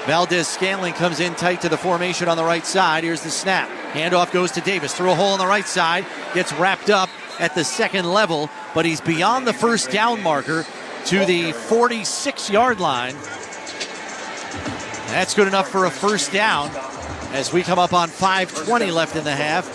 Valdez-Scantling comes in tight to the formation on the right side. Here's the snap. Handoff goes to Davis through a hole on the right side. Gets wrapped up at the 2nd level, but he's beyond the 1st down marker to the 46-yard line. That's good enough for a 1st down. As we come up on 5:20 left in the half,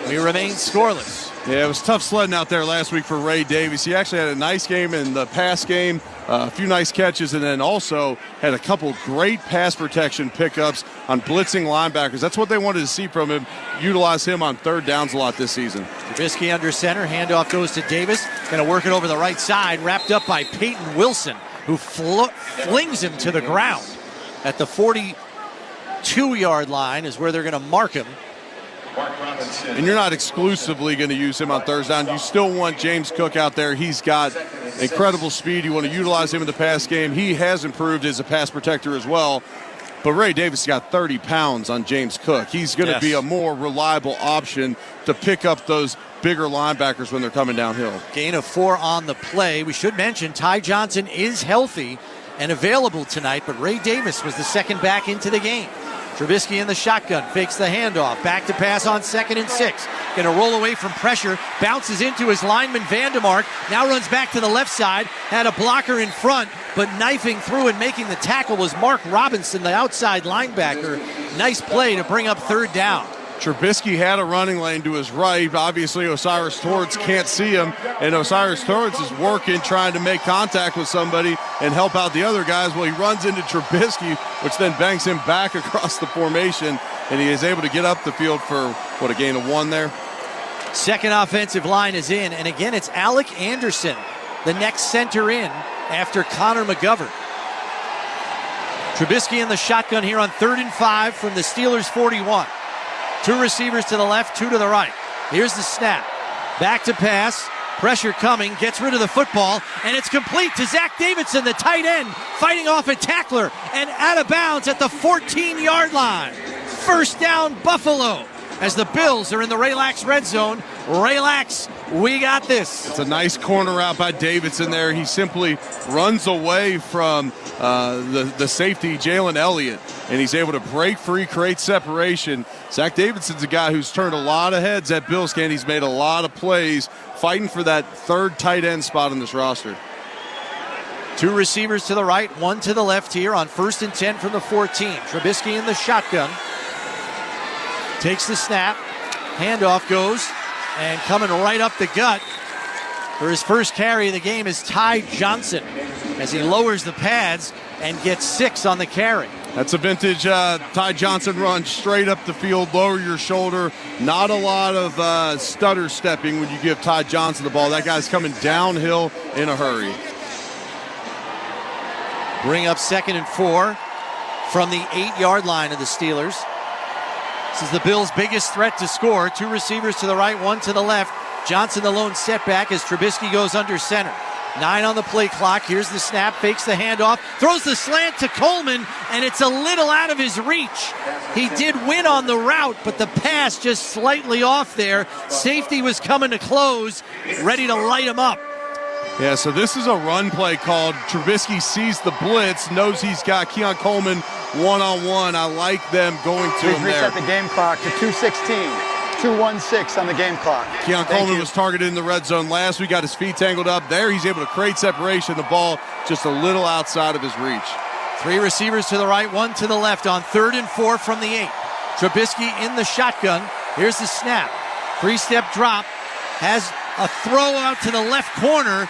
we remain scoreless. Yeah, it was tough sledding out there last week for Ray Davis. He actually had a nice game in the pass game, a few nice catches, and then also had a couple great pass protection pickups on blitzing linebackers. That's what they wanted to see from him. Utilize him on 3rd downs a lot this season. Trubisky under center. Handoff goes to Davis. Going to work it over the right side. Wrapped up by Peyton Wilson, who flings him to the ground at the 42-yard line is where they're going to mark him. And you're not exclusively going to use him on 3rd down. You still want James Cook out there. He's got incredible speed. You want to utilize him in the pass game. He has improved as a pass protector as well. But Ray Davis got 30 pounds on James Cook. He's going to be a more reliable option to pick up those bigger linebackers when they're coming downhill. Gain of 4 on the play. We should mention Ty Johnson is healthy and available tonight, but Ray Davis was the second back into the game. Trubisky in the shotgun, fakes the handoff, back to pass on 2nd and 6. Going to roll away from pressure, bounces into his lineman Vandemark, now runs back to the left side, had a blocker in front, but knifing through and making the tackle was Mark Robinson, the outside linebacker. Nice play to bring up 3rd down. Trubisky had a running lane to his right. Obviously, Osiris Torrance can't see him, and Osiris Torrance is working, trying to make contact with somebody and help out the other guys. Well, he runs into Trubisky, which then bangs him back across the formation, and he is able to get up the field for, a gain of 1 there? Second offensive line is in, and again, it's Alec Anderson, the next center in after Connor McGovern. Trubisky in the shotgun here on 3rd and 5 from the Steelers' 41. 2 receivers to the left, 2 to the right. Here's the snap. Back to pass. Pressure coming. Gets rid of the football. And it's complete to Zach Davidson, the tight end, fighting off a tackler and out of bounds at the 14-yard line. First down, Buffalo. As the Bills are in the Relax red zone. Relax, we got this. It's a nice corner route by Davidson there. He simply runs away from the safety, Jalen Elliott, and he's able to break free, create separation. Zach Davidson's a guy who's turned a lot of heads at Bills camp. He's made a lot of plays fighting for that 3rd tight end spot on this roster. 2 receivers to the right, 1 to the left here on 1st and 10 from the 14. Trubisky in the shotgun. Takes the snap. Handoff goes. And coming right up the gut for his first carry of the game is Ty Johnson as he lowers the pads and gets 6 on the carry. That's a vintage Ty Johnson run, straight up the field, lower your shoulder. Not a lot of stutter stepping when you give Ty Johnson the ball. That guy's coming downhill in a hurry. Bring up 2nd and 4 from the 8-yard line of the Steelers. This is the Bills' biggest threat to score. 2 receivers to the right, 1 to the left. Johnson the lone setback as Trubisky goes under center. 9 on the play clock. Here's the snap, fakes the handoff, throws the slant to Coleman, and it's a little out of his reach. He did win on the route, but the pass just slightly off there. Safety was coming to close, ready to light him up. Yeah, so this is a run play called. Trubisky sees the blitz, knows he's got Keon Coleman one-on-one. I like them going to him there. Reset the game clock to 2:16. 2:16 on the game clock. Keon Coleman was targeted in the red zone last week, got his feet tangled up. There he's able to create separation. The ball just a little outside of his reach. 3 receivers to the right, 1 to the left on 3rd and 4 from the 8. Trubisky in the shotgun. Here's the snap. 3-step drop. Has a throw out to the left corner,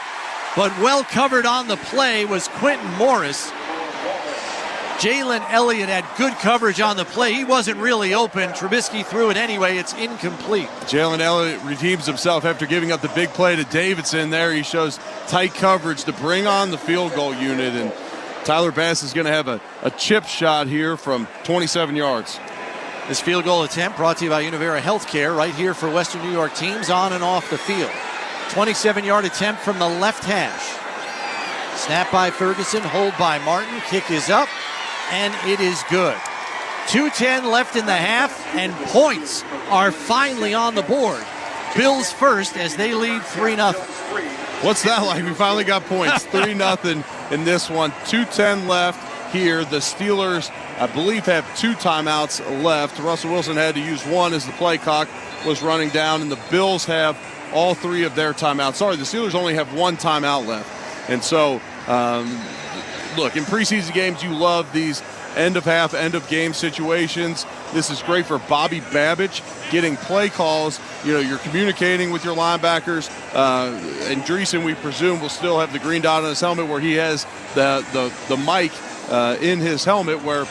but well covered on the play was Quentin Morris. Jalen Elliott had good coverage on the play. He wasn't really open. Trubisky threw it anyway. It's incomplete. Jalen Elliott redeems himself after giving up the big play to Davidson there. He shows tight coverage to bring on the field goal unit, and Tyler Bass is going to have a chip shot here from 27 yards. This field goal attempt brought to you by Univera Healthcare, right here for Western New York teams on and off the field. 27-yard attempt from the left hash. Snap by Ferguson, hold by Martin, kick is up, and it is good. 2:10 left in the half, and points are finally on the board. Bills first as they lead 3-0. What's that like? We finally got points. 3-0 in this one. 2:10 left here. The Steelers, I believe, have 2 timeouts left. Russell Wilson had to use 1 as the play clock was running down, and the Bills have all 3 of their timeouts. Sorry, the Steelers only have 1 timeout left. And so, look, in preseason games, you love these end-of-half, end-of-game situations. This is great for Bobby Babbage, getting play calls. You know, you're communicating with your linebackers. And Dreesen, we presume, will still have the green dot on his helmet where he has the mic in his helmet where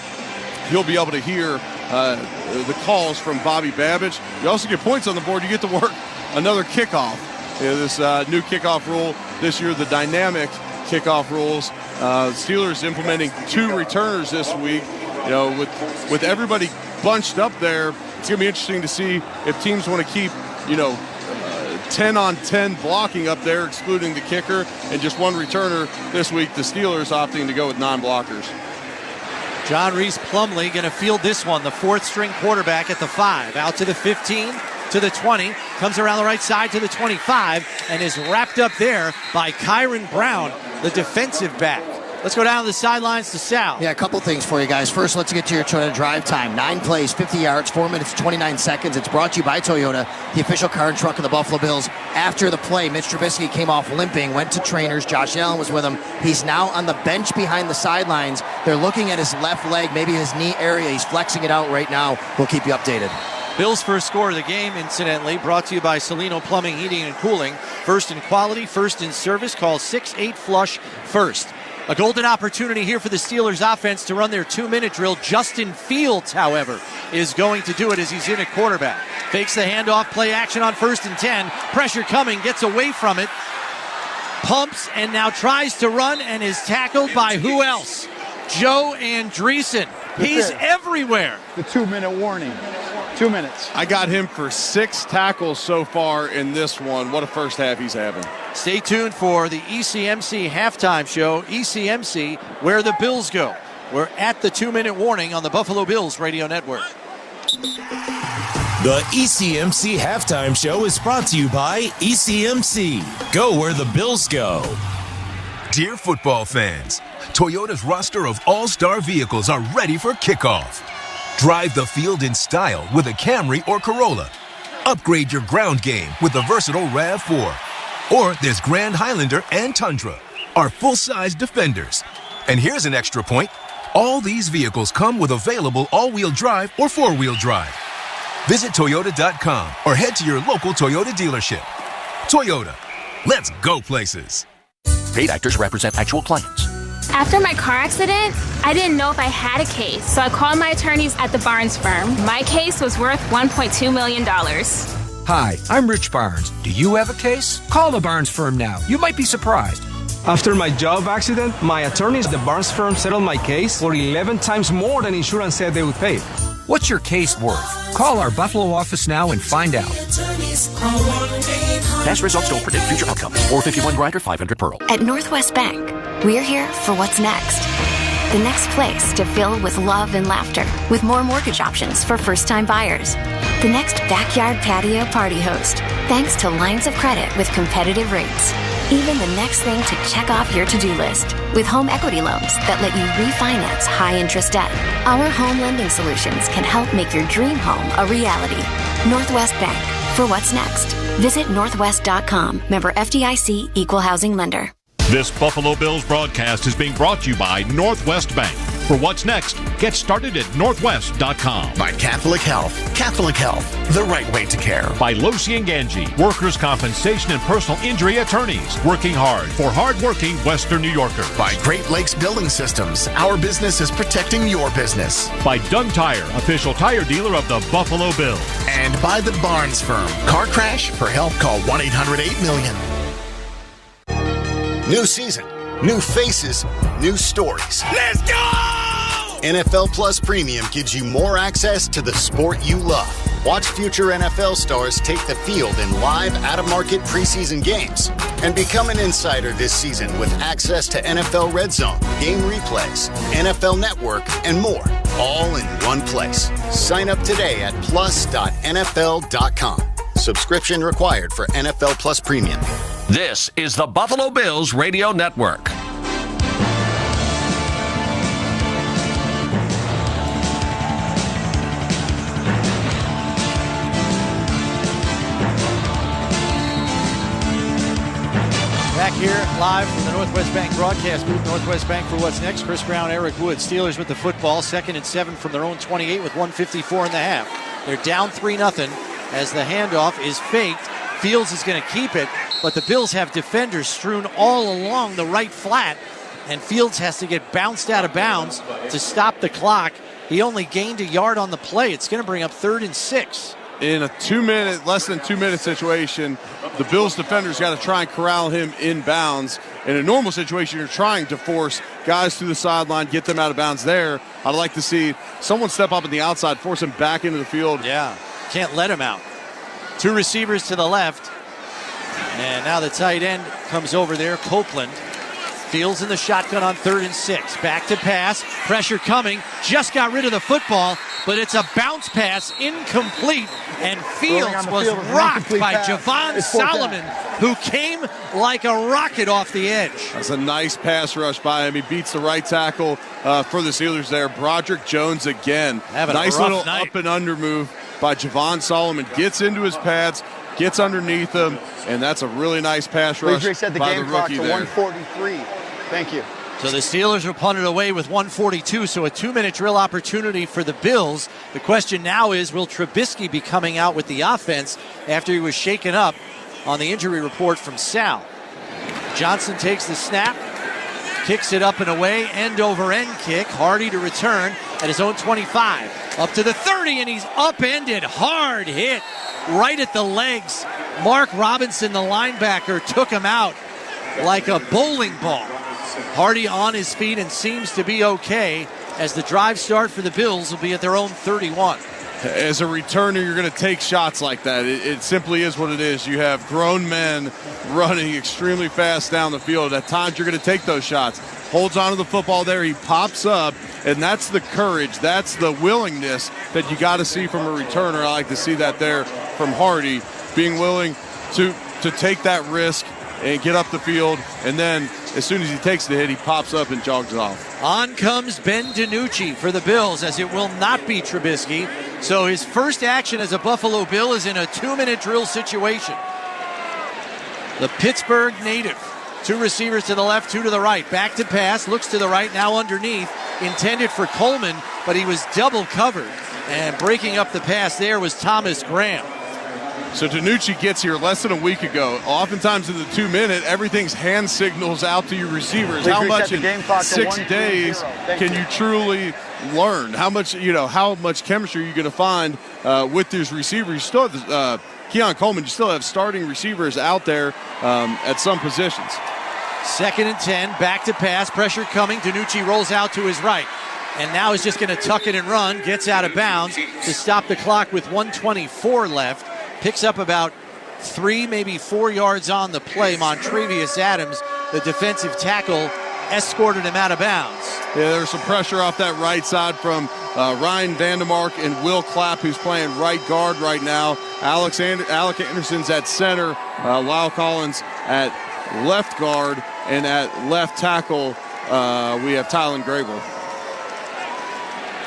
he'll be able to hear the calls from Bobby Babbage. You also get points on the board. You get to work another kickoff. You know, this new kickoff rule this year, the dynamic kickoff rules. Steelers implementing 2 returners this week. You know, with everybody bunched up there, it's going to be interesting to see if teams want to keep, 10-on-10 blocking up there, excluding the kicker, and just one returner this week. The Steelers opting to go with 9 blockers. John Reese Plumlee going to field this one, the 4th-string quarterback at the 5. Out to the 15, to the 20, comes around the right side to the 25, and is wrapped up there by Kyron Brown, the defensive back. Let's go down to the sidelines to Sal. Yeah, a couple things for you guys. First, let's get to your Toyota drive time. 9 plays, 50 yards, 4 minutes, 29 seconds. It's brought to you by Toyota, the official car and truck of the Buffalo Bills. After the play, Mitch Trubisky came off limping, went to trainers. Josh Allen was with him. He's now on the bench behind the sidelines. They're looking at his left leg, maybe his knee area. He's flexing it out right now. We'll keep you updated. Bills' first score of the game, incidentally, brought to you by Salino Plumbing, Heating, and Cooling. First in quality, first in service. Call 6-8-FLUSH-FIRST. A golden opportunity here for the Steelers offense to run their 2-minute drill. Justin Fields, however, is going to do it as he's in at quarterback. Fakes the handoff, play action on 1st and 10. Pressure coming, gets away from it. Pumps and now tries to run and is tackled by who else? Joe Andreessen. He's everywhere. The 2-minute warning. 2 minutes. I got him for 6 tackles so far in this one. What a first half he's having. Stay tuned for the ECMC halftime show, ECMC, Where the Bills Go. We're at the 2-minute warning on the Buffalo Bills radio network. The ECMC halftime show is brought to you by ECMC. Go where the Bills go. Dear football fans, Toyota's roster of all-star vehicles are ready for kickoff. Drive the field in style with a Camry or Corolla. Upgrade your ground game with the versatile RAV4. Or there's Grand Highlander and Tundra, our full-size Defenders. And here's an extra point. All these vehicles come with available all-wheel drive or four-wheel drive. Visit Toyota.com or head to your local Toyota dealership. Toyota, let's go places. Paid actors represent actual clients. After my car accident, I didn't know if I had a case, so I called my attorneys at the Barnes firm. My case was worth $1.2 million. Hi, I'm Rich Barnes. Do you have a case? Call the Barnes firm now. You might be surprised. After my job accident, my attorneys at the Barnes firm settled my case for 11 times more than insurance said they would pay. What's your case worth? Call our Buffalo office now and find out. Past results don't predict future outcomes. 451 Grinder, 500 Pearl. At Northwest Bank, we're here for what's next. The next place to fill with love and laughter, with more mortgage options for first-time buyers. The next backyard patio party host, thanks to lines of credit with competitive rates. Even the next thing to check off your to-do list, with home equity loans that let you refinance high-interest debt. Our home lending solutions can help make your dream home a reality. Northwest Bank, for what's next. Visit northwest.com. Member FDIC, Equal Housing Lender. This Buffalo Bills broadcast is being brought to you by Northwest Bank. For what's next, get started at northwest.com. By Catholic Health. Catholic Health, the right way to care. By Losi and Ganji, workers' compensation and personal injury attorneys, working hard for hard-working Western New Yorkers. By Great Lakes Building Systems, our business is protecting your business. By Dunn Tire, official tire dealer of the Buffalo Bills. And by the Barnes Firm. Car crash? For help, call 1-800-8-MILLION. New season, new faces, new stories. Let's go! NFL Plus Premium gives you more access to the sport you love. Watch future NFL stars take the field in live, out-of-market preseason games. And become an insider this season with access to NFL Red Zone, game replays, NFL Network, and more. All in one place. Sign up today at plus.nfl.com. Subscription required for NFL Plus Premium. This is the Buffalo Bills Radio Network. Back here live from the Northwest Bank broadcast booth. Northwest Bank for what's next. Chris Brown, Eric Wood. Steelers with the football. 2nd and 7 from their own 28 with 1:54 in the half. They're down 3-0 as the handoff is faked. Fields is going to keep it, but the Bills have defenders strewn all along the right flat, and Fields has to get bounced out of bounds to stop the clock. He only gained a yard on the play. It's going to bring up 3rd and 6. In a less than 2-minute situation, the Bills defenders got to try and corral him in bounds. In a normal situation, you're trying to force guys to the sideline, get them out of bounds there. I'd like to see someone step up on the outside, force him back into the field. Yeah, can't let him out. 2 receivers to the left. And now the tight end comes over there, Copeland. Fields in the shotgun on 3rd and 6. Back to pass. Pressure coming. Just got rid of the football, but it's a bounce pass, incomplete. And Fields was rocked by Javon Solomon, who came like a rocket off the edge. That's a nice pass rush by him. He beats the right tackle for the Steelers there. Broderick Jones again. Nice little up and under move by Javon Solomon. Gets into his pads, gets underneath him, and that's a really nice pass rush by the rookie there. 143. Thank you. So the Steelers are punted away with 1:42, so a 2-minute drill opportunity for the Bills. The question now is, will Trubisky be coming out with the offense after he was shaken up on the injury report from Sal? Johnson takes the snap, kicks it up and away, end-over-end kick. Hardy to return at his own 25. Up to the 30, and he's upended. Hard hit right at the legs. Mark Robinson, the linebacker, took him out like a bowling ball. Hardy on his feet and seems to be okay as the drive start for the Bills will be at their own 31. As a returner, you're going to take shots like that. It simply is what it is. You have grown men running extremely fast down the field. At times, you're going to take those shots. Holds onto the football there. He pops up, and that's the courage. That's the willingness that you got to see from a returner. I like to see that there from Hardy, being willing to take that risk and get up the field, and then as soon as he takes the hit, he pops up and jogs off. On comes Ben DiNucci for the Bills, as it will not be Trubisky. So his first action as a Buffalo Bill is in a 2-minute drill situation. The Pittsburgh native. 2 receivers to the left, 2 to the right. Back to pass, looks to the right, now underneath. Intended for Coleman, but he was double covered. And breaking up the pass there was Thomas Graham. So DiNucci gets here less than a week ago. Oftentimes in the 2-minute, everything's hand signals out to your receivers. How much in 6 days can you truly learn? How much chemistry are you going to find with these receivers? You still have Keon Coleman. You still have starting receivers out there at some positions. 2nd and 10, back to pass, pressure coming. DiNucci rolls out to his right. And now he's just going to tuck it and run, gets out of bounds to stop the clock with 1:24 left. Picks up about 3, maybe 4 yards on the play. Montravius Adams, the defensive tackle, escorted him out of bounds. Yeah, there was some pressure off that right side from Ryan Vandermark and Will Clapp, who's playing right guard right now. Alec Anderson's at center. Lyle Collins at left guard. And at left tackle, we have Tylen Grable.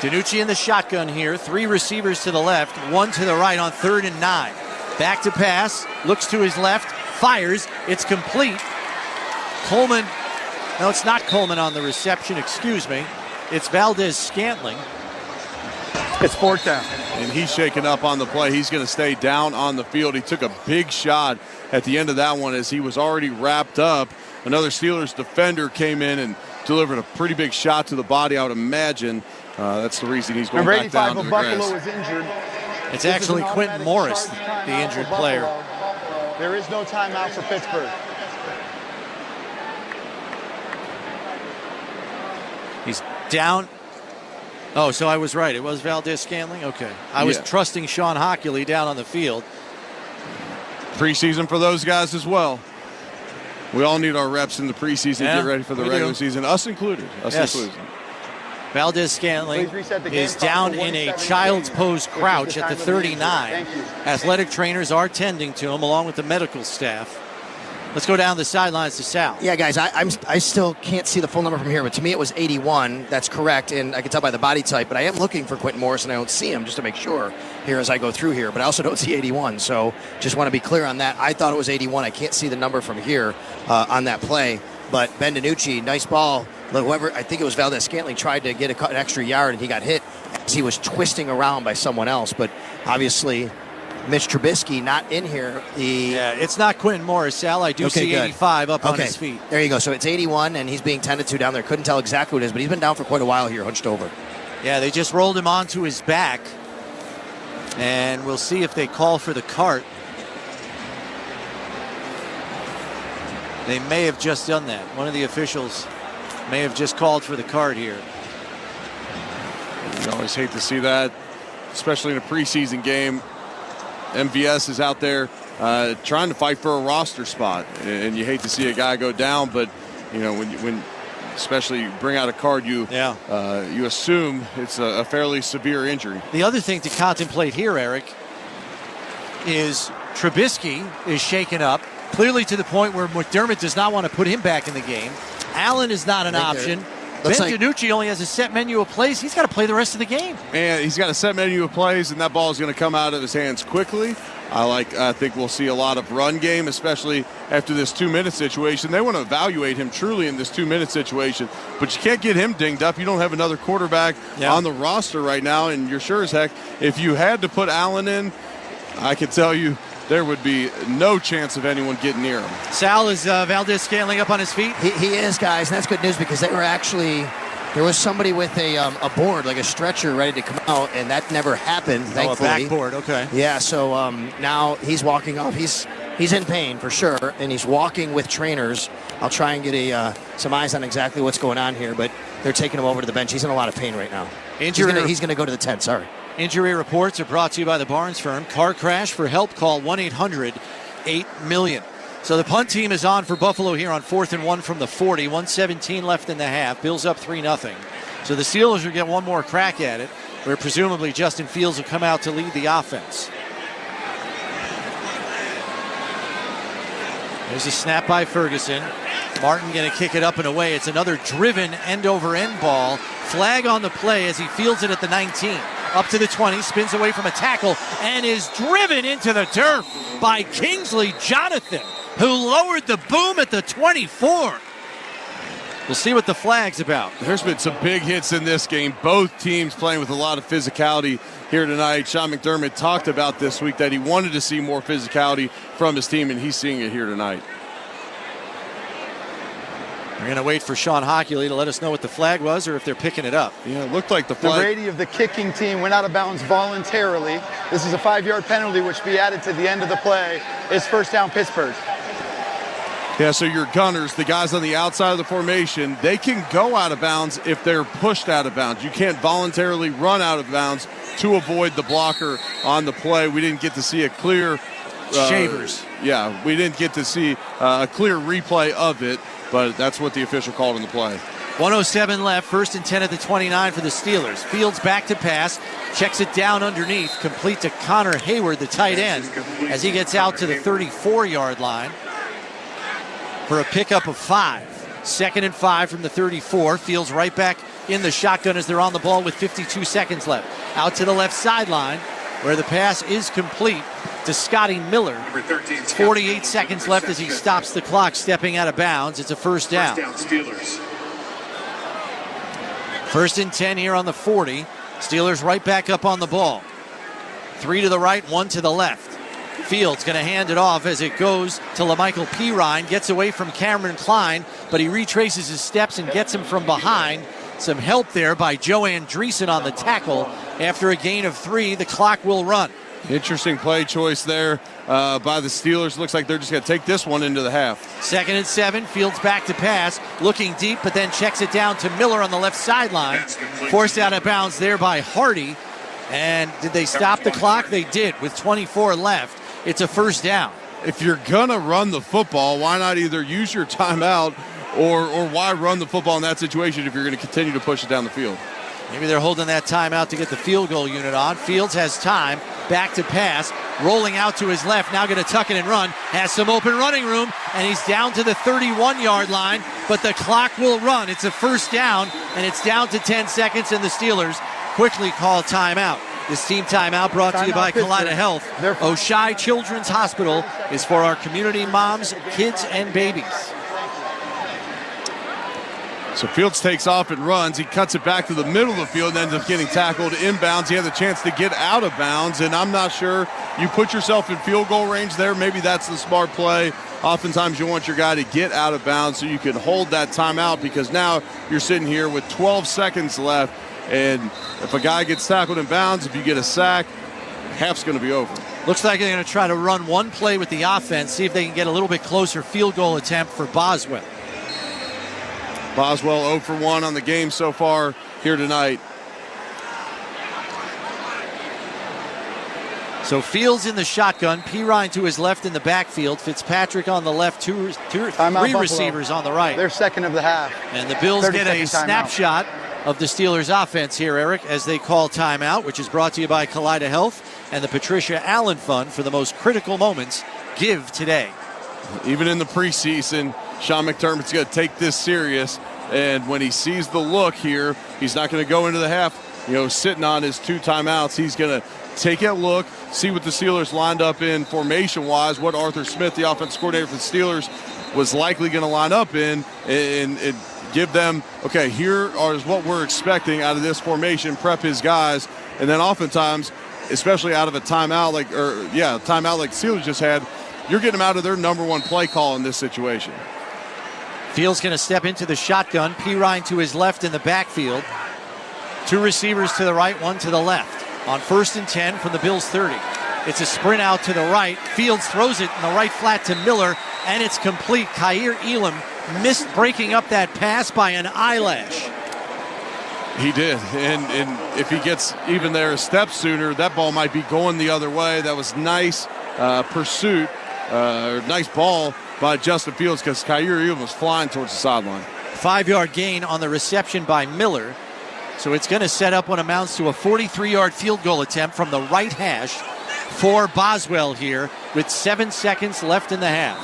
DiNucci in the shotgun here. 3 receivers to the left, 1 to the right on 3rd and 9. Back to pass, looks to his left, fires, it's complete. Coleman, no, it's not Coleman on the reception, excuse me. It's Valdez Scantling. It's 4th down. And he's shaken up on the play. He's going to stay down on the field. He took a big shot at the end of that one as he was already wrapped up. Another Steelers defender came in and delivered a pretty big shot to the body, I would imagine. That's the reason he's going back down to the grass. Buffalo is injured. It's actually Quentin Morris, the injured player. There is no timeout for Pittsburgh. He's down. Oh, so I was right. It was Valdez Scantling? Okay. I was trusting Sean Hockley down on the field. Preseason for those guys as well. We all need our reps in the preseason to get ready for the regular season, us included. Included. Valdez Scantling is down in a child's pose crouch at the 39. Athletic trainers are tending to him along with the medical staff. Let's go down the sidelines to Sal. Yeah, guys, I still can't see the full number from here, but to me it was 81. That's correct, and I can tell by the body type, but I am looking for Quentin Morris, and I don't see him, just to make sure here as I go through here, but I also don't see 81, so just want to be clear on that. I thought it was 81. I can't see the number from here on that play, but Ben DiNucci, nice ball. Whoever, I think it was Valdez Scantling, tried to get an extra yard, and he got hit as he was twisting around by someone else, but obviously Mitch Trubisky not in here. It's not Quentin Morris, Sal. I do see 85 up on his feet. There you go. So it's 81, and he's being tended to down there. Couldn't tell exactly what it is, but he's been down for quite a while here, hunched over. Yeah, they just rolled him onto his back, and we'll see if they call for the cart. They may have just done that. One of the officials may have just called for the cart here. You always hate to see that, especially in a preseason game. MVS is out there trying to fight for a roster spot. And you hate to see a guy go down, but when especially you bring out a card, you assume it's a fairly severe injury. The other thing to contemplate here, Eric, is Trubisky is shaken up, clearly to the point where McDermott does not want to put him back in the game. Allen is not an option. Ben DiNucci only has a set menu of plays. He's got to play the rest of the game. And he's got a set menu of plays, and that ball is going to come out of his hands quickly. I think we'll see a lot of run game, especially after this 2-minute situation. They want to evaluate him truly in this 2-minute situation, but you can't get him dinged up. You don't have another quarterback on the roster right now, and you're sure as heck, if you had to put Allen in, I can tell you there would be no chance of anyone getting near him. Sal, is Valdez-Scantling up on his feet? He is, guys, and that's good news because there was somebody with a board, like a stretcher, ready to come out, and that never happened, thankfully. A backboard, okay. Yeah, so now he's walking off. He's in pain for sure, and he's walking with trainers. I'll try and get some eyes on exactly what's going on here, but they're taking him over to the bench. He's in a lot of pain right now. He's going to go to the tent, sorry. Injury reports are brought to you by the Barnes Firm. Car crash for help, call 1-800-8-million. So the punt team is on for Buffalo here on 4th and 1 from the 40. 1:17 left in the half. Bills up 3-0. So the Steelers will get one more crack at it, where presumably Justin Fields will come out to lead the offense. There's a snap by Ferguson. Martin going to kick it up and away. It's another driven end-over-end ball. Flag on the play as he fields it at the 19. Up to the 20, spins away from a tackle, and is driven into the turf by Kingsley Jonathan, who lowered the boom at the 24. We'll see what the flag's about. There's been some big hits in this game. Both teams playing with a lot of physicality here tonight. Sean McDermott talked about this week that he wanted to see more physicality from his team, and he's seeing it here tonight. We're going to wait for Sean Hockley to let us know what the flag was or if they're picking it up. Yeah, it looked like the flag. The Brady of the kicking team went out of bounds voluntarily. This is a 5-yard penalty, which be added to the end of the play. It's first down, Pittsburgh. Yeah, so your gunners, the guys on the outside of the formation, they can go out of bounds if they're pushed out of bounds. You can't voluntarily run out of bounds to avoid the blocker on the play. We didn't get to see a clear... Shavers. Yeah, we didn't get to see a clear replay of it, but that's what the official called in the play. 1:07 left, 1st and 10 at the 29 for the Steelers. Fields back to pass, checks it down underneath, complete to Connor Hayward, the tight end, as he gets out to the 34-yard line for a pickup of 5. 2nd and 5 from the 34. Fields right back in the shotgun as they're on the ball with 52 seconds left. Out to the left sideline, where the pass is complete to Scotty Miller. 48 seconds left as he stops the clock, stepping out of bounds. It's a first down. 1st and 10 here on the 40. Steelers right back up on the ball. 3 to the right, 1 to the left. Fields going to hand it off as it goes to LaMichael Pirine. Gets away from Cameron Klein, but he retraces his steps and gets him from behind. Some help there by Joe Andreessen on the tackle. After a gain of 3, the clock will run. Interesting play choice there by the Steelers. Looks like they're just going to take this one into the half. 2nd and 7. Fields back to pass, looking deep, but then checks it down to Miller on the left sideline. Forced out of bounds there by Hardy. And did they stop the clock? They did with 24 left. It's a first down. If you're going to run the football, why not either use your timeout or why run the football in that situation if you're going to continue to push it down the field? Maybe they're holding that timeout to get the field goal unit on. Fields has time. Back to pass. Rolling out to his left. Now going to tuck it and run. Has some open running room. And he's down to the 31-yard line. But the clock will run. It's a first down. And it's down to 10 seconds. And the Steelers quickly call timeout. This team timeout brought to you by Kaleida Health. Oshai Children's Hospital is for our community moms, kids, and babies. So Fields takes off and runs. He cuts it back to the middle of the field and ends up getting tackled inbounds. He had the chance to get out of bounds, and I'm not sure you put yourself in field goal range there. Maybe that's the smart play. Oftentimes you want your guy to get out of bounds so you can hold that timeout, because now you're sitting here with 12 seconds left, and if a guy gets tackled in bounds, if you get a sack, half's going to be over. Looks like they're going to try to run one play with the offense, see if they can get a little bit closer field goal attempt for Boswell. Boswell 0 for 1 on the game so far here tonight. So So Fields in the shotgun, Pirine to his left in the backfield, Fitzpatrick on the left, three receivers on the right. They're second of the half. And the Bills get a snapshot of the Steelers offense here, Eric, as they call timeout, which is brought to you by Kaleida Health and the Patricia Allen Fund for the most critical moments. Give today. Even in the preseason, Sean McDermott's going to take this serious. And when he sees the look here, he's not going to go into the half, sitting on his 2 timeouts. He's going to take a look, see what the Steelers lined up in formation-wise, what Arthur Smith, the offensive coordinator for the Steelers, was likely going to line up in, and give them, okay, here is what we're expecting out of this formation, prep his guys, and then oftentimes, especially out of a timeout like the Steelers just had, you're getting them out of their number one play call in this situation. Fields going to step into the shotgun, Pirine to his left in the backfield. 2 receivers to the right, 1 to the left. On 1st and 10 from the Bills' 30. It's a sprint out to the right. Fields throws it in the right flat to Miller, and it's complete. Kaiir Elam missed breaking up that pass by an eyelash. He did, and if he gets even there a step sooner, that ball might be going the other way. That was nice pursuit, nice ball by Justin Fields, because Kaiir Elam was flying towards the sideline. 5-yard gain on the reception by Miller. So it's going to set up what amounts to a 43-yard field goal attempt from the right hash for Boswell here with 7 seconds left in the half.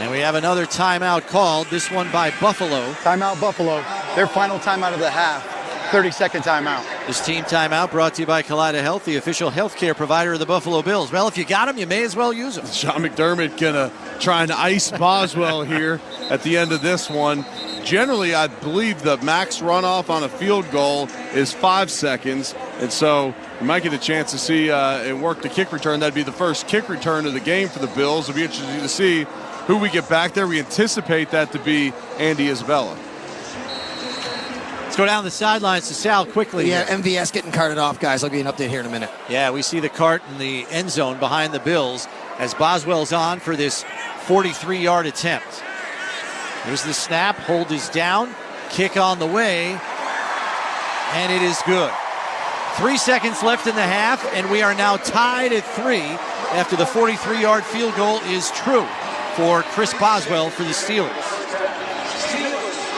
And we have another timeout called, this one by Buffalo. Timeout Buffalo, their final timeout of the half, 30-second timeout. This team timeout brought to you by Kaleida Health, the official healthcare provider of the Buffalo Bills. Well, if you got them, you may as well use them. Sean McDermott going to try and ice Boswell here at the end of this one. Generally, I believe the max runoff on a field goal is 5 seconds, and so you might get a chance to see and work the kick return. That'd be the first kick return of the game for the Bills. It'll be interesting to see who we get back there. We anticipate that to be Andy Isabella. Let's go down the sidelines to Sal quickly. Yeah, MVS getting carted off, guys. I'll give you an update here in a minute. Yeah, we see the cart in the end zone behind the Bills as Boswell's on for this 43-yard attempt. Here's the snap, hold is down, kick on the way, and it is good. 3 seconds left in the half, and we are now tied at 3 after the 43-yard field goal is true for Chris Boswell for the Steelers.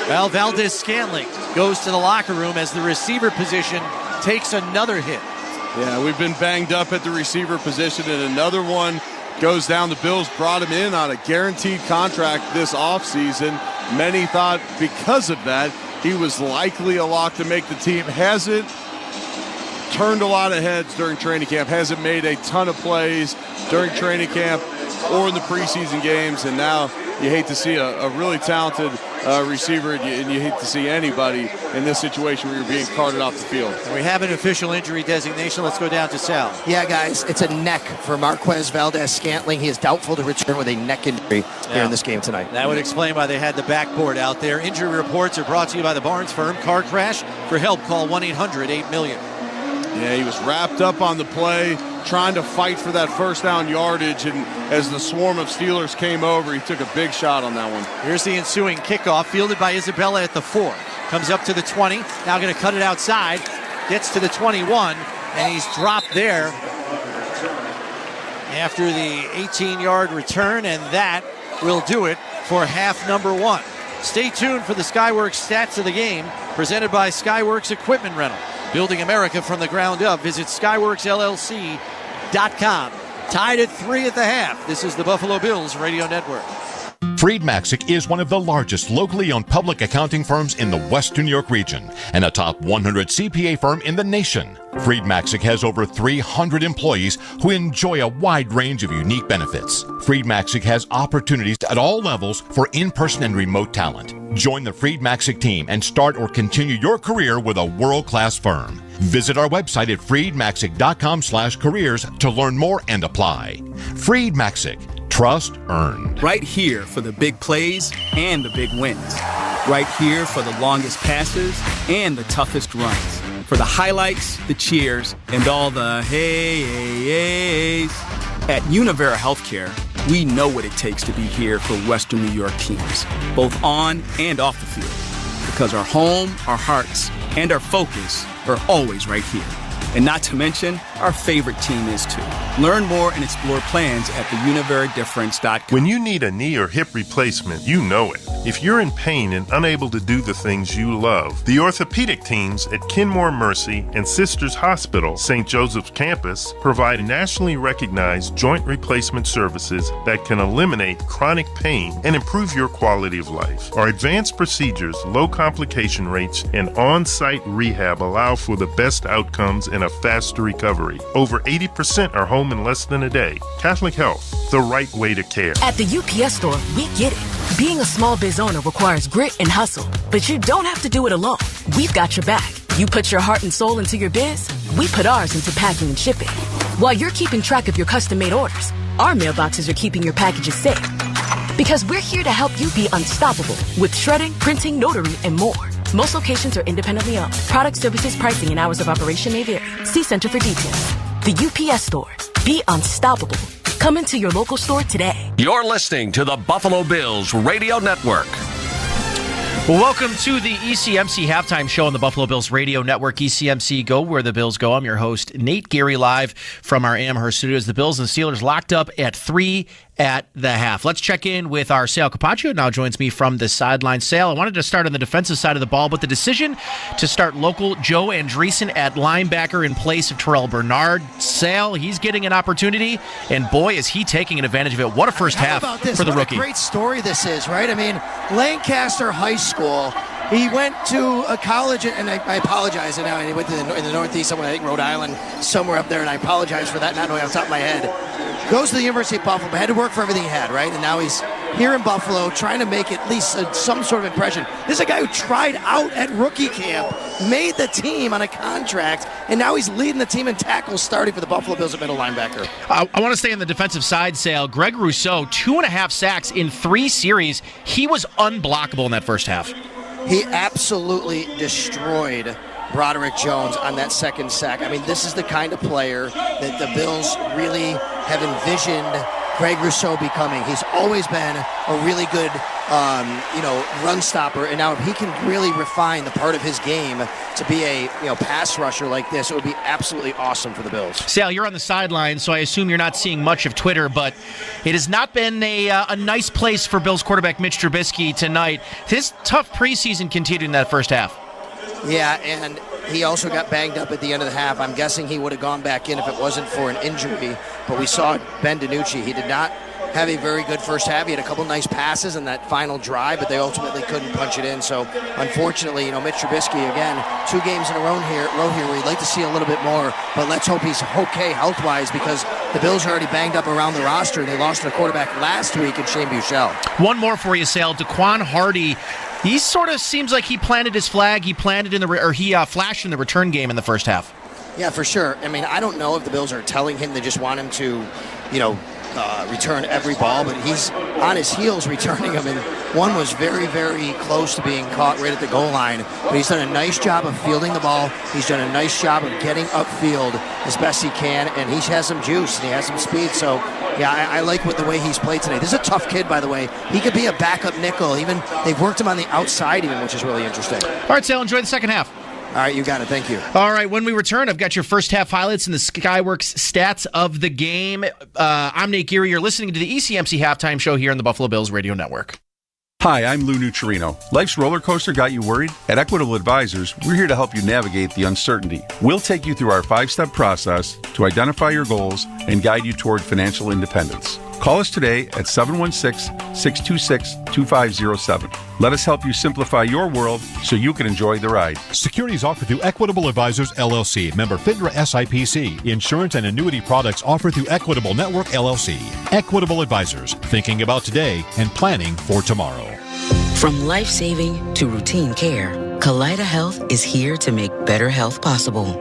Well, Valdez-Scantling goes to the locker room as the receiver position takes another hit. Yeah, we've been banged up at the receiver position, and another one goes down. The Bills brought him in on a guaranteed contract this offseason. Many thought because of that he was likely a lock to make the team. Hasn't turned a lot of heads during training camp. Hasn't made a ton of plays during training camp or in the preseason games. And now you hate to see a really talented receiver, and you hate to see anybody in this situation where you're being carted off the field. We have an official injury designation. Let's go down to Sal. Yeah, guys, it's a neck for Marquez Valdez-Scantling. He is doubtful to return with a neck injury here in this game tonight. That would explain why they had the backboard out there. Injury reports are brought to you by the Barnes Firm. Car crash? For help, call 1-800-8-MILLION. Yeah, he was wrapped up on the play, trying to fight for that first down yardage, and as the swarm of Steelers came over, he took a big shot on that one. Here's the ensuing kickoff, fielded by Isabella at the 4. Comes up to the 20, now going to cut it outside, gets to the 21, and he's dropped there after the 18-yard return, and that will do it for half number 1. Stay tuned for the Skyworks stats of the game, presented by Skyworks Equipment Rental. Building America from the ground up. Visit SkyworksLLC.com. Tied at 3 at the half. This is the Buffalo Bills Radio Network. Freed Maxick is one of the largest locally owned public accounting firms in the Western New York region and a top 100 CPA firm in the nation. Freed Maxick has over 300 employees who enjoy a wide range of unique benefits. Freed Maxick has opportunities at all levels for in-person and remote talent. Join the Freed Maxick team and start or continue your career with a world-class firm. Visit our website at freedmaxick.com/careers to learn more and apply. Freed Maxick. Trust earned. Right here for the big plays and the big wins. Right here for the longest passes and the toughest runs. For the highlights, the cheers, and all the hey-hey-hey-hey. At Univera Healthcare, we know what it takes to be here for Western New York teams, both on and off the field. Because our home, our hearts, and our focus are always right here. And not to mention, our favorite team is too. Learn more and explore plans at theuniverydifference.com. When you need a knee or hip replacement, you know it. If you're in pain and unable to do the things you love, the orthopedic teams at Kenmore Mercy and Sisters Hospital, St. Joseph's Campus, provide nationally recognized joint replacement services that can eliminate chronic pain and improve your quality of life. Our advanced procedures, low complication rates, and on-site rehab allow for the best outcomes and a faster recovery. Over 80% are home in less than a day. Catholic Health, the right way to care. At the UPS Store, we get it. Being a small biz owner requires grit and hustle, but you don't have to do it alone. We've got your back. You put your heart and soul into your biz, we put ours into packing and shipping. While you're keeping track of your custom-made orders, our mailboxes are keeping your packages safe. Because we're here to help you be unstoppable with shredding, printing, notary, and more. Most locations are independently owned. Product, services, pricing, and hours of operation may vary. See Center for details. The UPS Store. Be unstoppable. Come into your local store today. You're listening to the Buffalo Bills Radio Network. Well, welcome to the ECMC Halftime Show on the Buffalo Bills Radio Network. ECMC Go, where the Bills go. I'm your host, Nate Geary, live from our Amherst studios. The Bills and Steelers locked up at 3 at the half. Let's check in with our Sal Capaccio. Now joins me from the sideline. Sal, I wanted to start on the defensive side of the ball, but the decision to start local Joe Andreessen at linebacker in place of Terrell Bernard. Sal, he's getting an opportunity, and boy, is he taking an advantage of it. What a first half for the rookie. What a great story this is, right? I mean, Lancaster High School. He went to a college, and I apologize. And now he went to in the Northeast, somewhere, I think Rhode Island, somewhere up there, and I apologize for that, not knowing off the top of my head. Goes to the University of Buffalo, but had to work for everything he had, right? And now he's here in Buffalo trying to make at least some sort of impression. This is a guy who tried out at rookie camp, made the team on a contract, and now he's leading the team in tackles starting for the Buffalo Bills at middle linebacker. I want to stay on the defensive side, Sal. Greg Rousseau, 2.5 sacks in 3 series. He was unblockable in that first half. He absolutely destroyed Broderick Jones on that second sack. I mean, this is the kind of player that the Bills really have envisioned Greg Rousseau becoming. He's always been a really good, run stopper, and now if he can really refine the part of his game to be a pass rusher like this, it would be absolutely awesome for the Bills. Sal, you're on the sideline, so I assume you're not seeing much of Twitter, but it has not been a nice place for Bills quarterback Mitch Trubisky tonight. His tough preseason continued in that first half. Yeah, and he also got banged up at the end of the half. I'm guessing he would have gone back in if it wasn't for an injury, but we saw Ben DiNucci. He did not have a very good first half. He had a couple nice passes in that final drive, but they ultimately couldn't punch it in. So, unfortunately, Mitch Trubisky, again, 2 games in a row here where you'd like to see a little bit more, but let's hope he's okay health-wise because the Bills are already banged up around the roster. They lost their quarterback last week in Shane Buechele. One more for you, Sal. Daquan Hardy. He sort of seems like he planted his flag. He planted he flashed in the return game in the first half. Yeah, for sure. I mean, I don't know if the Bills are telling him they just want him to, return every ball, but he's on his heels returning them, and one was very, very close to being caught right at the goal line. But he's done a nice job of fielding the ball. He's done a nice job of getting upfield as best he can, and he has some juice and he has some speed. So, yeah, I like the way he's played today. This is a tough kid, by the way. He could be a backup nickel. Even they've worked him on the outside, which is really interesting. All right, Sal, enjoy the second half. All right, you got it. Thank you. All right, when we return, I've got your first half highlights and the Skyworks stats of the game. I'm Nate Geary. You're listening to the ECMC Halftime Show here on the Buffalo Bills Radio Network. Hi, I'm Lou Nucciarino. Life's roller coaster got you worried? At Equitable Advisors, we're here to help you navigate the uncertainty. We'll take you through our 5-step process to identify your goals and guide you toward financial independence. Call us today at 716-626-2507. Let us help you simplify your world so you can enjoy the ride. Securities offered through Equitable Advisors, LLC. Member FINRA SIPC. Insurance and annuity products offered through Equitable Network, LLC. Equitable Advisors. Thinking about today and planning for tomorrow. From life-saving to routine care, Kaleida Health is here to make better health possible.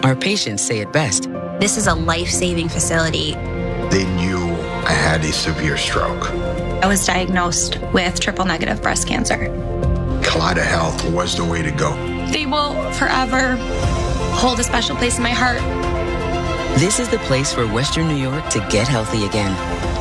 Our patients say it best. This is a life-saving facility. They knew I had a severe stroke. I was diagnosed with triple-negative breast cancer. Kaleida Health was the way to go. They will forever hold a special place in my heart. This is the place for Western New York to get healthy again.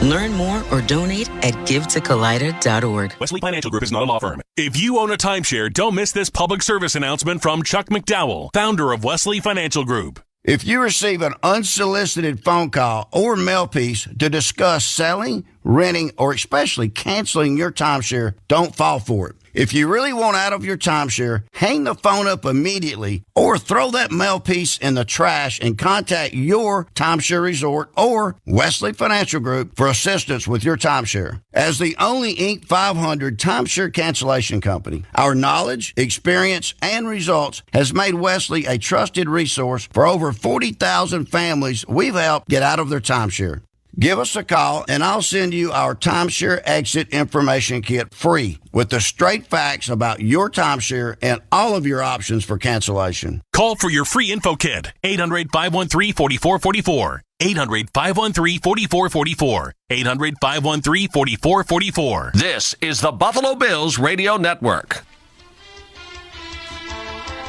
Learn more or donate at givetokaleida.org. Wesley Financial Group is not a law firm. If you own a timeshare, don't miss this public service announcement from Chuck McDowell, founder of Wesley Financial Group. If you receive an unsolicited phone call or mail piece to discuss selling, renting, or especially canceling your timeshare, don't fall for it. If you really want out of your timeshare, hang the phone up immediately or throw that mail piece in the trash and contact your timeshare resort or Wesley Financial Group for assistance with your timeshare. As the only Inc. 500 timeshare cancellation company, our knowledge, experience, and results has made Wesley a trusted resource for over 40,000 families we've helped get out of their timeshare. Give us a call, and I'll send you our timeshare exit information kit free with the straight facts about your timeshare and all of your options for cancellation. Call for your free info kit. 800-513-4444. 800-513-4444. 800-513-4444. This is the Buffalo Bills Radio Network.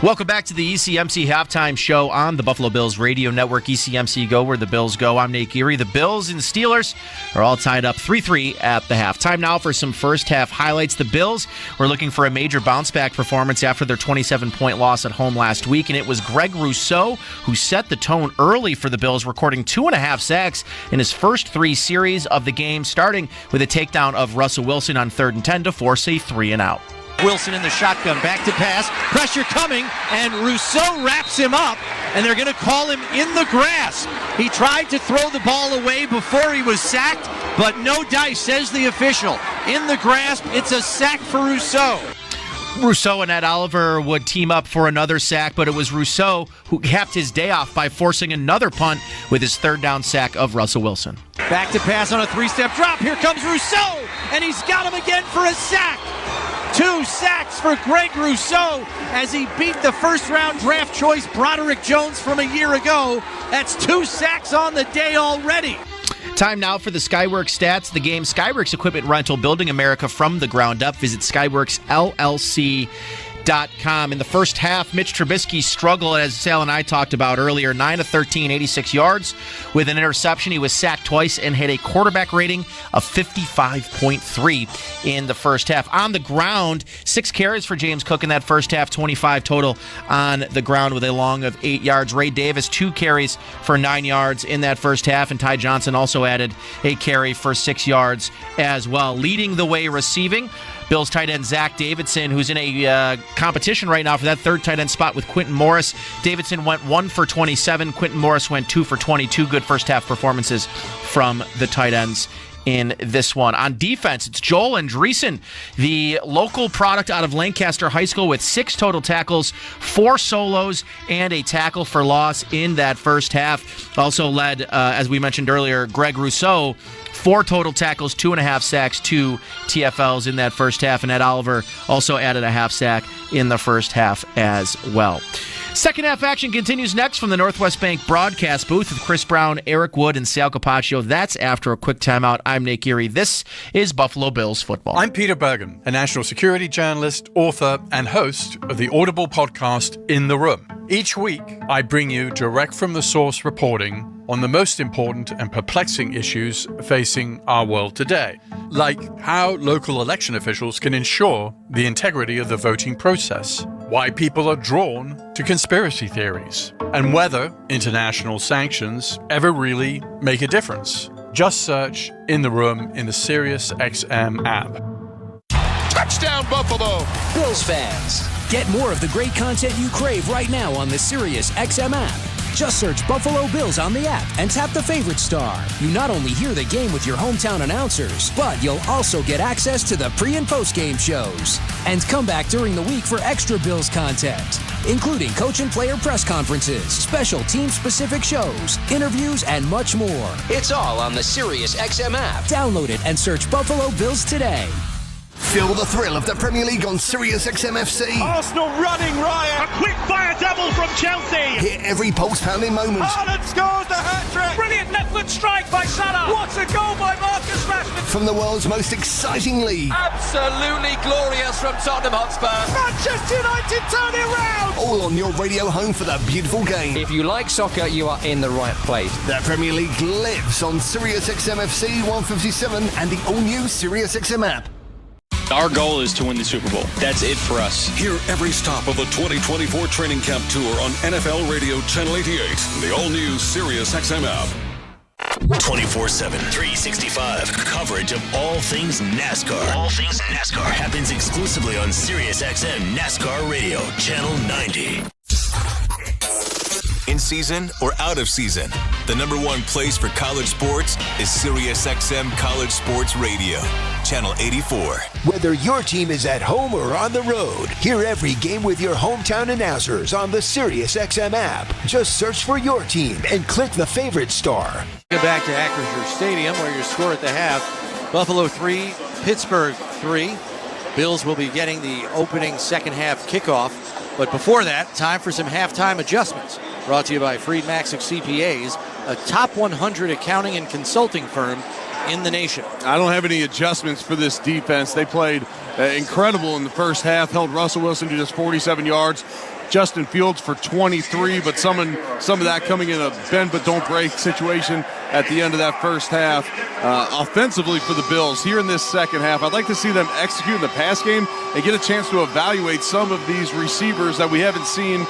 Welcome back to the ECMC Halftime Show on the Buffalo Bills Radio Network. ECMC Go, where the Bills go. I'm Nate Geary. The Bills and Steelers are all tied up 3-3 at the half. Time now for some first-half highlights. The Bills were looking for a major bounce-back performance after their 27-point loss at home last week, and it was Greg Rousseau who set the tone early for the Bills, recording 2.5 sacks in his first 3 series of the game, starting with a takedown of Russell Wilson on 3rd and 10 to force a 3-and-out. Wilson in the shotgun, back to pass, pressure coming, and Rousseau wraps him up, and they're going to call him in the grasp. He tried to throw the ball away before he was sacked, but no dice, says the official. In the grasp, it's a sack for Rousseau. Rousseau and Ed Oliver would team up for another sack, but it was Rousseau who capped his day off by forcing another punt with his 3rd down sack of Russell Wilson. Back to pass on a 3-step drop. Here comes Rousseau, and he's got him again for a sack. 2 sacks for Greg Rousseau as he beat the first-round draft choice Broderick Jones from a year ago. That's 2 sacks on the day already. Time now for the Skyworks stats. The game Skyworks Equipment Rental, building America from the ground up. Visit SkyworksLLC.com. In the first half, Mitch Trubisky struggled, as Sal and I talked about earlier, 9 of 13, 86 yards with an interception. He was sacked twice and had a quarterback rating of 55.3 in the first half. On the ground, 6 carries for James Cook in that first half, 25 total on the ground with a long of 8 yards. Ray Davis, 2 carries for 9 yards in that first half, and Ty Johnson also added a carry for 6 yards as well. Leading the way receiving, Bills tight end Zach Davidson, who's in a competition right now for that 3rd tight end spot with Quentin Morris. Davidson went 1 for 27. Quentin Morris went 2 for 22. Good first half performances from the tight ends in this one. On defense, it's Joel Andreessen, the local product out of Lancaster High School, with 6 total tackles, 4 solos, and a tackle for loss in that first half. Also led, as we mentioned earlier, Greg Rousseau, 4 total tackles, 2.5 sacks, 2 TFLs in that first half, and Ed Oliver also added a half sack in the first half as well. Second half action continues next from the Northwest Bank broadcast booth with Chris Brown, Eric Wood, and Sal Capaccio. That's after a quick timeout. I'm Nate Geary. This is Buffalo Bills football. I'm Peter Bergen, a national security journalist, author, and host of the Audible podcast In the Room. Each week, I bring you direct from the source reporting on the most important and perplexing issues facing our world today, like how local election officials can ensure the integrity of the voting process, why people are drawn to conspiracy theories, and whether international sanctions ever really make a difference. Just search In the Room in the SiriusXM app. Touchdown, Buffalo! Bills fans, get more of the great content you crave right now on the SiriusXM app. Just search Buffalo Bills on the app and tap the favorite star. You not only hear the game with your hometown announcers, but you'll also get access to the pre- and post-game shows. And come back during the week for extra Bills content, including coach and player press conferences, special team-specific shows, interviews, and much more. It's all on the SiriusXM app. Download it and search Buffalo Bills today. Feel the thrill of the Premier League on SiriusXM FC. Arsenal running riot. A quick-fire double from Chelsea. Hear every pulse-pounding moment. Haaland scores the hat-trick. Brilliant left-foot strike by Salah. What a goal by Marcus Rashford. From the world's most exciting league. Absolutely glorious from Tottenham Hotspur. Manchester United turn it round. All on your radio home for the beautiful game. If you like soccer, you are in the right place. The Premier League lives on SiriusXM FC 157 and the all-new SiriusXM app. Our goal is to win the Super Bowl. That's it for us. Hear every stop of the 2024 training camp tour on NFL Radio Channel 88, the all-new Sirius XM app. 24/7, 365 coverage of all things NASCAR. All things NASCAR happens exclusively on Sirius XM NASCAR Radio Channel 90. In season or out of season, the number one place for college sports is Sirius XM College Sports Radio, Channel 84. Whether your team is at home or on the road, hear every game with your hometown announcers on the Sirius XM app. Just search for your team and click the favorite star. Get back to Acrisure Stadium, where your score at the half: Buffalo 3, Pittsburgh 3. Bills will be getting the opening second half kickoff. But before that, time for some halftime adjustments. Brought to you by Freed Maxick CPAs, a top 100 accounting and consulting firm in the nation. I don't have any adjustments for this defense. They played incredible in the first half, held Russell Wilson to just 47 yards. Justin Fields for 23, but some of that coming in a bend but don't break situation at the end of that first half. Offensively for the Bills, here in this second half, I'd like to see them execute in the pass game and get a chance to evaluate some of these receivers that we haven't seen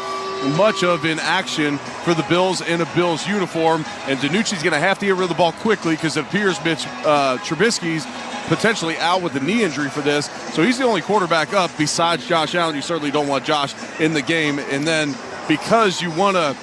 much of in action for the Bills in a Bills uniform. And Danucci's going to have to get rid of the ball quickly because it appears Trubisky's potentially out with a knee injury for this. So he's the only quarterback up besides Josh Allen. You certainly don't want Josh in the game. And then because you want to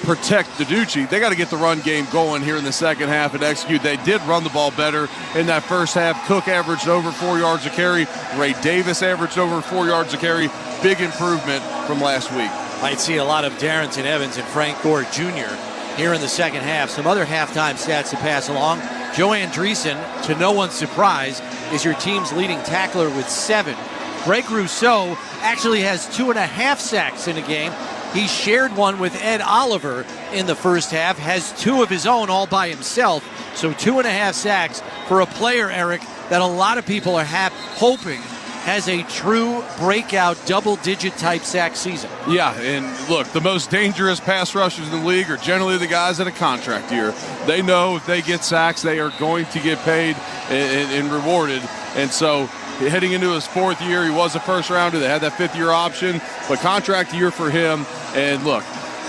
protect Danucci, they got to get the run game going here in the second half and execute. They did run the ball better in that first half. Cook averaged over 4 yards a carry. Ray Davis averaged over 4 yards a carry. Big improvement from last week. Might see a lot of Darrington Evans and Frank Gore Jr. here in the second half. Some other halftime stats to pass along. Joe Andreessen, to no one's surprise, is your team's leading tackler with 7. Greg Rousseau actually has 2.5 sacks in a game. He shared one with Ed Oliver in the first half, has 2 of his own all by himself. So 2.5 sacks for a player, Eric, that a lot of people are hoping has a true breakout double-digit type sack season. Yeah, and look, the most dangerous pass rushers in the league are generally the guys at a contract year. They know if they get sacks, they are going to get paid and rewarded. And so heading into his 4th year, he was a first rounder. They had that 5th-year option, but contract year for him. And look,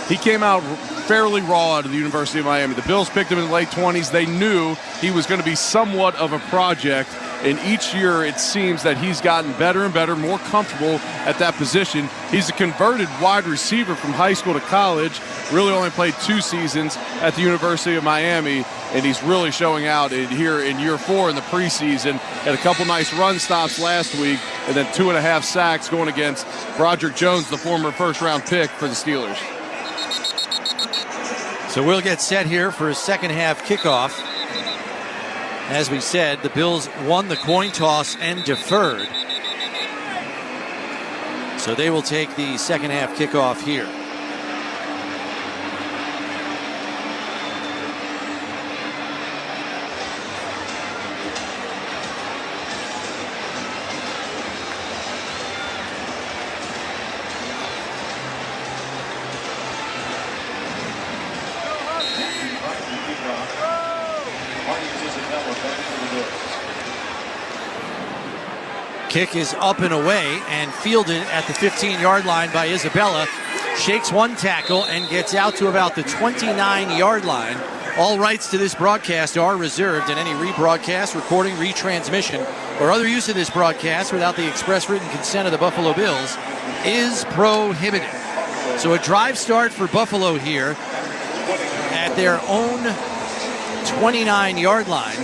he came out fairly raw out of the University of Miami. The Bills picked him in the late 20s. They knew he was going to be somewhat of a project. And each year it seems that he's gotten better and better, more comfortable at that position. He's a converted wide receiver from high school to college, really only played 2 seasons at the University of Miami, and he's really showing out here in year 4 in the preseason. Had a couple nice run stops last week, and then 2.5 sacks going against Broderick Jones, the former first-round pick for the Steelers. So we'll get set here for a second half kickoff. As we said, the Bills won the coin toss and deferred. So they will take the second half kickoff here. Kick is up and away and fielded at the 15-yard line by Isabella. Shakes one tackle and gets out to about the 29-yard line. All rights to this broadcast are reserved, and any rebroadcast, recording, retransmission, or other use of this broadcast without the express written consent of the Buffalo Bills is prohibited. So a drive start for Buffalo here at their own 29-yard line.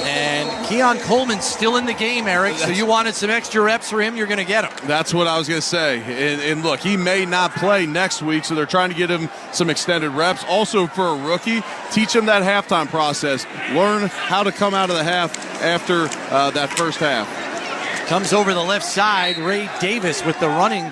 And Keon Coleman's still in the game, Eric, so you wanted some extra reps for him, you're going to get them. That's what I was going to say. And look, he may not play next week, so they're trying to get him some extended reps. Also, for a rookie, teach him that halftime process. Learn how to come out of the half after that first half. Comes over the left side, Ray Davis with the running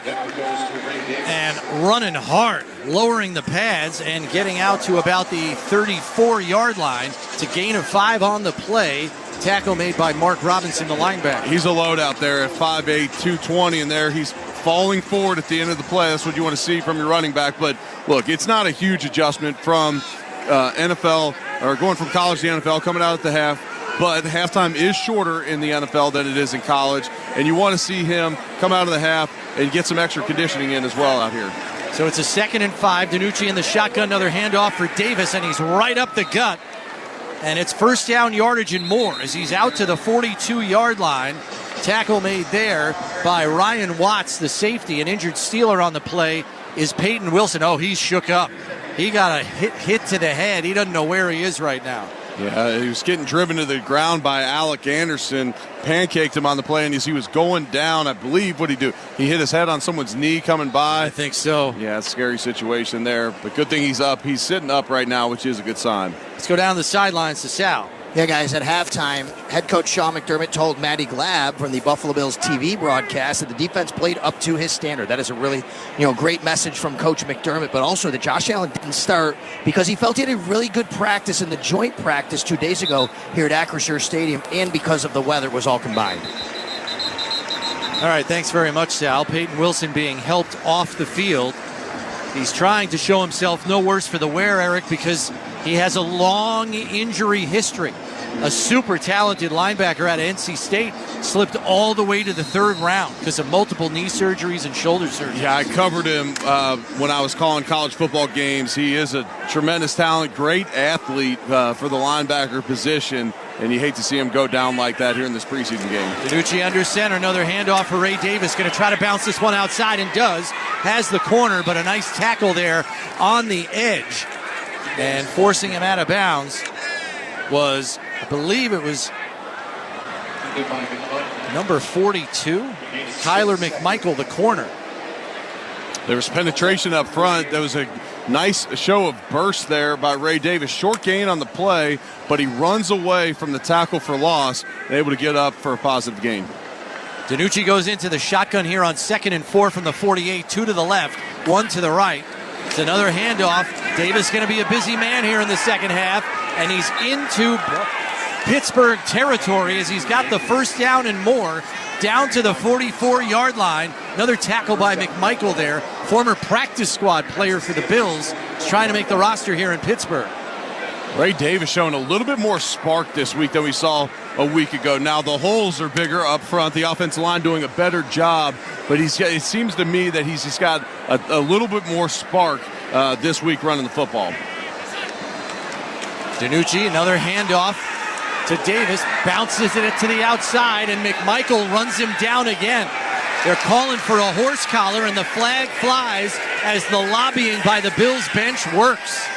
and running hard, lowering the pads and getting out to about the 34-yard line to gain of 5 on the play. Tackle made by Mark Robinson, the linebacker. He's a load out there at 5'8", 220, and there he's falling forward at the end of the play. That's what you want to see from your running back. But look, it's not a huge adjustment from NFL, or going from college to NFL, coming out at the half. but halftime is shorter in the NFL than it is in college, and you want to see him come out of the half and get some extra conditioning in as well out here. So it's a 2nd and 5. DiNucci in the shotgun, another handoff for Davis, and he's right up the gut. And it's first down yardage and more as he's out to the 42-yard line. Tackle made there by Ryan Watts, the safety. An injured Steeler on the play is Peyton Wilson. Oh, he's shook up. He got a hit to the head. He doesn't know where he is right now. Yeah, he was getting driven to the ground by Alec Anderson, pancaked him on the play, and as he was going down, I believe, what did he do? He hit his head on someone's knee coming by. I think so. Yeah, it's a scary situation there, but good thing he's up. He's sitting up right now, which is a good sign. Let's go down the sidelines to Sal. Yeah, guys, at halftime, head coach Sean McDermott told Matty Glab from the Buffalo Bills TV broadcast that the defense played up to his standard. That is a really, great message from Coach McDermott, but also that Josh Allen didn't start because he felt he had a really good practice in the joint practice 2 days ago here at Acrisure Stadium, and because of the weather was all combined. All right, thanks very much, Sal. Peyton Wilson being helped off the field. He's trying to show himself no worse for the wear, Eric, because he has a long injury history. A super talented linebacker out of NC State slipped all the way to the 3rd round because of multiple knee surgeries and shoulder surgeries. Yeah, I covered him when I was calling college football games. He is a tremendous talent, great athlete for the linebacker position, and you hate to see him go down like that here in this preseason game. DiNucci under center, another handoff for Ray Davis. Going to try to bounce this one outside, and does. Has the corner, but a nice tackle there on the edge. And forcing him out of bounds was, I believe it was number 42, Tyler McMichael, the corner. There was penetration up front. There was a nice show of burst there by Ray Davis. Short gain on the play, but he runs away from the tackle for loss and able to get up for a positive gain. DiNucci goes into the shotgun here on 2nd and 4 from the 48, 2 to the left, 1 to the right. It's another handoff. Davis going to be a busy man here in the second half, and he's into Pittsburgh territory as he's got the first down and more down to the 44-yard line. Another tackle by McMichael there, former practice squad player for the Bills. He's trying to make the roster here in Pittsburgh. Ray Davis showing a little bit more spark this week than we saw a week ago. Now the holes are bigger up front. The offensive line doing a better job, but it seems to me that he's just got a little bit more spark this week running the football. DiNucci, another handoff to Davis, bounces it to the outside, and McMichael runs him down again. They're calling for a horse collar, and the flag flies as the lobbying by the Bills bench works.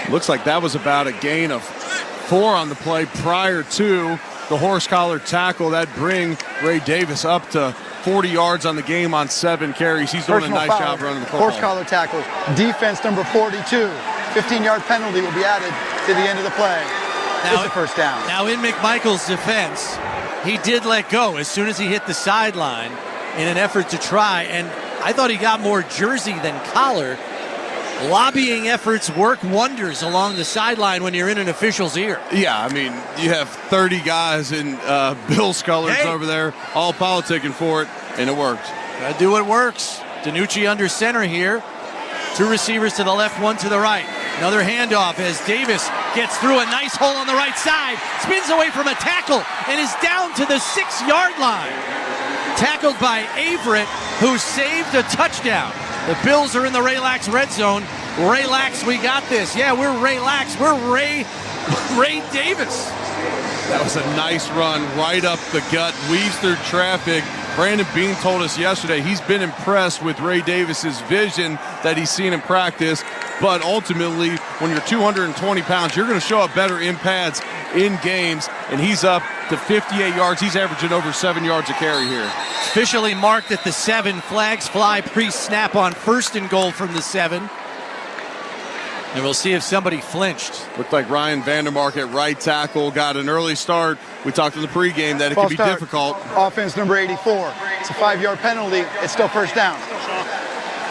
Looks like that was about a gain of 4 on the play prior to the horse collar tackle. That bring Ray Davis up to 40 yards on the game on 7 carries. He's doing a nice job running the football. Horse collar tackle. Defense number 42. 15-yard penalty will be added to the end of the play. It's a first down. Now in McMichael's defense, he did let go as soon as he hit the sideline in an effort to try, and I thought he got more jersey than collar. Lobbying efforts work wonders along the sideline when you're in an official's ear. Yeah, I mean, you have 30 guys in Bills colors over there, all politicking for it, and it worked. Gotta do what works. DiNucci under center here. 2 receivers to the left, 1 to the right. Another handoff as Davis gets through a nice hole on the right side, spins away from a tackle, and is down to the 6-yard line. Tackled by Averett, who saved a touchdown. The Bills are in the Raylax red zone. Raylax, we got this. Yeah, we're Raylax. We're Ray Davis. That was a nice run right up the gut, weaves through traffic. Brandon Beane told us yesterday he's been impressed with Ray Davis's vision that he's seen in practice. But ultimately, when you're 220 pounds, you're going to show up better in pads in games. And he's up to 58 yards. He's averaging over 7 yards a carry here. Officially marked at the 7. Flags fly pre-snap on 1st and goal from the 7. And we'll see if somebody flinched. Looked like Ryan Vandermark at right tackle got an early start. We talked in the pregame that it could be difficult. Offense number 84. It's a 5-yard penalty. It's still first down.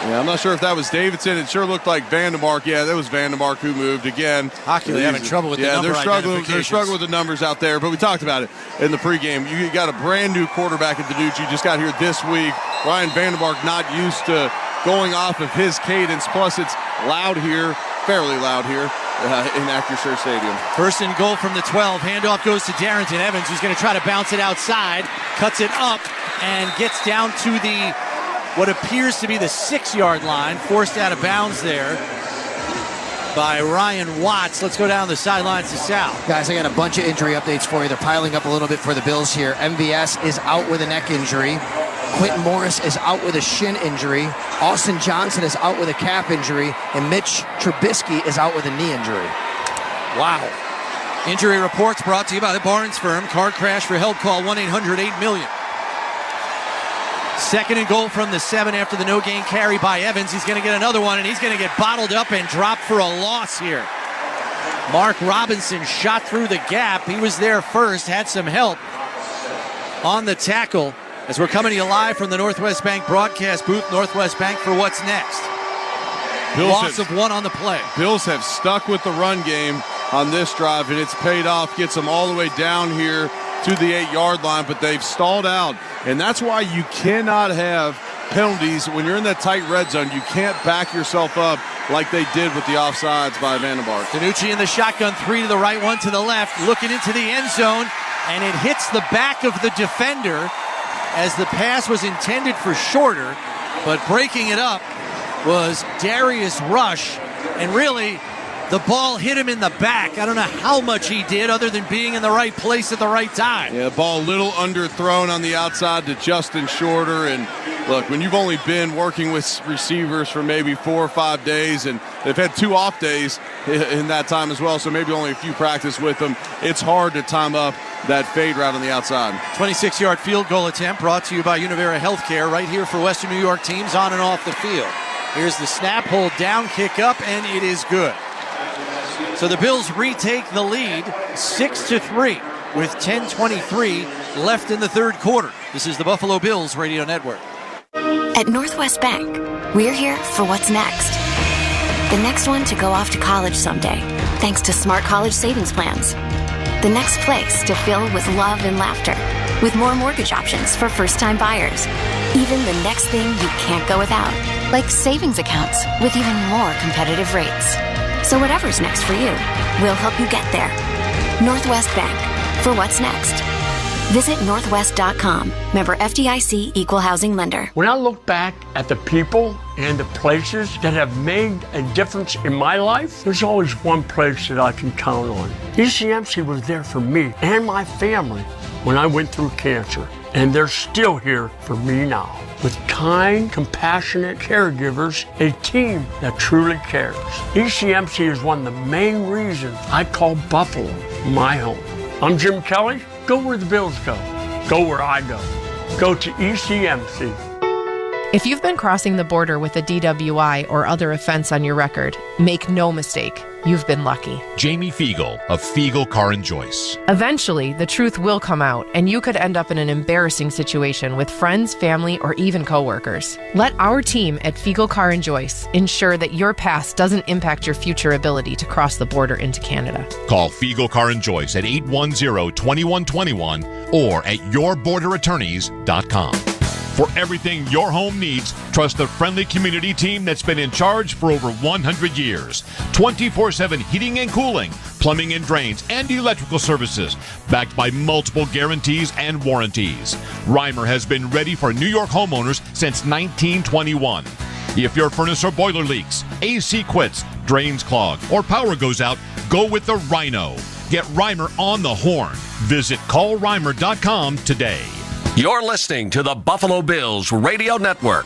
Yeah, I'm not sure if that was Davidson. It sure looked like Vandermark. Yeah, that was Vandermark who moved again. Hockey, they're having trouble with the number identifications. They're struggling with the numbers out there, but we talked about it in the pregame. You got a brand new quarterback at DiNucci, just got here this week. Ryan Vandermark not used to going off of his cadence, plus it's loud here, fairly loud here, in Acrisure Stadium. First and goal from the 12. Handoff goes to Darrington Evans, who's going to try to bounce it outside. Cuts it up and gets down to what appears to be the 6-yard line. Forced out of bounds there by Ryan Watts. Let's go down the sidelines to Sal. Guys, I got a bunch of injury updates for you. They're piling up a little bit for the Bills here. MVS is out with a neck injury. Quentin Morris is out with a shin injury. Austin Johnson is out with a calf injury. And Mitch Trubisky is out with a knee injury. Wow. Injury reports brought to you by the Barnes Firm. Car crash for help, call 1-800-8-MILLION. Second and goal from the 7 after the no-gain carry by Evans. He's going to get another one, and he's going to get bottled up and dropped for a loss here. Mark Robinson shot through the gap. He was there first, had some help on the tackle. As we're coming to you live from the Northwest Bank broadcast booth, Northwest Bank for what's next. Loss of 1 on the play. Bills have stuck with the run game on this drive, and it's paid off. Gets them all the way down here to the 8-yard line, but they've stalled out. And that's why you cannot have penalties when you're in that tight red zone. You can't back yourself up like they did with the offsides by Vandenberg. DiNucci in the shotgun, 3 to the right, 1 to the left, looking into the end zone, and it hits the back of the defender as the pass was intended for shorter, but breaking it up was Darius Rush, and really the ball hit him in the back. I don't know how much he did other than being in the right place at the right time. Yeah, ball a little underthrown on the outside to Justin Shorter. And look, when you've only been working with receivers for maybe 4 or 5 days, and they've had 2 off days in that time as well, so maybe only a few practice with them, it's hard to time up that fade route on the outside. 26-yard field goal attempt brought to you by Univera Healthcare, right here for Western New York teams on and off the field. Here's the snap, hold down, kick up, and it is good. So the Bills retake the lead 6-3 with 10:23 left in the third quarter. This is the Buffalo Bills Radio Network. At Northwest Bank, we're here for what's next. The next one to go off to college someday, thanks to smart college savings plans. The next place to fill with love and laughter, with more mortgage options for first-time buyers. Even the next thing you can't go without, like savings accounts with even more competitive rates. So whatever's next for you, we'll help you get there. Northwest Bank, for what's next. Visit northwest.com. Member FDIC, Equal Housing Lender. When I look back at the people and the places that have made a difference in my life, there's always one place that I can count on. ECMC was there for me and my family when I went through cancer, and they're still here for me now. With kind, compassionate caregivers, a team that truly cares. ECMC is one of the main reasons I call Buffalo my home. I'm Jim Kelly. Go where the Bills go. Go where I go. Go to ECMC. If you've been crossing the border with a DWI or other offense on your record, make no mistake, you've been lucky. Jamie Fiegel of Fiegel Car and Joyce. Eventually, the truth will come out, and you could end up in an embarrassing situation with friends, family, or even coworkers. Let our team at Fiegel Car and Joyce ensure that your past doesn't impact your future ability to cross the border into Canada. Call Fiegel Car and Joyce at 810-2121 or at yourborderattorneys.com. For everything your home needs, trust the friendly community team that's been in charge for over 100 years. 24/7 heating and cooling, plumbing and drains, and electrical services, backed by multiple guarantees and warranties. Reimer has been ready for New York homeowners since 1921. If your furnace or boiler leaks, AC quits, drains clog, or power goes out, go with the Rhino. Get Reimer on the horn. Visit callreimer.com today. You're listening to the Buffalo Bills Radio Network.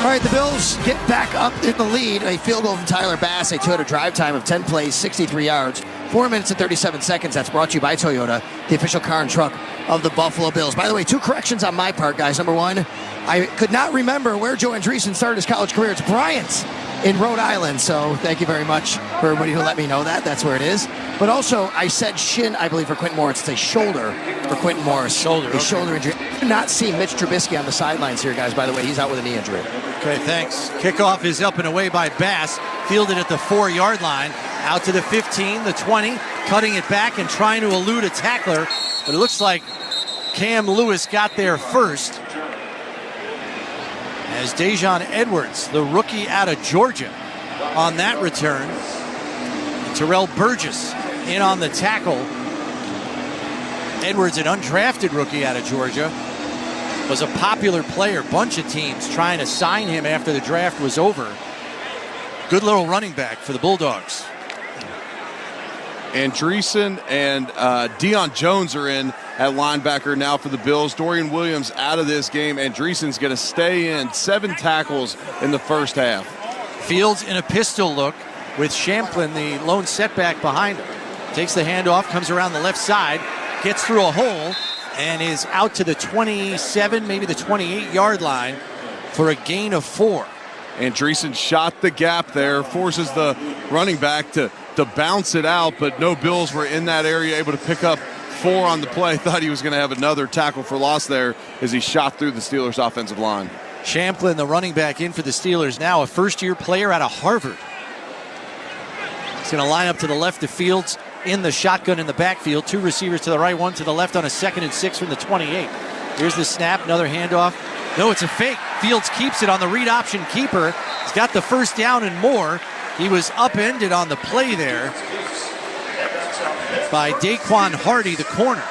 All right, the Bills get back up in the lead. A field goal from Tyler Bass, a Toyota drive time of 10 plays, 63 yards, 4 minutes and 37 seconds. That's brought to you by Toyota, the official car and truck of the Buffalo Bills. By the way, 2 corrections on my part, guys. Number 1, I could not remember where Joe Andreessen started his college career. It's Bryant in Rhode Island. So thank you very much for everybody who let me know that. That's where it is. But also, I said shin, I believe, for Quentin Morris. It's a shoulder for Quentin Morris. Shoulder injury. I do not see Mitch Trubisky on the sidelines here, guys. By the way, he's out with a knee injury. Okay, thanks. Kickoff is up and away by Bass. Fielded at the 4-yard line. Out to the 15, the 20. Cutting it back and trying to elude a tackler. But it looks like Cam Lewis got there first. As Dejon Edwards, the rookie out of Georgia, on that return. Terrell Burgess in on the tackle. Edwards, an undrafted rookie out of Georgia, was a popular player. Bunch of teams trying to sign him after the draft was over. Good little running back for the Bulldogs. Andreessen and Deion Jones are in at linebacker now for the Bills. Dorian Williams out of this game. Andreessen's going to stay in. 7 tackles in the first half. Fields in a pistol look with Champlin, the lone setback behind him. Takes the handoff, comes around the left side, gets through a hole, and is out to the 27, maybe the 28-yard line for a gain of 4. Andreessen shot the gap there, forces the running back to bounce it out, but no Bills were in that area able to pick up 4 on the play. Thought he was going to have another tackle for loss there as he shot through the Steelers' offensive line. Champlin, the running back, in for the Steelers now, a first-year player out of Harvard. He's going to line up to the left of Fields in the shotgun in the backfield. 2 receivers to the right, 1 to the left on a 2nd and 6 from the 28. Here's the snap, another handoff. No, it's a fake. Fields keeps it on the read option keeper. He's got the first down and more. He was upended on the play there by Daquan Hardy, the corner.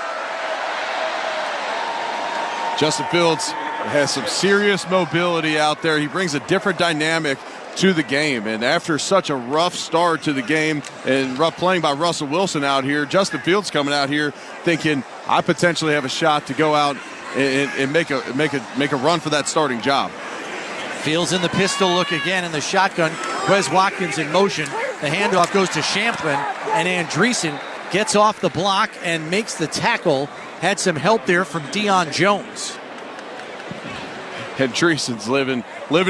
Justin Fields has some serious mobility out there. He brings a different dynamic to the game. And after such a rough start to the game and rough playing by Russell Wilson out here, Justin Fields coming out here thinking, I potentially have a shot to go out and make a run for that starting job. Fields in the pistol look again in the shotgun. Quez Watkins in motion. The handoff goes to Champlin, and Andreessen gets off the block and makes the tackle. Had some help there from Deion Jones. Andreessen's living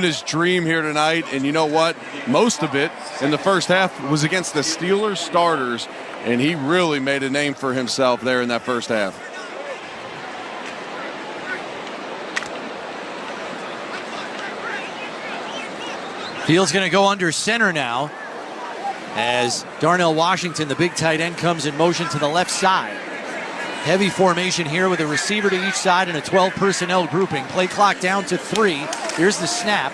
his dream here tonight, and you know what? Most of it in the first half was against the Steelers starters, and he really made a name for himself there in that first half. Fields going to go under center now as Darnell Washington, the big tight end, comes in motion to the left side. Heavy formation here with a receiver to each side and a 12 personnel grouping. Play clock down to 3. Here's the snap.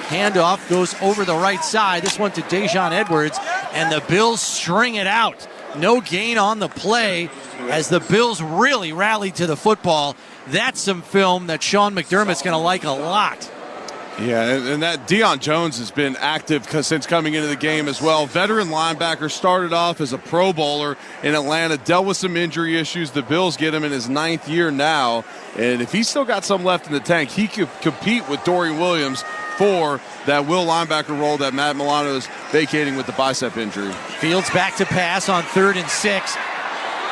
Handoff goes over the right side. This one to Dejon Edwards, and the Bills string it out. No gain on the play as the Bills really rallied to the football. That's some film that Sean McDermott's going to like a lot. Yeah, and that Deion Jones has been active since coming into the game as well. Veteran linebacker, started off as a Pro Bowler in Atlanta, dealt with some injury issues. The Bills get him in his 9th year now, and if he's still got some left in the tank, he could compete with Dorian Williams for that will linebacker role that Matt Milano is vacating with the bicep injury. Fields back to pass on 3rd and 6.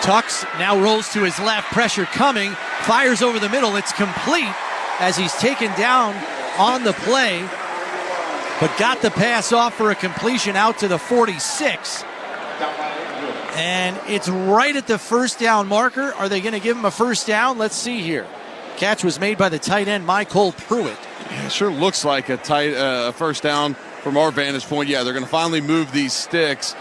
Tucks now rolls to his left, pressure coming, fires over the middle. It's complete as he's taken down on the play, but got the pass off for a completion out to the 46. And it's right at the first down marker. Are they going to give him a first down? Let's see here. Catch was made by the tight end, Michael Pruitt. Yeah, it sure looks like a first down from our vantage point. Yeah, they're going to finally move these sticks.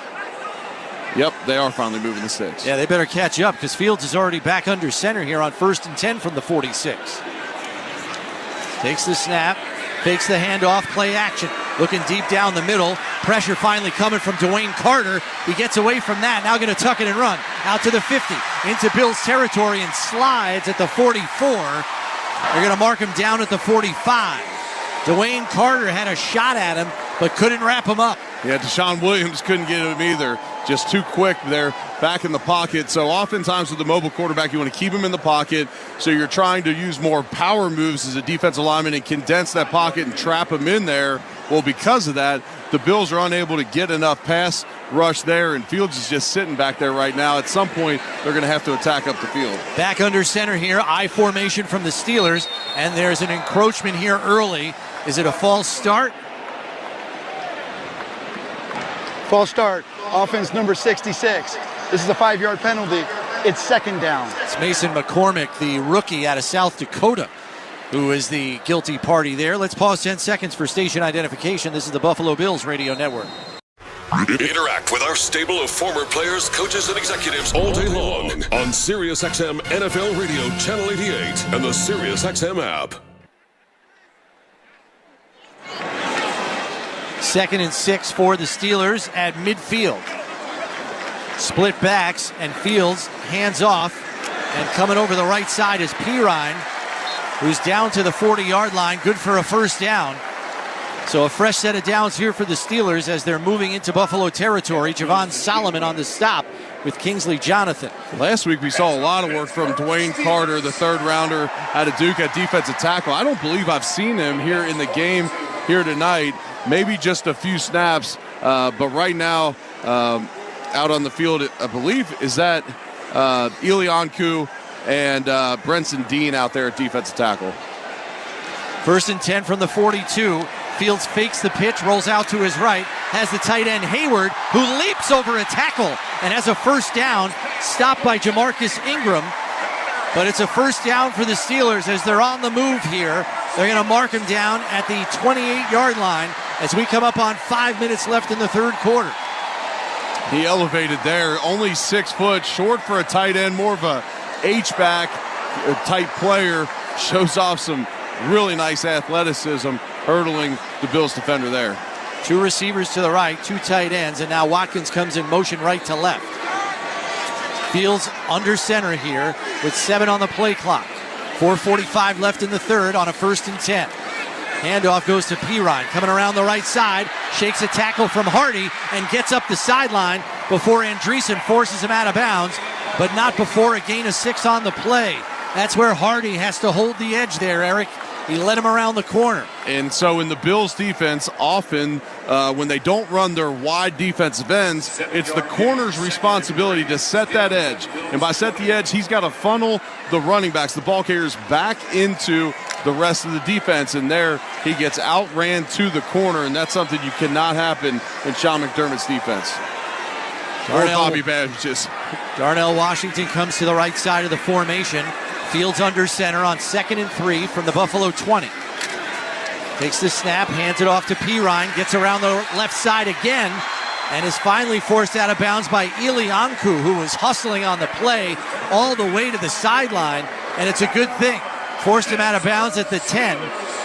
Yep, they are finally moving the sticks. Yeah, they better catch up because Fields is already back under center here on 1st and 10 from the 46. Takes the snap, fakes the handoff, play action. Looking deep down the middle. Pressure finally coming from Dwayne Carter. He gets away from that. Now going to tuck it and run. Out to the 50. Into Bills territory and slides at the 44. They're going to mark him down at the 45. Dwayne Carter had a shot at him, but couldn't wrap him up. Yeah, Deshaun Williams couldn't get him either. Just too quick there, back in the pocket. So oftentimes with the mobile quarterback, you want to keep him in the pocket. So you're trying to use more power moves as a defensive lineman and condense that pocket and trap him in there. Well, because of that, the Bills are unable to get enough pass rush there, and Fields is just sitting back there right now. At some point, they're going to have to attack up the field. Back under center here, I formation from the Steelers, and there's an encroachment here early. Is it a false start? False start. Offense number 66. This is a 5-yard penalty. It's 2nd down. It's Mason McCormick, the rookie out of South Dakota, who is the guilty party there. Let's pause 10 seconds for station identification. This is the Buffalo Bills Radio Network. Interact with our stable of former players, coaches, and executives all day long on SiriusXM NFL Radio Channel 88 and the SiriusXM app. 2nd and 6 for the Steelers at midfield. Split backs, and Fields hands off, and coming over the right side is Pirine, who's down to the 40-yard line, good for a first down. So a fresh set of downs here for the Steelers as they're moving into Buffalo territory. Javon Solomon on the stop with Kingsley Jonathan. Last week we saw a lot of work from Dwayne Carter, the third-rounder out of Duke at defensive tackle. I don't believe I've seen him here in the game here tonight. Maybe just a few snaps, but right now out on the field, I believe, is that Ilianku and Brenson Dean out there at defensive tackle. 1st and 10 from the 42. Fields fakes the pitch, rolls out to his right, has the tight end Hayward, who leaps over a tackle and has a first down, stopped by Jamarcus Ingram. But it's a first down for the Steelers as they're on the move here. They're going to mark him down at the 28-yard line as we come up on 5 minutes left in the third quarter. He elevated there, only 6 foot, short for a tight end, more of a H-back type player. Shows off some really nice athleticism, hurdling the Bills defender there. 2 receivers to the right, 2 tight ends, and now Watkins comes in motion right to left. Fields under center here with 7 on the play clock. 4:45 left in the third on a 1st and 10. Handoff goes to Pirine, coming around the right side, shakes a tackle from Hardy and gets up the sideline before Andreessen forces him out of bounds, but not before a gain of 6 on the play. That's where Hardy has to hold the edge there, Eric. He led him around the corner. And so in the Bills defense, often when they don't run their wide defensive ends, it's the corner's responsibility to set that edge. And by set the edge, he's got to funnel the running backs, the ball carriers, back into the rest of the defense. And there he gets outran to the corner, and that's something you cannot happen in Sean McDermott's defense. Or Bobby Badges. Darnell Washington comes to the right side of the formation. Fields under center on 2nd and 3 from the Buffalo 20. Takes the snap, hands it off to Pirine, gets around the left side again, and is finally forced out of bounds by Ilianku, who was hustling on the play all the way to the sideline, and it's a good thing. Forced him out of bounds at the 10,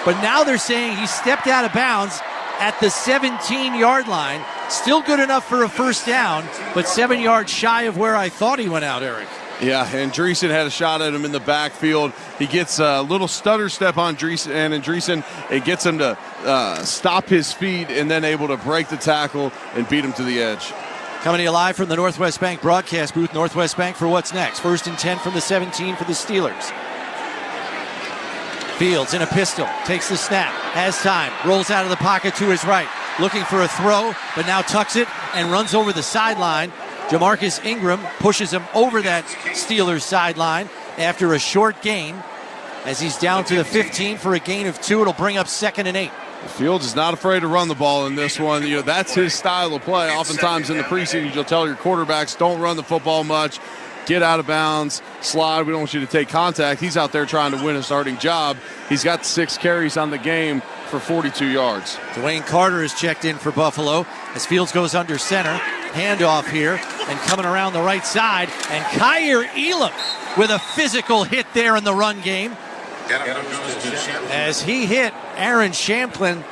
but now they're saying he stepped out of bounds at the 17-yard line. Still good enough for a first down, but 7 yards shy of where I thought he went out, Eric. Yeah, Andreessen had a shot at him in the backfield. He gets a little stutter step on Andreessen. It gets him to stop his feet and then able to break the tackle and beat him to the edge. Coming to you live from the Northwest Bank broadcast booth. Northwest Bank for what's next. 1st and 10 from the 17 for the Steelers. Fields in a pistol, takes the snap, has time, rolls out of the pocket to his right, looking for a throw, but now tucks it and runs over the sideline. Jamarcus Ingram pushes him over that Steelers sideline after a short gain as he's down to the 15 for a gain of 2. It'll bring up 2nd and 8. Fields is not afraid to run the ball in this one. You know, that's his style of play. Oftentimes in the preseason, you'll tell your quarterbacks, don't run the football much. Get out of bounds, slide. We don't want you to take contact. He's out there trying to win a starting job. He's got 6 carries on the game for 42 yards. Dwayne Carter is checked in for Buffalo as Fields goes under center. Handoff here and coming around the right side. And Kyer Elam with a physical hit there in the run game as he hit Aaron Champlin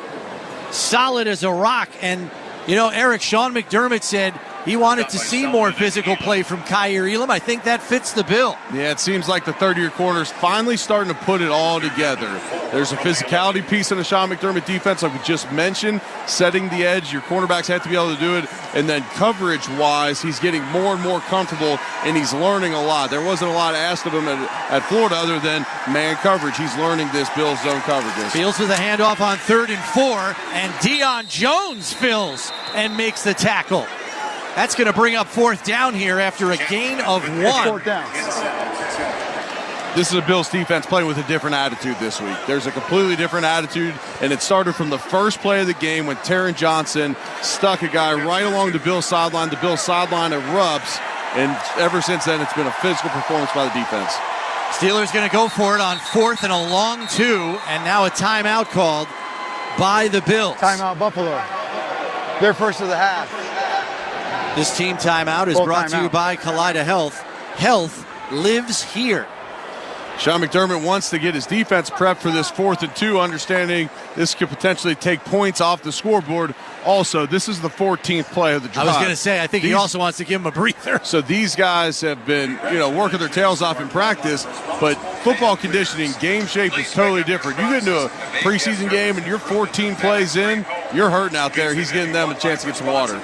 solid as a rock. And, you know, Eric, Sean McDermott said he wanted to see more physical play from Kyer Elam. I think that fits the bill. Yeah, it seems like the third-year corner's finally starting to put it all together. There's a physicality piece in the Sean McDermott defense, like we just mentioned, setting the edge. Your cornerbacks have to be able to do it. And then coverage-wise, he's getting more and more comfortable, and he's learning a lot. There wasn't a lot asked of him at Florida other than man coverage. He's learning this Bills zone coverages. Fields with a handoff on 3rd and 4, and Deion Jones fills and makes the tackle. That's going to bring up 4th down here after a gain of 1. 4th down. This is a Bills defense playing with a different attitude this week. There's a completely different attitude, and it started from the first play of the game when Taron Johnson stuck a guy right along the Bills sideline. The Bills sideline erupts, and ever since then, it's been a physical performance by the defense. Steelers going to go for it on 4th and a long 2, and now a timeout called by the Bills. Timeout Buffalo. Their first of the half. This team timeout is brought to you by Kaleida Health. Health lives here. Sean McDermott wants to get his defense prepped for this 4th and 2, understanding this could potentially take points off the scoreboard Also, this is the 14th play of the drive. I was going to say, I think he also wants to give him a breather. So these guys have been, working their tails off in practice, but football conditioning, game shape is totally different. You get into a preseason game and you're 14 plays in, you're hurting out there. He's getting them a chance to get some water.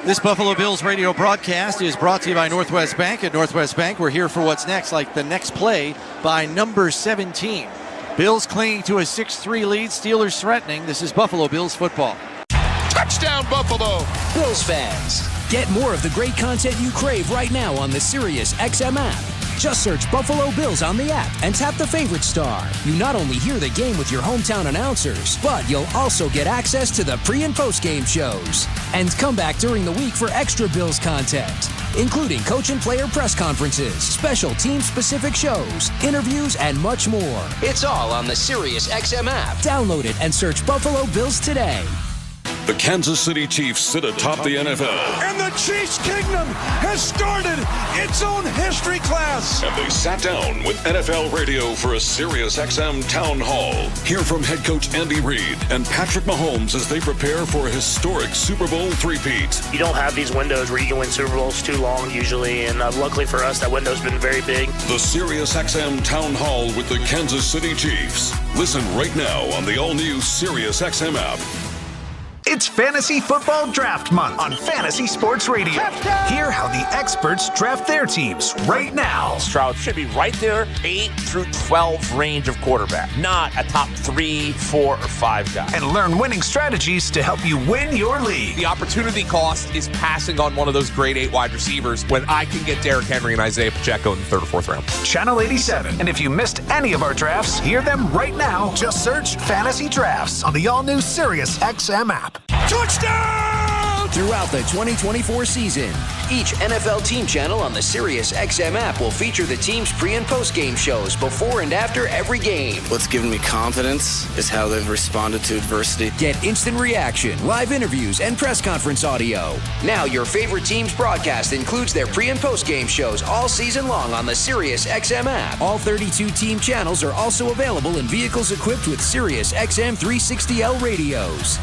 This Buffalo Bills radio broadcast is brought to you by Northwest Bank. At Northwest Bank, we're here for what's next, like the next play by number 17. Bills clinging to a 6-3 lead, Steelers threatening. This is Buffalo Bills football. Touchdown, Buffalo! Bills fans, get more of the great content you crave right now on the Sirius XM app. Just search Buffalo Bills on the app and tap the favorite star. You not only hear the game with your hometown announcers, but you'll also get access to the pre- and post-game shows. And come back during the week for extra Bills content, including coach and player press conferences, special team-specific shows, interviews, and much more. It's all on the Sirius XM app. Download it and search Buffalo Bills today. The Kansas City Chiefs sit atop the NFL. And the Chiefs Kingdom has started its own history class. And they sat down with NFL Radio for a Sirius XM Town Hall. Hear from head coach Andy Reid and Patrick Mahomes as they prepare for a historic Super Bowl three-peat. You don't have these windows where you can win Super Bowls too long usually, and luckily for us, that window's been very big. The Sirius XM Town Hall with the Kansas City Chiefs. Listen right now on the all-new Sirius XM app. It's Fantasy Football Draft Month on Fantasy Sports Radio. Hear how the experts draft their teams right now. Stroud should be right there, 8 through 12 range of quarterback, not a top 3, 4, or 5 guy. And learn winning strategies to help you win your league. The opportunity cost is passing on one of those grade 8 wide receivers when I can get Derrick Henry and Isaiah Pacheco in the 3rd or 4th round. Channel 87. And if you missed any of our drafts, hear them right now. Just search Fantasy Drafts on the all-new Sirius XM app. Touchdown! Throughout the 2024 season, each NFL team channel on the Sirius XM app will feature the team's pre- and post-game shows before and after every game. What's given me confidence is how they've responded to adversity. Get instant reaction, live interviews, and press conference audio. Now your favorite team's broadcast includes their pre- and post-game shows all season long on the Sirius XM app. All 32 team channels are also available in vehicles equipped with Sirius XM 360L radios.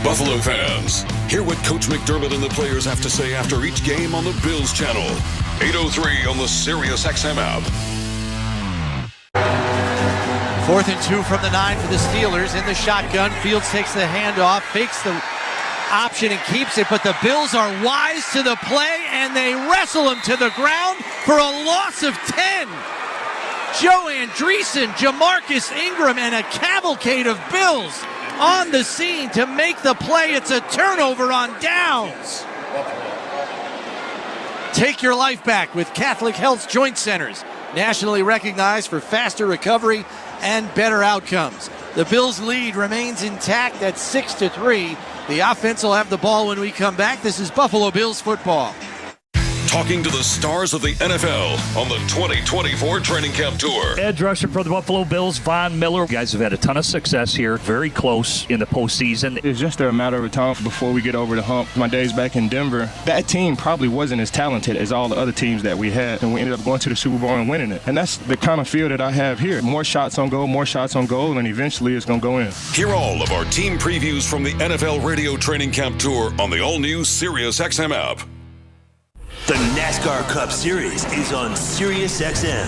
Buffalo fans, hear what Coach McDermott and the players have to say after each game on the Bills channel. 8:03 on the Sirius XM app. 4th and 2 from the 9 for the Steelers in the shotgun. Fields takes the handoff, fakes the option and keeps it, but the Bills are wise to the play and they wrestle him to the ground for a loss of 10. Joe Andreessen, Jamarcus Ingram, and a cavalcade of Bills on the scene to make the play. It's a turnover on downs. Take your life back with Catholic Health's Joint Centers, nationally recognized for faster recovery and better outcomes. The Bills' lead remains intact at 6-3. The offense will have the ball when we come back. This is Buffalo Bills football. Talking to the stars of the NFL on the 2024 training camp tour. Edge rusher for the Buffalo Bills, Von Miller. You guys have had a ton of success here, very close in the postseason. It's just a matter of time before we get over the hump. My days back in Denver, that team probably wasn't as talented as all the other teams that we had, and we ended up going to the Super Bowl and winning it. And that's the kind of feel that I have here. More shots on goal, and eventually it's going to go in. Hear all of our team previews from the NFL radio training camp tour on the all-new Sirius XM app. The NASCAR Cup Series is on Sirius XM.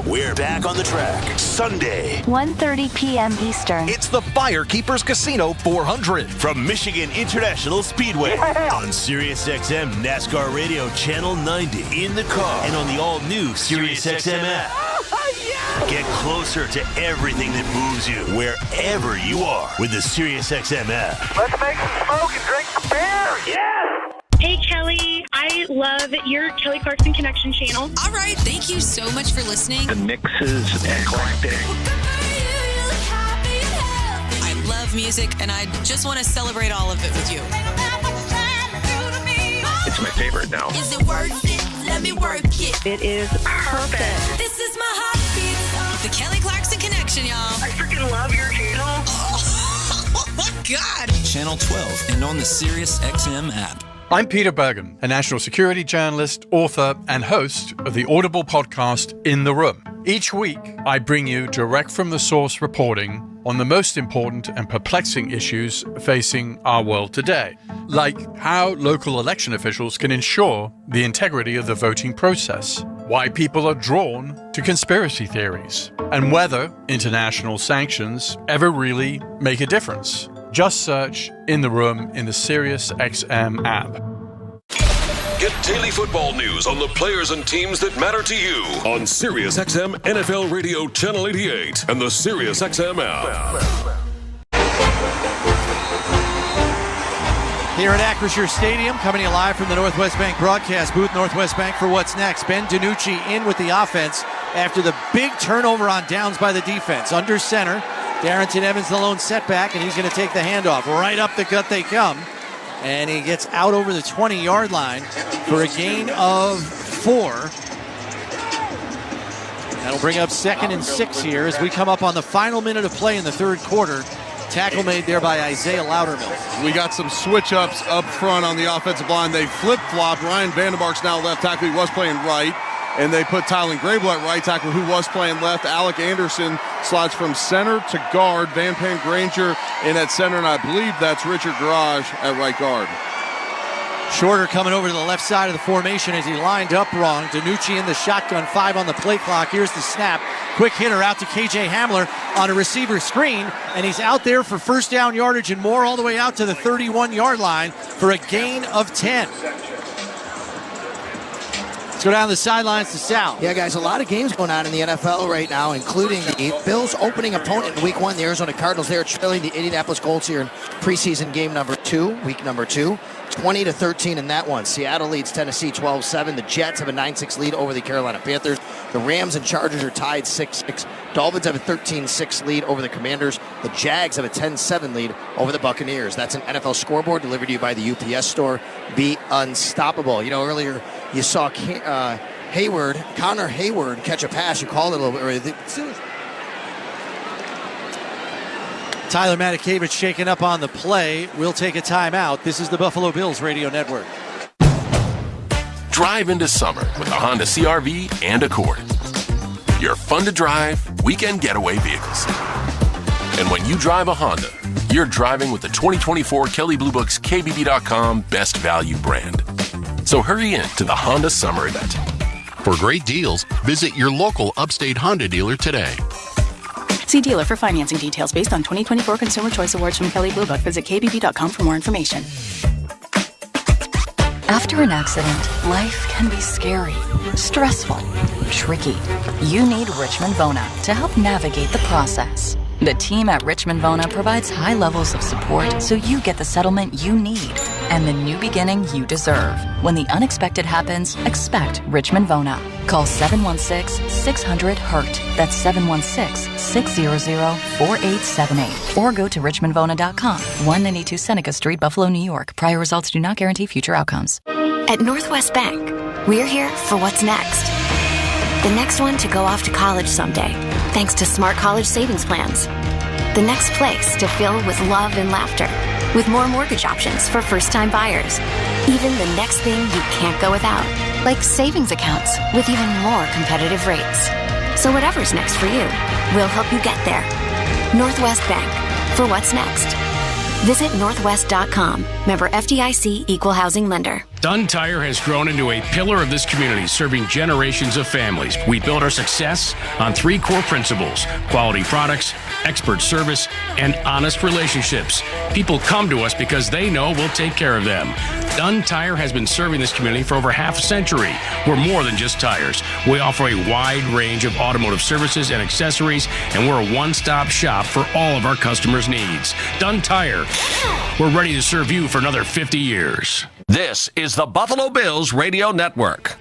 We're back on the track Sunday, 1:30 p.m. Eastern. It's the Firekeepers Casino 400 from Michigan International Speedway on Sirius XM NASCAR Radio Channel 90 in the car and on the all-new Sirius XM app. Get closer to everything that moves you wherever you are with the Sirius XM app. Let's make some smoke and drink some beer. Yeah. Hey, Kelly. I love your Kelly Clarkson Connection channel. All right. Thank you so much for listening. The mix is eclectic. I love music, and I just want to celebrate all of it with you. It's my favorite now. Is it worth it? Let me work it. It is perfect. This is my heartbeat. The Kelly Clarkson Connection, y'all. I freaking love your channel. Oh my God. Channel 12 and on the Sirius XM app. I'm Peter Bergen, a national security journalist, author, and host of the Audible podcast In the Room. Each week, I bring you direct from the source reporting on the most important and perplexing issues facing our world today, like how local election officials can ensure the integrity of the voting process, why people are drawn to conspiracy theories, and whether international sanctions ever really make a difference. Just search In the Room in the SiriusXM app. Get daily football news on the players and teams that matter to you on SiriusXM NFL Radio Channel 88 and the SiriusXM app. Here at Acrisure Stadium, coming to you live from the Northwest Bank broadcast booth. Northwest Bank for what's next. Ben DiNucci in with the offense after the big turnover on downs by the defense. Under center, Darrington Evans the lone setback, and he's going to take the handoff. Right up the gut they come. And he gets out over the 20-yard line for a gain of 4. That'll bring up 2nd and 6 here as we come up on the final minute of play in the third quarter. Tackle made there by Isaiah Loudermilk. We got some switch-ups up front on the offensive line. They flip-flopped. Ryan Vandenberg's now left tackle. He was playing right. And they put Tylen Grable at right tackle, who was playing left. Alec Anderson slides from center to guard. Van Pan Granger in at center, and I believe that's Richard Garage at right guard. Shorter coming over to the left side of the formation as he lined up wrong. DiNucci in the shotgun, 5 on the play clock. Here's the snap. Quick hitter out to KJ Hamler on a receiver screen, and he's out there for first down yardage and more, all the way out to the 31-yard line for a gain of 10. Let's go down the sidelines to Sal. Yeah, guys, a lot of games going on in the NFL right now, including the Bills' opening opponent in Week 1, the Arizona Cardinals. They are trailing the Indianapolis Colts here in preseason game number 2, week number 2. 20-13 in that one. Seattle leads Tennessee 12-7. The Jets have a 9-6 lead over the Carolina Panthers. The Rams and Chargers are tied 6-6. Dolphins have a 13-6 lead over the Commanders. The Jags have a 10-7 lead over the Buccaneers. That's an NFL scoreboard delivered to you by the UPS store. Be unstoppable. You know, earlier you saw Connor Hayward catch a pass. You called it a little bit earlier. Tyler Matakevich shaken up on the play. We'll take a timeout. This is the Buffalo Bills Radio Network. Drive into summer with a Honda CR-V and Accord. Your fun-to-drive, weekend getaway vehicles. And when you drive a Honda, you're driving with the 2024 Kelley Blue Book's KBB.com Best Value brand. So hurry in to the Honda Summer event. For great deals, visit your local Upstate Honda dealer today. See dealer for financing details based on 2024 Consumer Choice Awards from Kelley Blue Book. Visit kbb.com for more information. After an accident, life can be scary, stressful, tricky. You need Richmond Vona to help navigate the process. The team at Richmond Vona provides high levels of support so you get the settlement you need and the new beginning you deserve. When the unexpected happens, expect Richmond Vona. Call 716-600-HURT. That's 716-600-4878. Or go to richmondvona.com. 192 Seneca Street, Buffalo, New York. Prior results do not guarantee future outcomes. At Northwest Bank, we're here for what's next. The next one to go off to college someday, thanks to smart college savings plans. The next place to fill with love and laughter, with more mortgage options for first-time buyers. Even the next thing you can't go without, like savings accounts with even more competitive rates. So whatever's next for you, we'll help you get there. Northwest Bank, for what's next. Visit northwest.com. Member FDIC, Equal Housing Lender. Dunn Tire has grown into a pillar of this community, serving generations of families. We build our success on 3 core principles: quality products, expert service, and honest relationships. People come to us because they know we'll take care of them. Dunn Tire has been serving this community for over half a century. We're more than just tires. We offer a wide range of automotive services and accessories, and we're a one-stop shop for all of our customers' needs. Dunn Tire, we're ready to serve you for another 50 years. This is the Buffalo Bills Radio Network.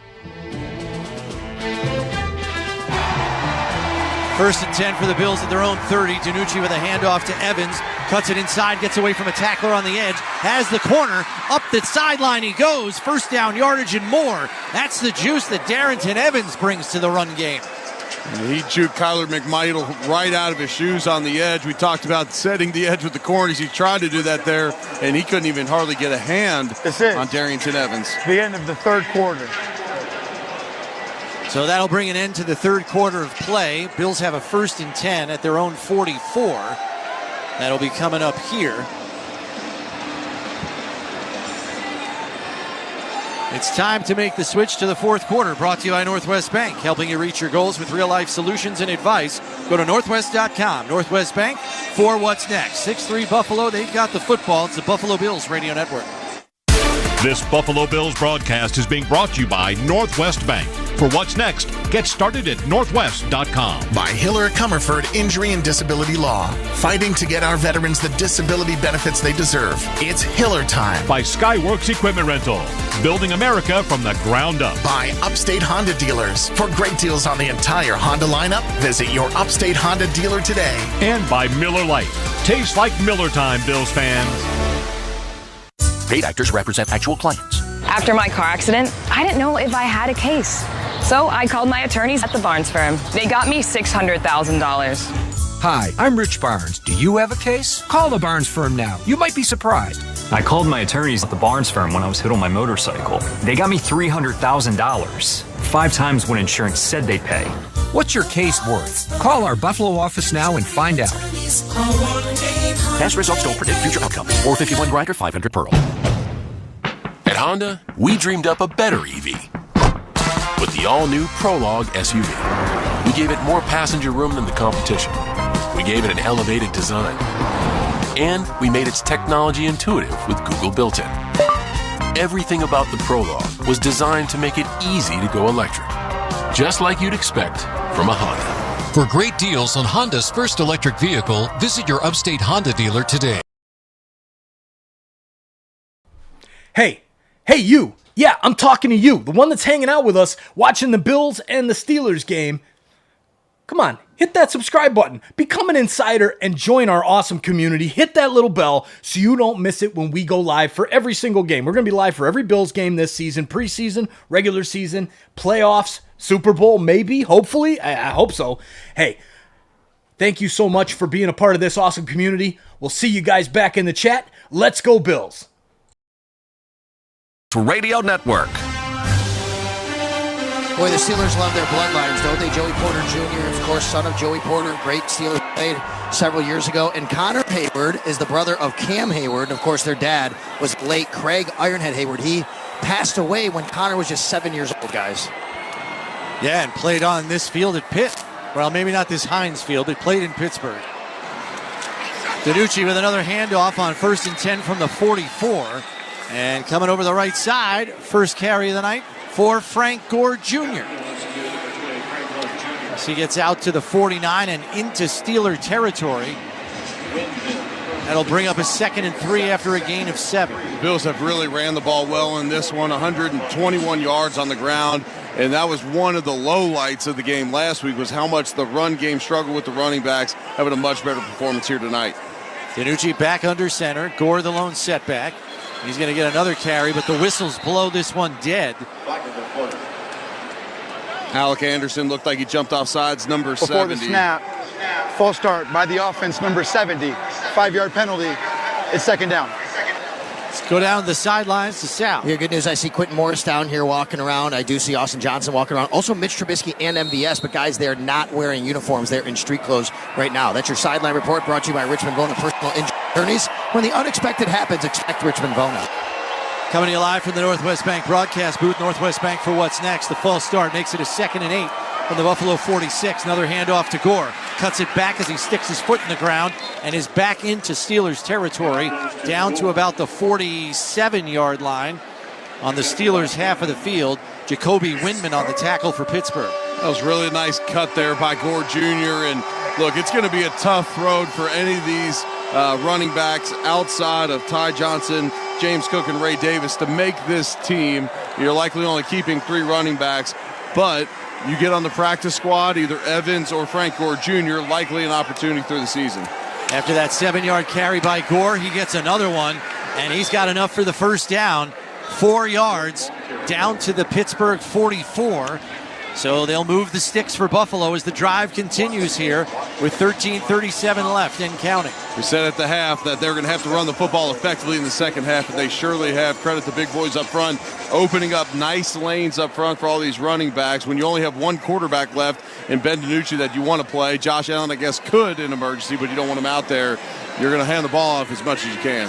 First and 10 for the Bills at their own 30. DiNucci with a handoff to Evans. Cuts it inside, gets away from a tackler on the edge. Has the corner. Up the sideline he goes. First down yardage and more. That's the juice that Darrington Evans brings to the run game. He juked Kyler McMichael right out of his shoes on the edge. We talked about setting the edge with the corners. He tried to do that there, and he couldn't even hardly get a hand on Darrington Evans. The end of the third quarter. So that'll bring an end to the third quarter of play. Bills have a first and 10 at their own 44. That'll be coming up here. It's time to make the switch to the fourth quarter, brought to you by Northwest Bank, helping you reach your goals with real-life solutions and advice. Go to Northwest.com. Northwest Bank for what's next. 6-3 Buffalo, they've got the football. It's the Buffalo Bills Radio Network. This Buffalo Bills broadcast is being brought to you by Northwest Bank. For what's next, get started at Northwest.com. By Hiller Comerford Injury and Disability Law. Fighting to get our veterans the disability benefits they deserve. It's Hiller time. By Skyworks Equipment Rental. Building America from the ground up. By Upstate Honda Dealers. For great deals on the entire Honda lineup, visit your Upstate Honda dealer today. And by Miller Lite. Tastes like Miller time, Bills fans. Paid actors represent actual clients. After my car accident, I didn't know if I had a case. So I called my attorneys at the Barnes firm. They got me $600,000. Hi, I'm Rich Barnes. Do you have a case? Call the Barnes firm now. You might be surprised. I called my attorneys at the Barnes firm when I was hit on my motorcycle. They got me $300,000. 5 times what insurance said they'd pay. What's your case worth? Call our Buffalo office now and find out. Past results don't predict future outcomes. 451 Grinder, 500 Pearl. At Honda, we dreamed up a better EV with the all-new Prologue SUV. We gave it more passenger room than the competition. We gave it an elevated design. And we made its technology intuitive with Google built-in. Everything about the Prologue was designed to make it easy to go electric, just like you'd expect from a Honda. For great deals on Honda's first electric vehicle, visit your Upstate Honda dealer today. Hey, you. Yeah, I'm talking to you, the one that's hanging out with us, watching the Bills and the Steelers game. Come on, hit that subscribe button, become an insider, and join our awesome community. Hit that little bell so you don't miss it when we go live for every single game. We're going to be live for every Bills game this season, preseason, regular season, playoffs, Super Bowl, maybe, hopefully. I hope so. Hey, thank you so much for being a part of this awesome community. We'll see you guys back in the chat. Let's go Bills. Radio Network. Boy, the Steelers love their bloodlines, don't they? Joey Porter Jr., of course, son of Joey Porter, great Steelers played several years ago. And Connor Hayward is the brother of Cam Hayward. And of course, their dad was late Craig Ironhead Hayward. He passed away when Connor was just 7 years old, guys. Yeah, and played on this field at Pitt. Well, maybe not this Heinz field. It played in Pittsburgh. DiNucci with another handoff on 1st and 10 from the 44. And coming over the right side, first carry of the night for Frank Gore Jr. As he gets out to the 49 and into Steeler territory. That'll bring up a 2nd and 3 after a gain of 7. The Bills have really ran the ball well in this one, 121 yards on the ground. And that was one of the lowlights of the game last week, was how much the run game struggled with the running backs, having a much better performance here tonight. DiNucci back under center. Gore the lone setback. He's going to get another carry, but the whistles blow this one dead. Alec Anderson looked like he jumped off sides, number 70. Before the snap, false start by the offense, number 70. 5-yard penalty. It's 2nd down. Let's go down the sidelines to Sal. Here, good news. I see Quentin Morris down here walking around. I do see Austin Johnson walking around. Also Mitch Trubisky and MVS, but guys, they're not wearing uniforms. They're in street clothes right now. That's your sideline report brought to you by Richmond Bona Personal Injury Attorneys. When the unexpected happens, expect Richmond Bona. Coming to you live from the Northwest Bank broadcast booth. Northwest Bank for what's next. The false start makes it a 2nd and 8 from the Buffalo 46. Another handoff to Gore. Cuts it back as he sticks his foot in the ground and is back into Steelers territory, down to about the 47-yard line on the Steelers half of the field. Jacoby Windman on the tackle for Pittsburgh. That was really a nice cut there by Gore Jr. And look, it's going to be a tough road for any of these running backs outside of Ty Johnson, James Cook, and Ray Davis to make this team. You're likely only keeping 3 running backs, but you get on the practice squad, either Evans or Frank Gore Jr., likely an opportunity through the season. After that 7-yard carry by Gore, he gets another one, and he's got enough for the first down. 4 yards down to the Pittsburgh 44. So they'll move the sticks for Buffalo as the drive continues here with 13:37 left and counting. We said at the half that they're going to have to run the football effectively in the second half, and they surely have. Credit the big boys up front, opening up nice lanes up front for all these running backs. When you only have one quarterback left in Ben DiNucci that you want to play, Josh Allen, I guess, could in emergency, but you don't want him out there. You're going to hand the ball off as much as you can.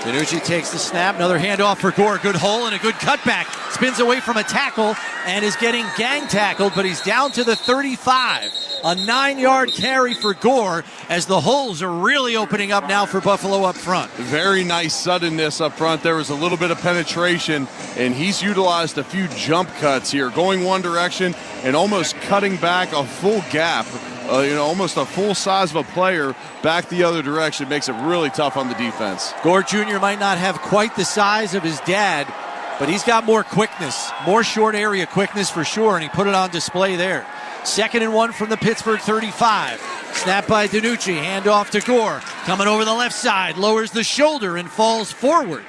DiNucci takes the snap. Another handoff for Gore. Good hole and a good cutback. Spins away from a tackle and is getting gang tackled, but he's down to the 35. A 9-yard carry for Gore as the holes are really opening up now for Buffalo up front. Very nice suddenness up front. There was a little bit of penetration, and he's utilized a few jump cuts here, going one direction and almost cutting back a full gap. Almost a full size of a player back the other direction. Makes it really tough on the defense. Gore Jr. might not have quite the size of his dad, but he's got more quickness, more short area quickness for sure, and he put it on display there. 2nd and 1 from the Pittsburgh 35. Snap by DiNucci, handoff to Gore. Coming over the left side, lowers the shoulder and falls forward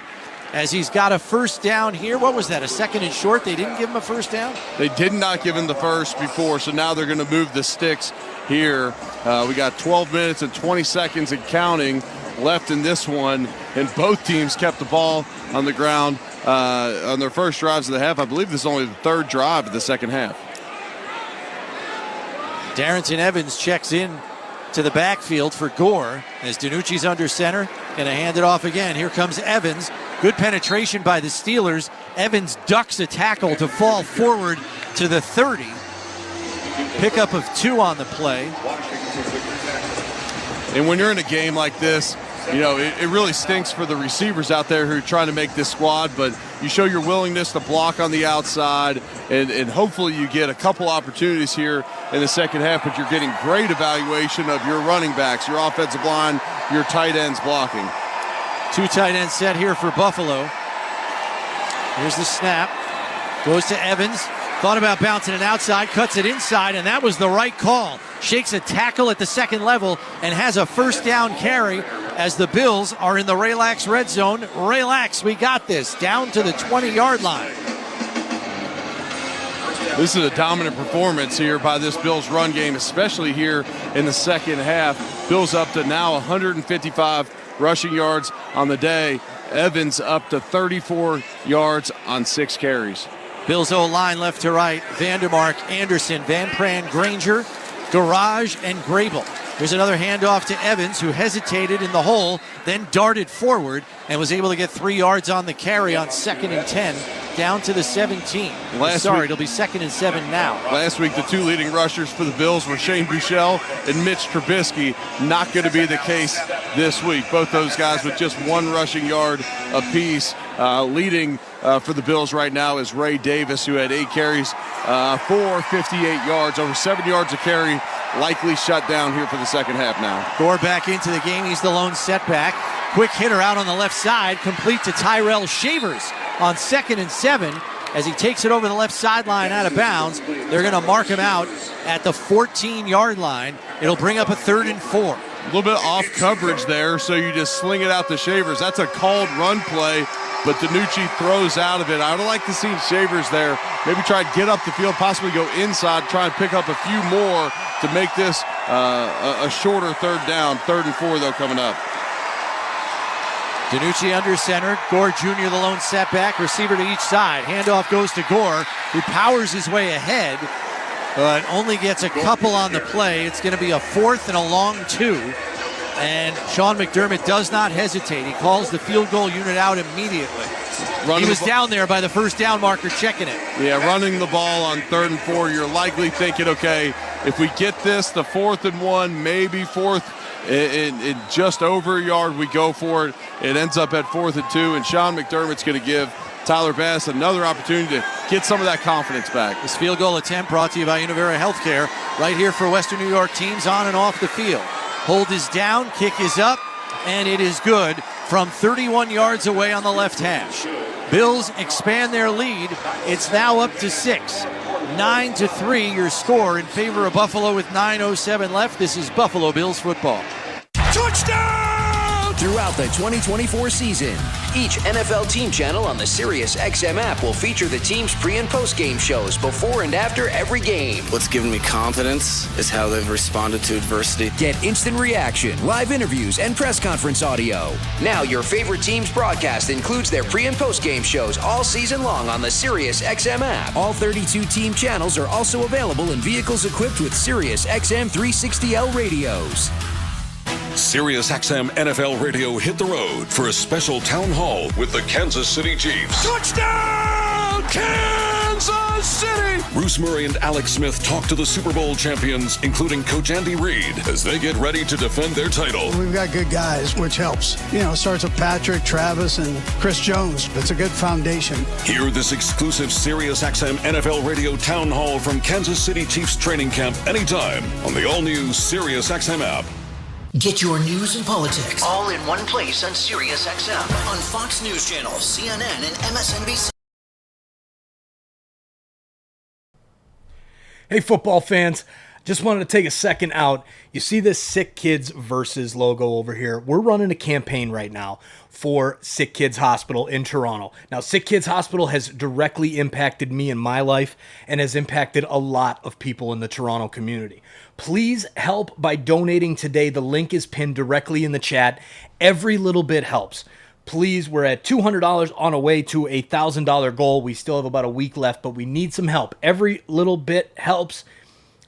as he's got a first down here. What was that, a 2nd and short? They didn't give him a first down? They did not give him the first before, so now they're going to move the sticks here. We got 12 minutes and 20 seconds and counting left in this one, and both teams kept the ball on the ground on their first drives of the half. I believe this is only the 3rd drive of the second half. Darrington Evans checks in to the backfield for Gore as DiNucci's under center. Going to hand it off again. Here comes Evans. Good penetration by the Steelers. Evans ducks a tackle to fall forward to the 30. Pickup of 2 on the play. And when you're in a game like this, it really stinks for the receivers out there who are trying to make this squad, but you show your willingness to block on the outside, and hopefully you get a couple opportunities here in the second half, but you're getting great evaluation of your running backs, your offensive line, your tight ends blocking. 2 tight ends set here for Buffalo. Here's the snap. Goes to Evans. Thought about bouncing it outside, cuts it inside, and that was the right call. Shakes a tackle at the second level and has a first down carry as the Bills are in the relax red zone. Relax, we got this. Down to the 20-yard line. This is a dominant performance here by this Bills run game, especially here in the second half. Bills up to now 155 rushing yards on the day. Evans up to 34 yards on 6 carries. Bills O-line left to right. Vandermark, Anderson, Van Pran, Granger, Garage, and Grable. Here's another handoff to Evans, who hesitated in the hole, then darted forward and was able to get 3 yards on the carry on 2nd and 10, down to the 17. It'll be 2nd and 7 now. Last week, the 2 leading rushers for the Bills were Shane Buechele and Mitch Trubisky. Not going to be the case this week. Both those guys with just 1 rushing yard apiece. Leading for the Bills right now is Ray Davis, who had 8 carries for 58 yards, over 7 yards a carry. Likely shut down here for the second half now. Gore back into the game. He's the lone setback. Quick hitter out on the left side, complete to Tyrell Shavers on 2nd and 7 as he takes it over the left sideline out of bounds. They're going to mark him out at the 14-yard line. It'll bring up a 3rd and 4. A little bit off coverage there, so you just sling it out to Shavers. That's a called run play, but DiNucci throws out of it. I would like to see Shavers there maybe try to get up the field, possibly go inside, try and pick up a few more to make this a shorter 3rd down. 3rd and 4, though, coming up. DiNucci under center. Gore Jr. the lone setback. Receiver to each side. Handoff goes to Gore, who powers his way ahead, but only gets a couple on the play. It's going to be a 4th and a long 2. And Sean McDermott does not hesitate. He calls the field goal unit out immediately. He was down there by the first down marker checking it. Yeah, running the ball on 3rd and 4, you're likely thinking, okay, if we get this, the 4th and 1, maybe 4th in just over a yard, we go for it. It ends up at 4th and 2, and Sean McDermott's going to give Tyler Bass another opportunity to get some of that confidence back. This field goal attempt brought to you by Univera Healthcare, right here for Western New York teams on and off the field. Hold is down, kick is up, and it is good from 31 yards away on the left hash. Bills expand their lead. It's now up to 6. 9-3, your score in favor of Buffalo with 9:07 left. This is Buffalo Bills football. Touchdown! throughout the 2024 season. Each NFL team channel on the SiriusXM app will feature the team's pre- and post-game shows before and after every game. What's given me confidence is how they've responded to adversity. Get instant reaction, live interviews, and press conference audio. Now your favorite team's broadcast includes their pre- and post-game shows all season long on the SiriusXM app. All 32 team channels are also available in vehicles equipped with SiriusXM 360L radios. SiriusXM NFL Radio hit the road for a special town hall with the Kansas City Chiefs. Touchdown, Kansas City! Bruce Murray and Alex Smith talk to the Super Bowl champions, including Coach Andy Reid, as they get ready to defend their title. We've got good guys, which helps. It starts with Patrick, Travis, and Chris Jones. It's a good foundation. Hear this exclusive SiriusXM NFL Radio town hall from Kansas City Chiefs training camp anytime on the all-new SiriusXM app. Get your news and politics all in one place on SiriusXM on Fox News Channel, CNN, and MSNBC. Hey, football fans. Just wanted to take a second out. You see this Sick Kids Versus logo over here? We're running a campaign right now for Sick Kids Hospital in Toronto. Now, Sick Kids Hospital has directly impacted me in my life and has impacted a lot of people in the Toronto community. Please help by donating today. The link is pinned directly in the chat. Every little bit helps. Please, we're at $200 on our way to a $1,000 goal. We still have about a week left, but we need some help. Every little bit helps.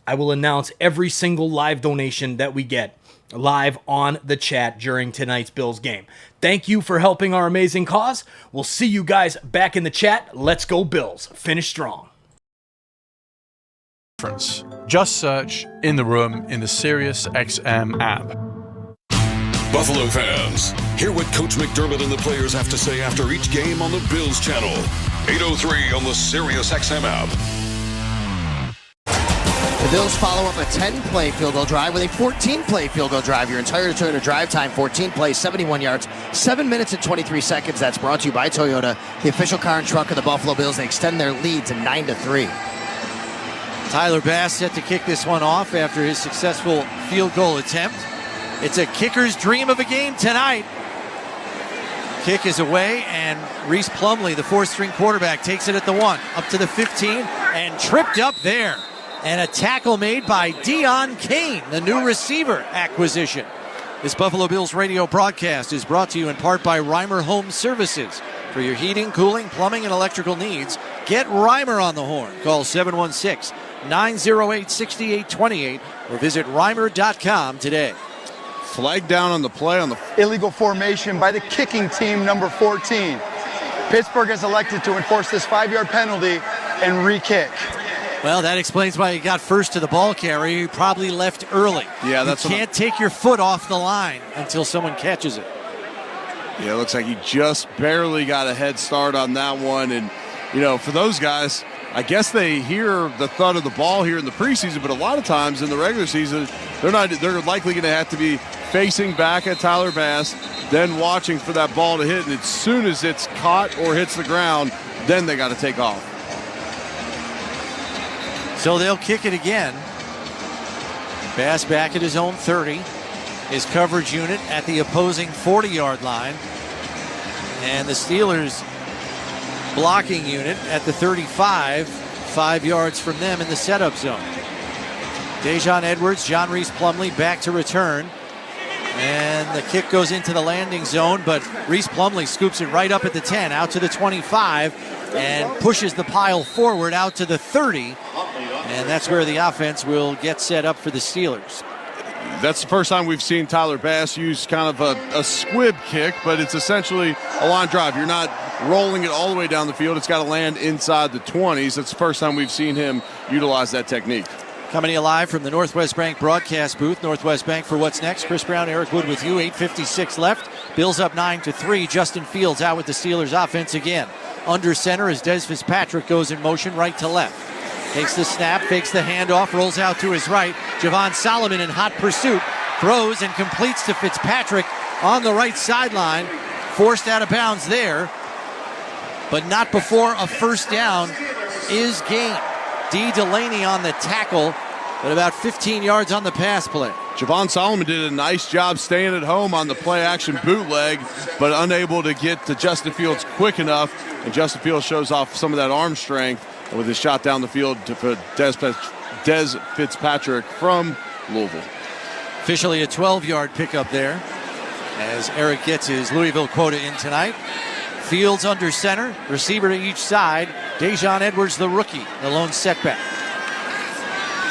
I will announce every single live donation that we get live on the chat during tonight's Bills game. Thank you for helping our amazing cause. We'll see you guys back in the chat. Let's go Bills. Finish strong. Just search In the Room in the SiriusXM app. Buffalo fans, hear what Coach McDermott and the players have to say after each game on the Bills channel. 8:03 on the SiriusXM app. The Bills follow up a 10-play field goal drive with a 14-play field goal drive. Your entire Toyota drive time, 14 plays, 71 yards, 7 minutes and 23 seconds. That's brought to you by Toyota, the official car and truck of the Buffalo Bills. They extend their lead to 9-3. Tyler Bass set to kick this one off after his successful field goal attempt. It's a kicker's dream of a game tonight. Kick is away, and Reese Plumlee, the fourth-string quarterback, takes it at the 1, up to the 15, and tripped up there. And a tackle made by Dion Kane, the new receiver acquisition. This Buffalo Bills radio broadcast is brought to you in part by Reimer Home Services. For your heating, cooling, plumbing, and electrical needs, get Reimer on the horn. Call 716-908-6828 or visit Reimer.com today. Flag down on the play on the illegal formation by the kicking team, number 14. Pittsburgh has elected to enforce this 5-yard penalty and re-kick. Well, that explains why he got first to the ball carrier. He probably left early. Yeah, that's you can't take your foot off the line until someone catches it. Yeah, it looks like he just barely got a head start on that one. And, for those guys, I guess they hear the thud of the ball here in the preseason, but a lot of times in the regular season, they're likely going to have to be facing back at Tyler Bass, then watching for that ball to hit. And as soon as it's caught or hits the ground, then they got to take off. So they'll kick it again. Bass back at his own 30. His coverage unit at the opposing 40-yard line. And the Steelers blocking unit at the 35, 5 yards from them in the setup zone. Dejon Edwards, John Reese Plumlee back to return. And the kick goes into the landing zone, but Reese Plumlee scoops it right up at the 10, out to the 25, and pushes the pile forward out to the 30. And that's where the offense will get set up for the Steelers. That's the first time we've seen Tyler Bass use kind of a squib kick, but it's essentially a line drive. You're not rolling it all the way down the field. It's got to land inside the 20s. That's the first time we've seen him utilize that technique. Coming to you live from the Northwest Bank broadcast booth. Northwest Bank for What's Next. Chris Brown, Eric Wood with you. 8:56 left. Bills up 9-3. Justin Fields out with the Steelers offense again. Under center as Des Fitzpatrick goes in motion right to left. Takes the snap, fakes the handoff, rolls out to his right. Javon Solomon in hot pursuit. Throws and completes to Fitzpatrick on the right sideline. Forced out of bounds there, but not before a first down is gained. D. Delaney on the tackle, but about 15 yards on the pass play. Javon Solomon did a nice job staying at home on the play-action bootleg, but unable to get to Justin Fields quick enough. And Justin Fields shows off some of that arm strength with his shot down the field for Des Fitzpatrick from Louisville. Officially a 12-yard pickup there as Eric gets his Louisville quota in tonight. Fields under center, receiver to each side. Dejon Edwards, the rookie, the lone setback.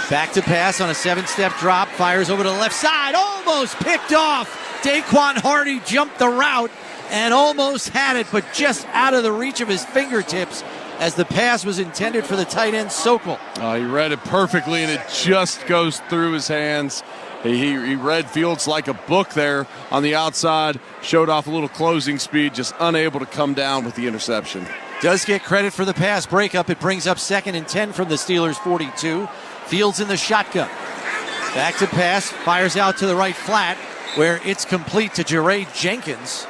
Back to pass on a 7-step drop, fires over to the left side, almost picked off. Daquan Hardy jumped the route and almost had it, but just out of the reach of his fingertips as the pass was intended for the tight end Sokol. He read it perfectly, and it just goes through his hands. He read Fields like a book there on the outside, showed off a little closing speed, just unable to come down with the interception. Does get credit for the pass breakup. It brings up 2nd and 10 from the Steelers' 42. Fields in the shotgun. Back to pass, fires out to the right flat, where it's complete to Jaray Jenkins.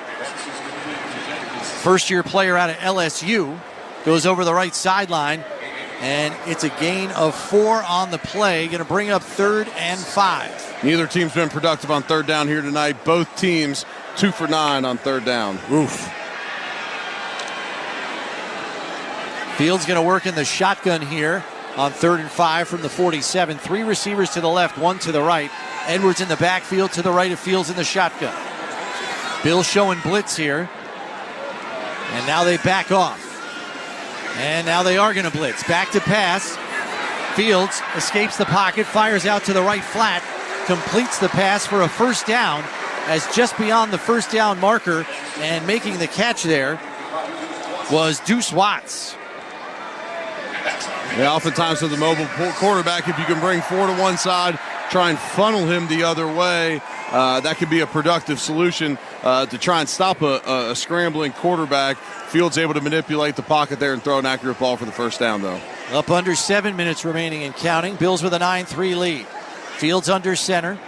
First-year player out of LSU. Goes over the right sideline, and it's a gain of 4 on the play. Going to bring up 3rd and 5. Neither team's been productive on 3rd down here tonight. Both teams 2 for 9 on 3rd down. Oof. Fields going to work in the shotgun here on 3rd and 5 from the 47. 3 receivers to the left, 1 to the right. Edwards in the backfield to the right of Fields in the shotgun. Bill showing blitz here. And now they back off. And now they are going to blitz. Back to pass. Fields escapes the pocket, fires out to the right flat, completes the pass for a 1st down as just beyond the 1st down marker, and making the catch there was Deuce Watts. Yeah, oftentimes with the mobile quarterback, if you can bring 4 to one side, try and funnel him the other way, that could be a productive solution to try and stop a scrambling quarterback. Fields able to manipulate the pocket there and throw an accurate ball for the 1st down, though. Up under 7 minutes remaining and counting. Bills with a 9-3 lead. Fields under center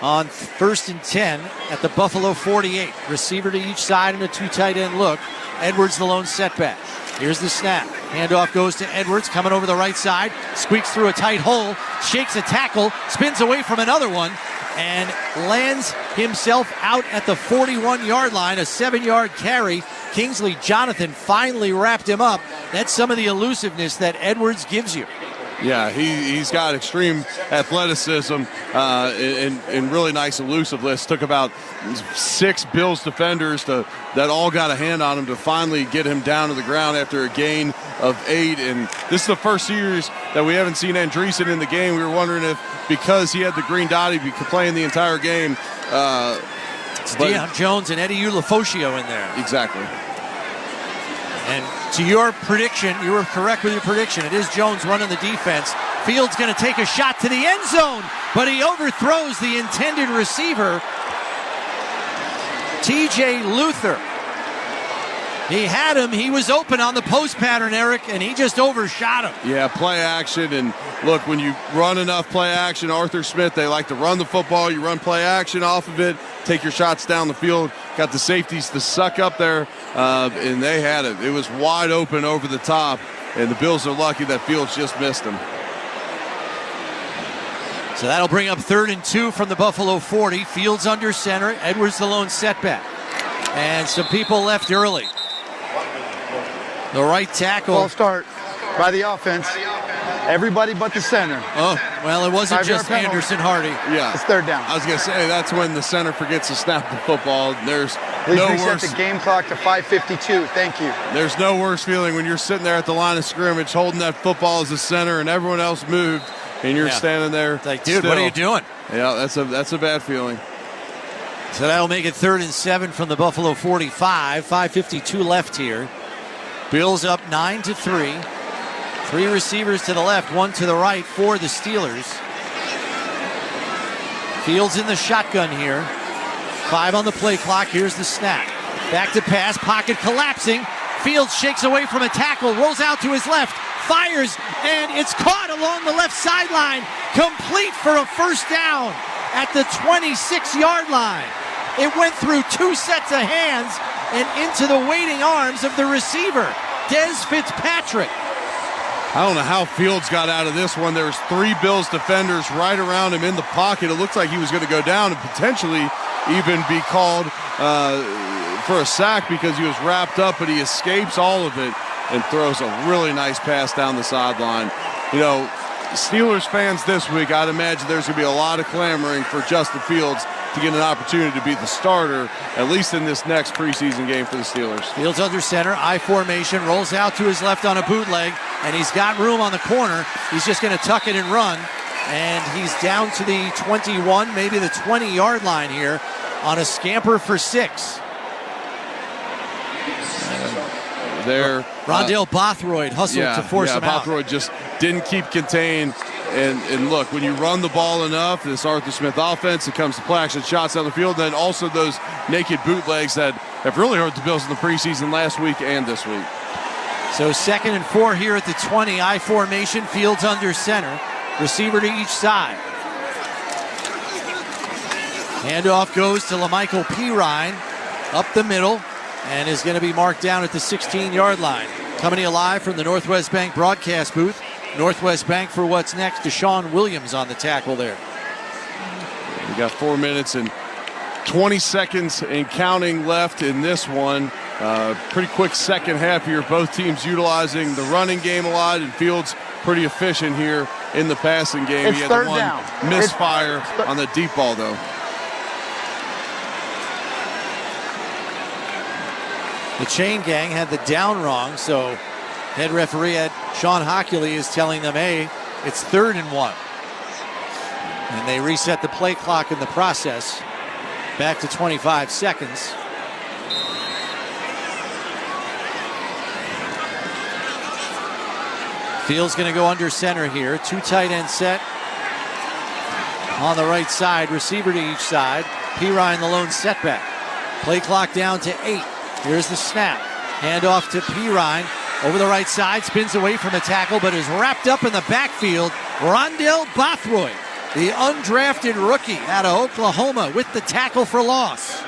on 1st and 10 at the Buffalo 48. Receiver to each side and a 2 tight end look. Edwards the lone setback. Here's the snap. Handoff goes to Edwards, coming over the right side. Squeaks through a tight hole, shakes a tackle, spins away from another one, and lands himself out at the 41-yard line. A 7-yard carry. Kingsley Jonathan finally wrapped him up. That's some of the elusiveness that Edwards gives you. Yeah, he's got extreme athleticism and really nice elusiveness. Took about 6 Bills defenders that all got a hand on him to finally get him down to the ground after a gain of 8. And this is the first series that we haven't seen Andreessen in the game. We were wondering if because he had the green dot, he'd be playing the entire game. It's Deion Jones and Eddie Ulofoshio in there. Exactly. And to your prediction, you were correct with your prediction. It is Jones running the defense. Fields going to take a shot to the end zone, but he overthrows the intended receiver, TJ Luther. He had him. He was open on the post pattern, Eric, and he just overshot him. Yeah, play action. And look, when you run enough play action, Arthur Smith, they like to run the football. You run play action off of it, take your shots down the field. Got the safeties to suck up there, and they had it. It was wide open over the top, and the Bills are lucky that Fields just missed them. So that'll bring up 3rd and 2 from the Buffalo 40. Fields under center. Edwards the lone setback. And some people left early. The right tackle. Ball start by the offense. Everybody but the center. Oh, well, it wasn't just Anderson Hardy. Yeah. It's 3rd down. I was going to say, that's when the center forgets to snap the football. There's Please no reset worse. the game clock to 5:52. Thank you. There's no worse feeling when you're sitting there at the line of scrimmage holding that football as a center and everyone else moved and you're standing there. It's like, dude, still. what are you doing? Yeah, that's a bad feeling. So that'll make it 3rd and 7 from the Buffalo 45. 5:52 left here. Bills up 9-3. 3 receivers to the left, 1 to the right for the Steelers. Fields in the shotgun here. 5 on the play clock. Here's the snap. Back to pass. Pocket collapsing. Fields shakes away from a tackle. Rolls out to his left. Fires. And it's caught along the left sideline. Complete for a 1st down at the 26-yard line. It went through 2 sets of hands and into the waiting arms of the receiver, Des Fitzpatrick. I don't know how Fields got out of this one. There's 3 Bills defenders right around him in the pocket. It looked like he was going to go down and potentially even be called for a sack because he was wrapped up, but he escapes all of it and throws a really nice pass down the sideline. You know, Steelers fans this week, I'd imagine there's going to be a lot of clamoring for Justin Fields to get an opportunity to be the starter, at least in this next preseason game for the Steelers. Fields under center, I formation, rolls out to his left on a bootleg, and he's got room on the corner. He's just going to tuck it and run, and he's down to the 21, maybe the 20-yard line here on a scamper for 6. Rondale Bothroyd hustled to force him out. Bothroyd just didn't keep contained. And look, when you run the ball enough, this Arthur Smith offense, it comes to play action shots down the field, and then also those naked bootlegs that have really hurt the Bills in the preseason last week and this week. So 2nd and 4 here at the 20, I formation, Fields under center, receiver to each side. Handoff goes to LaMichael Pirine up the middle and is going to be marked down at the 16-yard line. Coming to you live from the Northwest Bank broadcast booth. Northwest Bank for what's next. Deshaun Williams on the tackle there. We got 4 minutes and 20 seconds and counting left in this one. Pretty quick second half here. Both teams utilizing the running game a lot, and Fields pretty efficient here in the passing game. It's he had third the one down. misfire on the deep ball, though. The chain gang had the down wrong, so head referee Sean Hockley is telling them, hey, it's 3rd and 1. And they reset the play clock in the process back to 25 seconds. Fields going to go under center here. 2 tight end set on the right side. Receiver to each side. Pirine the lone setback. Play clock down to 8. Here's the snap. Handoff to Pirine. Over the right side. Spins away from the tackle, but is wrapped up in the backfield. Rondale Bothroyd, the undrafted rookie out of Oklahoma, with the tackle for loss.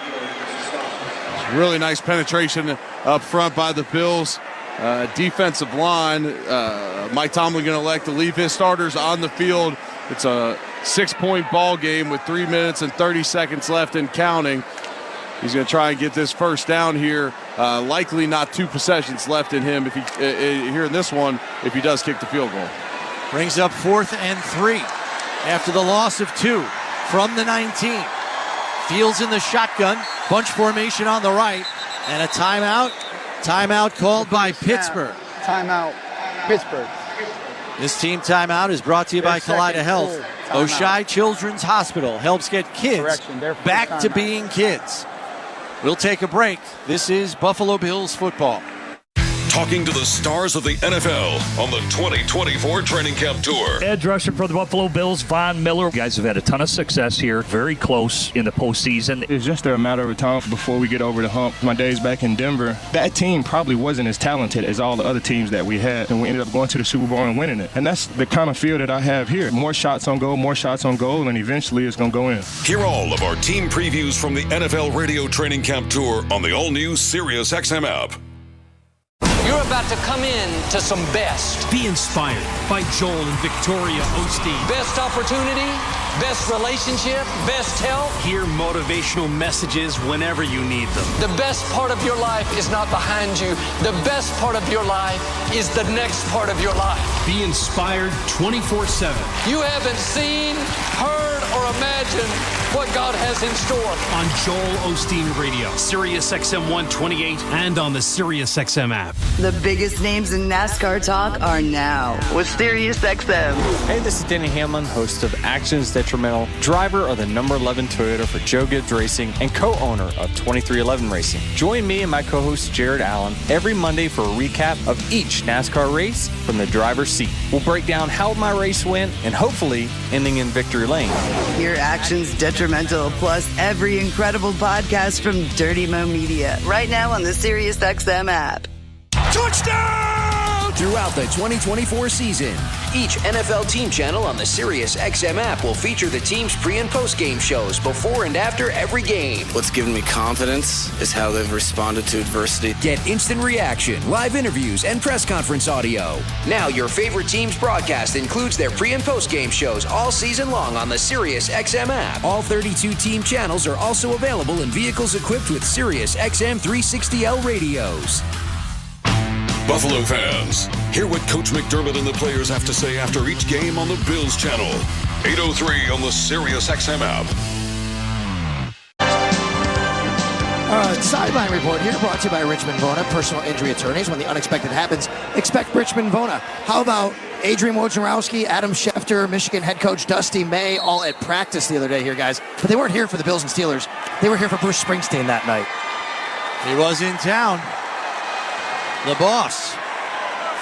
Really nice penetration up front by the Bills. Defensive line. Mike Tomlin going to elect to leave his starters on the field. It's a 6-point ball game with 3 minutes and 30 seconds left and counting. He's going to try and get this first down here. Likely not 2 possessions left in him if he here in this one if he does kick the field goal. Brings up 4th and 3 after the loss of 2 from the 19. Fields in the shotgun, bunch formation on the right, and a timeout. Timeout called by Pittsburgh. Timeout, Pittsburgh. This team timeout is brought to you by Kaleida Health. Oshai Children's Hospital helps get kids back to being kids. We'll take a break. This is Buffalo Bills football. Talking to the stars of the NFL on the 2024 Training Camp Tour. Edge rusher for the Buffalo Bills, Von Miller. You guys have had a ton of success here, very close in the postseason. It's just a matter of time before we get over the hump. My days back in Denver, that team probably wasn't as talented as all the other teams that we had, and we ended up going to the Super Bowl and winning it. And that's the kind of feel that I have here. More shots on goal, and eventually it's going to go in. Hear all of our team previews from the NFL Radio Training Camp Tour on the all-new SiriusXM app. You're about to come in to some best. Be inspired by Joel and Victoria Osteen. Best opportunity, best relationship, best health. Hear motivational messages whenever you need them. The best part of your life is not behind you. The best part of your life is the next part of your life. Be inspired 24/7. You haven't seen, heard, or imagined what God has in store. On Joel Osteen Radio, SiriusXM 128, and on the SiriusXM app. The biggest names in NASCAR talk are now with SiriusXM. Hey, this is Denny Hamlin, host of Actions Detrimental, driver of the number 11 Toyota for Joe Gibbs Racing, and co-owner of 2311 Racing. Join me and my co-host Jared Allen every Monday for a recap of each NASCAR race from the driver's seat. We'll break down how my race went and hopefully ending in victory lane. Hear Actions Detrimental plus every incredible podcast from Dirty Mo Media right now on the SiriusXM app. Touchdown! Throughout the 2024 season, Each NFL team channel on the SiriusXM app will feature the team's pre- and post-game shows before and after every game. What's given me confidence is how they've responded to adversity. Get instant reaction, live interviews, and press conference audio. Now your favorite team's broadcast includes their pre- and post-game shows all season long on the SiriusXM app. All 32 team channels are also available in vehicles equipped with SiriusXM 360L radios. Buffalo fans, hear what Coach McDermott and the players have to say after each game on the Bills channel. 8:03 on the SiriusXM app. Sideline report here brought to you by Richmond Vona, personal injury attorneys. When the unexpected happens, expect Richmond Vona. How about Adrian Wojnarowski, Adam Schefter, Michigan head coach Dusty May, all at practice the other day here, guys. But they weren't here for the Bills and Steelers. They were here for Bruce Springsteen that night. He was in town. The boss.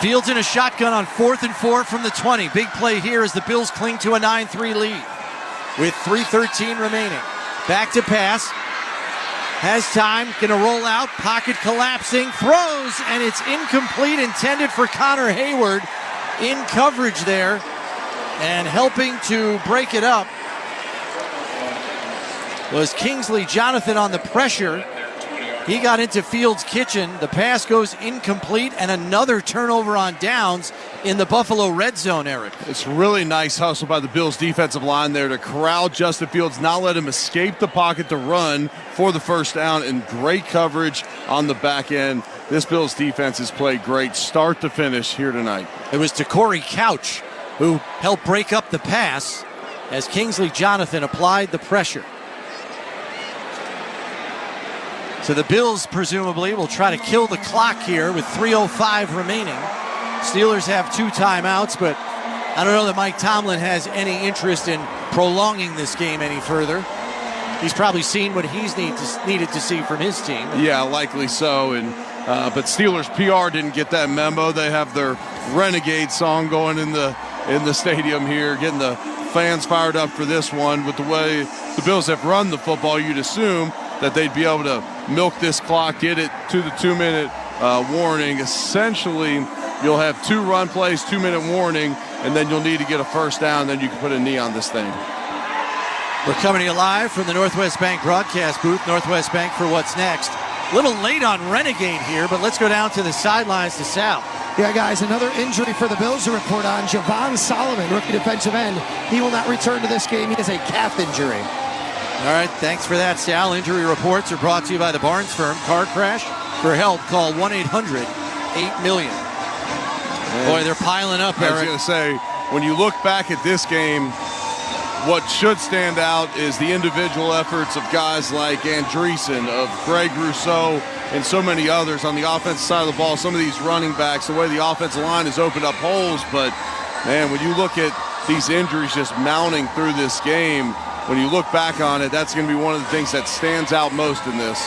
Fields in a shotgun on 4th and 4 from the 20. Big play here as the Bills cling to a 9-3 lead with 3:13 remaining. Back to pass. Has time. Gonna roll out. Pocket collapsing. Throws, and it's incomplete. Intended for Connor Hayward. In coverage there. And helping to break it up was Kingsley Jonathan on the pressure. He got into Fields' kitchen. The pass goes incomplete, and another turnover on downs in the Buffalo red zone, Eric. It's really nice hustle by the Bills defensive line there to corral Justin Fields, not let him escape the pocket to run for the first down, and great coverage on the back end. This Bills defense has played great start to finish here tonight. It was to Corey Couch who helped break up the pass as Kingsley Jonathan applied the pressure. So the Bills presumably will try to kill the clock here with 3:05 remaining. Steelers have 2 timeouts, but I don't know that Mike Tomlin has any interest in prolonging this game any further. He's probably seen what he's needed to see from his team. Yeah, likely so. And but Steelers PR didn't get that memo. They have their Renegade song going in the stadium here, getting the fans fired up for this one. With the way the Bills have run the football, you'd assume that they'd be able to milk this clock, get it to the 2-minute warning. Essentially, you'll have 2 run plays, 2-minute warning, and then you'll need to get a first down. Then you can put a knee on this thing. We're coming to you live from the Northwest Bank broadcast booth. Northwest Bank for what's next. A little late on Renegade here, but let's go down to the sidelines to Sal. Yeah, guys, another injury for the Bills to report on. Javon Solomon, rookie defensive end. He will not return to this game. He has a calf injury. All right, thanks for that, Sal. Injury reports are brought to you by the Barnes Firm. Car crash? For help, call 1-800-8-million. Boy, they're piling up, Eric. I was going to say, when you look back at this game, what should stand out is the individual efforts of guys like Andreessen, of Greg Rousseau, and so many others on the offensive side of the ball. Some of these running backs, the way the offensive line has opened up holes. But, man, when you look at these injuries just mounting through this game, when you look back on it, that's going to be one of the things that stands out most in this.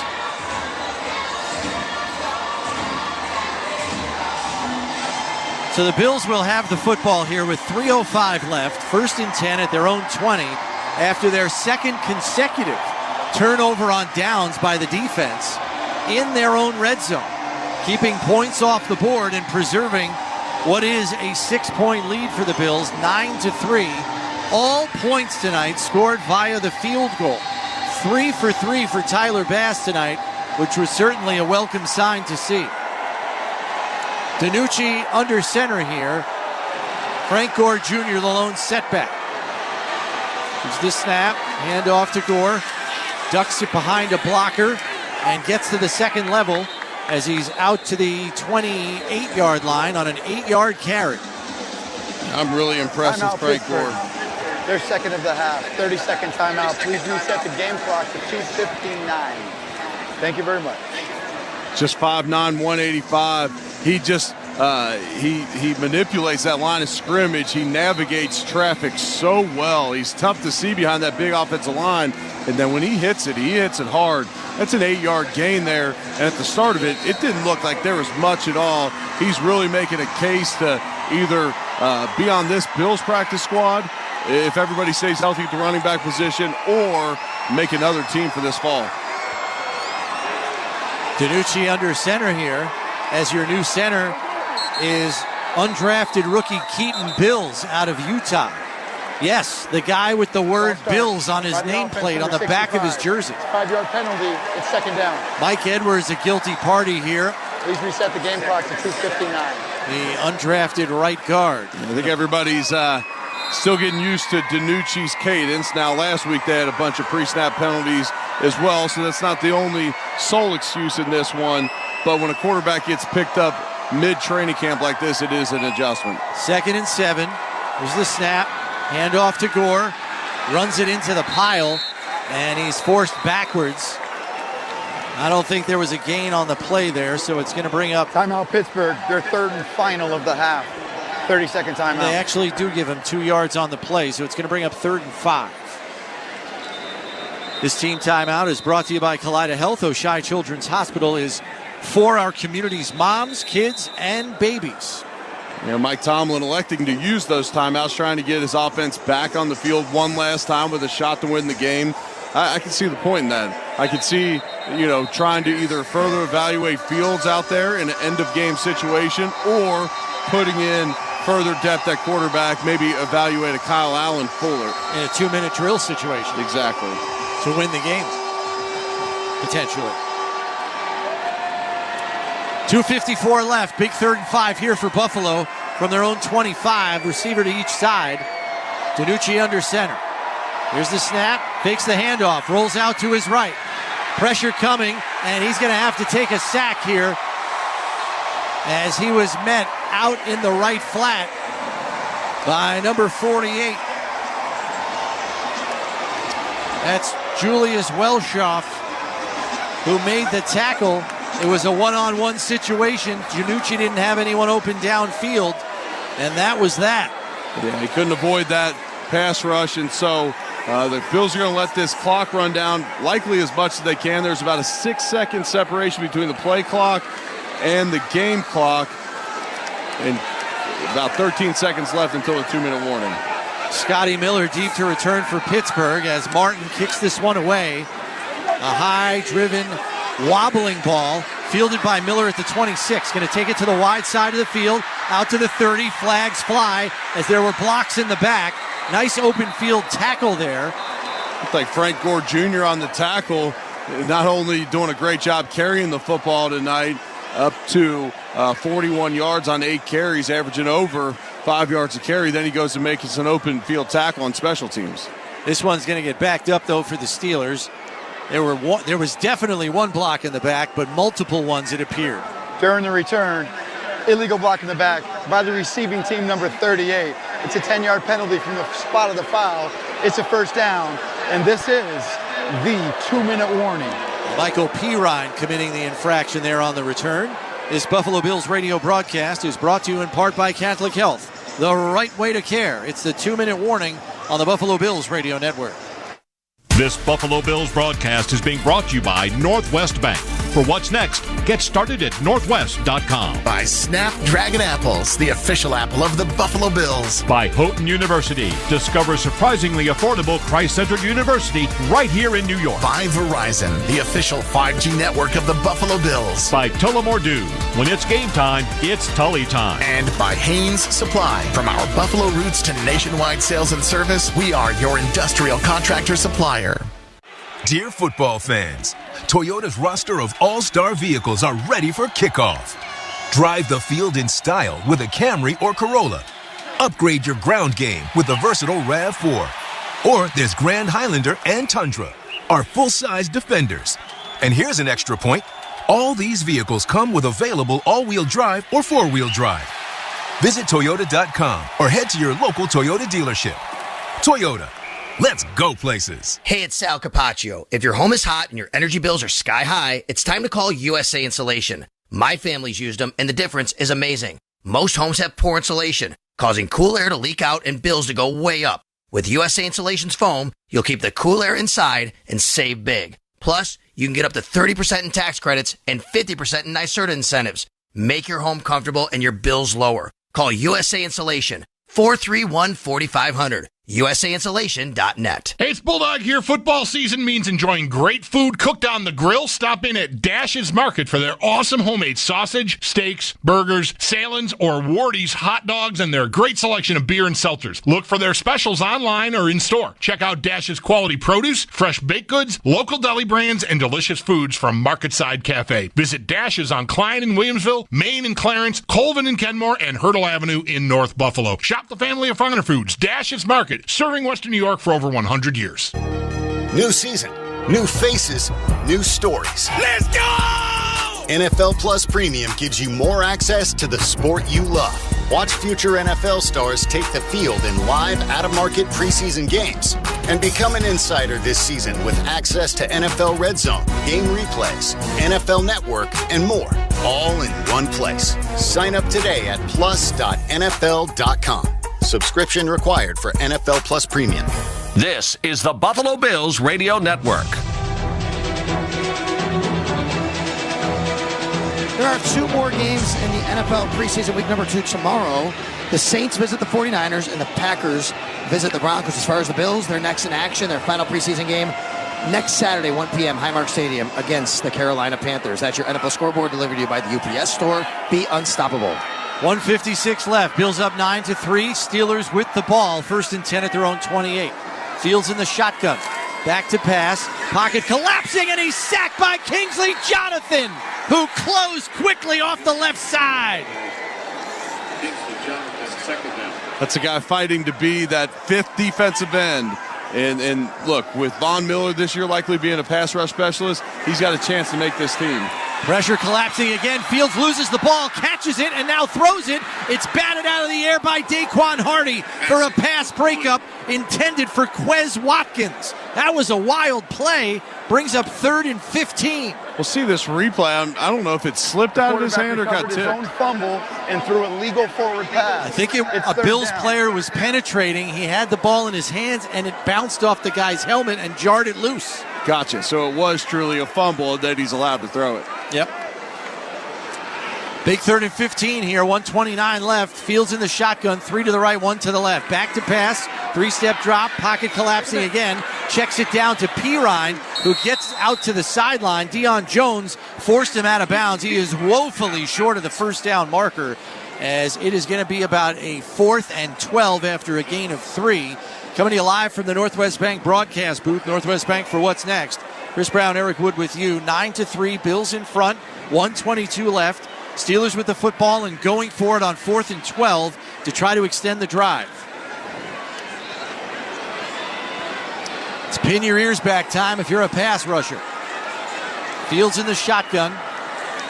So the Bills will have the football here with 3:05 left. 1st and 10 at their own 20 after their second consecutive turnover on downs by the defense in their own red zone, keeping points off the board and preserving what is a 6-point lead for the Bills, 9-3. All points tonight scored via the field goal. 3 for 3 for Tyler Bass tonight, which was certainly a welcome sign to see. DiNucci under center here. Frank Gore Jr., the lone setback. Here's the snap, handoff to Gore. Ducks it behind a blocker and gets to the second level as he's out to the 28-yard line on an 8-yard carry. I'm really impressed with Frank Gore. Their second of the half, 30-second timeout. Please reset the game clock to 2:59. Thank you very much. Just 5'9", 185. He just he manipulates that line of scrimmage. He navigates traffic so well. He's tough to see behind that big offensive line. And then when he hits it hard. That's an 8-yard gain there. And at the start of it, it didn't look like there was much at all. He's really making a case to either be on this Bills practice squad if everybody stays healthy at the running back position, or make another team for this fall. DiNucci under center here, as your new center is undrafted rookie Keaton Bills out of Utah. Yes, the guy with the word Bills on his nameplate on the back of his jersey. 5-yard penalty. It's second down. Mike Edwards, a guilty party here. Please reset the game clock to 2:59. The undrafted right guard. I think everybody's still getting used to DiNucci's cadence. Now, last week they had a bunch of pre-snap penalties as well, so that's not the only sole excuse in this one. But when a quarterback gets picked up mid-training camp like this, it is an adjustment. 2nd and 7. Here's the snap. Handoff to Gore. Runs it into the pile, and he's forced backwards. I don't think there was a gain on the play there, so it's going to bring up... Timeout Pittsburgh, their third and final of the half. 30-second timeout. They actually do give him 2 yards on the play, so it's going to bring up 3rd and 5. This team timeout is brought to you by Kaleida Health. Oshai Children's Hospital is for our community's moms, kids, and babies. You know, Mike Tomlin electing to use those timeouts, trying to get his offense back on the field one last time with a shot to win the game. I can see the point in that. I could see, trying to either further evaluate Fields out there in an end-of-game situation or putting in further depth at quarterback, maybe evaluate a Kyle Allen fuller. In a 2-minute drill situation. Exactly. To win the game, potentially. 2:54 left. Big 3rd and 5 here for Buffalo from their own 25. Receiver to each side. DiNucci under center. Here's the snap. Fakes the handoff. Rolls out to his right. Pressure coming, and he's going to have to take a sack here as he was met out in the right flat by number 48. That's Julius Welschoff, who made the tackle. It was a one-on-one situation. DiNucci didn't have anyone open downfield, and that was that. Yeah, he couldn't avoid that pass rush, and so the Bills are going to let this clock run down likely as much as they can. There's about a 6-second separation between the play clock and the game clock, and about 13 seconds left until the 2-minute warning. Scotty Miller deep to return for Pittsburgh as Martin kicks this one away. A high-driven, wobbling ball fielded by Miller at the 26. Going to take it to the wide side of the field, out to the 30. Flags fly as there were blocks in the back. Nice open field tackle there. Looked like Frank Gore Jr. on the tackle, not only doing a great job carrying the football tonight, up to 41 yards on 8 carries, averaging over 5 yards a carry. Then he goes to make us an open field tackle on special teams. This one's going to get backed up, though, for the Steelers. There was definitely one block in the back, but multiple ones, it appeared. During the return, illegal block in the back by the receiving team, number 38. It's a 10-yard penalty from the spot of the foul. It's a first down, and this is the 2-minute warning. Michael Pirine committing the infraction there on the return. This Buffalo Bills radio broadcast is brought to you in part by Catholic Health. The right way to care. It's the 2-minute warning on the Buffalo Bills radio network. This Buffalo Bills broadcast is being brought to you by Northwest Bank. For what's next, get started at northwest.com. By Snapdragon Apples, the official apple of the Buffalo Bills. By Houghton University. Discover surprisingly affordable Christ-centered university right here in New York. By Verizon, the official 5G network of the Buffalo Bills. By Tullamore Dew. When it's game time, it's Tully time. And by Haynes Supply. From our Buffalo roots to nationwide sales and service, we are your industrial contractor supplier. Dear football fans, Toyota's roster of all-star vehicles are ready for kickoff. Drive the field in style with a Camry or Corolla. Upgrade your ground game with the versatile RAV4. Or there's Grand Highlander and Tundra, our full-size Defenders. And here's an extra point. All these vehicles come with available all-wheel drive or four-wheel drive. Visit Toyota.com or head to your local Toyota dealership. Toyota. Let's go places. Hey, it's Sal Capaccio. If your home is hot and your energy bills are sky high, it's time to call USA Insulation. My family's used them, and the difference is amazing. Most homes have poor insulation, causing cool air to leak out and bills to go way up. With USA Insulation's foam, you'll keep the cool air inside and save big. Plus, you can get up to 30% in tax credits and 50% in NYSERDA incentives. Make your home comfortable and your bills lower. Call USA Insulation, 431-4500. USAinsulation.net. Hey, it's Bulldog here. Football season means enjoying great food cooked on the grill. Stop in at Dash's Market for their awesome homemade sausage, steaks, burgers, Salins, or Wardy's hot dogs, and their great selection of beer and seltzers. Look for their specials online or in store. Check out Dash's quality produce, fresh baked goods, local deli brands, and delicious foods from Marketside Cafe. Visit Dash's on Klein in Williamsville, Maine in Clarence, Colvin in Kenmore, and Hurdle Avenue in North Buffalo. Shop the family of Farmer Foods. Dash's Market, serving Western New York for over 100 years. New season, new faces, new stories. Let's go! NFL Plus Premium gives you more access to the sport you love. Watch future NFL stars take the field in live, out-of-market preseason games. And become an insider this season with access to NFL Red Zone, game replays, NFL Network, and more, all in one place. Sign up today at plus.nfl.com. Subscription required for NFL Plus Premium. This is the Buffalo Bills Radio Network. There are 2 more games in the NFL preseason week number 2 tomorrow. The Saints visit the 49ers and the Packers visit the Broncos. As far as the Bills, they're next in action, their final preseason game next Saturday, 1 p.m., Highmark Stadium against the Carolina Panthers. That's your NFL scoreboard delivered to you by the UPS store. Be unstoppable. 1:56 left. Bills up 9-3. Steelers with the ball. 1st and 10 at their own 28. Fields in the shotgun. Back to pass. Pocket collapsing, and he's sacked by Kingsley Jonathan, who closed quickly off the left side. That's a guy fighting to be that 5th defensive end. And look, with Von Miller this year likely being a pass rush specialist, he's got a chance to make this team. Pressure collapsing again. Fields loses the ball, catches it, and now throws it. It's batted out of the air by Daquan Hardy for a pass breakup intended for Quez Watkins. That was a wild play. Brings up 3rd and 15. We'll see this replay. I don't know if it slipped out of his hand or got tipped. His own fumble and threw a legal forward pass. I think a Bills player was penetrating. He had the ball in his hands, and it bounced off the guy's helmet and jarred it loose. Gotcha. So it was truly a fumble that he's allowed to throw it. Yep. Big 3rd and 15 here, 1:29 left. Fields in the shotgun, 3 to the right, 1 to the left. Back to pass, 3-step drop, pocket collapsing again. Checks it down to Pirine, who gets out to the sideline. Deion Jones forced him out of bounds. He is woefully short of the first down marker, as it is going to be about a 4th and 12 after a gain of 3. Coming to you live from the Northwest Bank broadcast booth. Northwest Bank for what's next. Chris Brown, Eric Wood with you. 9-3, Bills in front, 1:22 left. Steelers with the football and going for it on 4th and 12 to try to extend the drive. It's pin your ears back time if you're a pass rusher. Fields in the shotgun.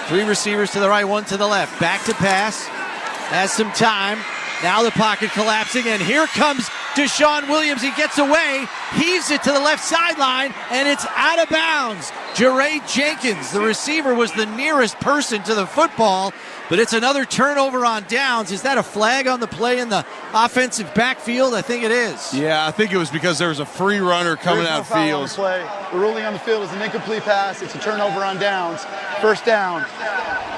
3 receivers to the right, 1 to the left. Back to pass. Has some time. Now the pocket collapsing, and here comes Deshaun Williams. He gets away, heaves it to the left sideline, and it's out of bounds. Jaray Jenkins, the receiver, was the nearest person to the football, but it's another turnover on downs. Is that a flag on the play in the offensive backfield? I think it is. Yeah, I think it was because there was a free runner coming out of field. The ruling on the field is an incomplete pass. It's a turnover on downs. 1st down,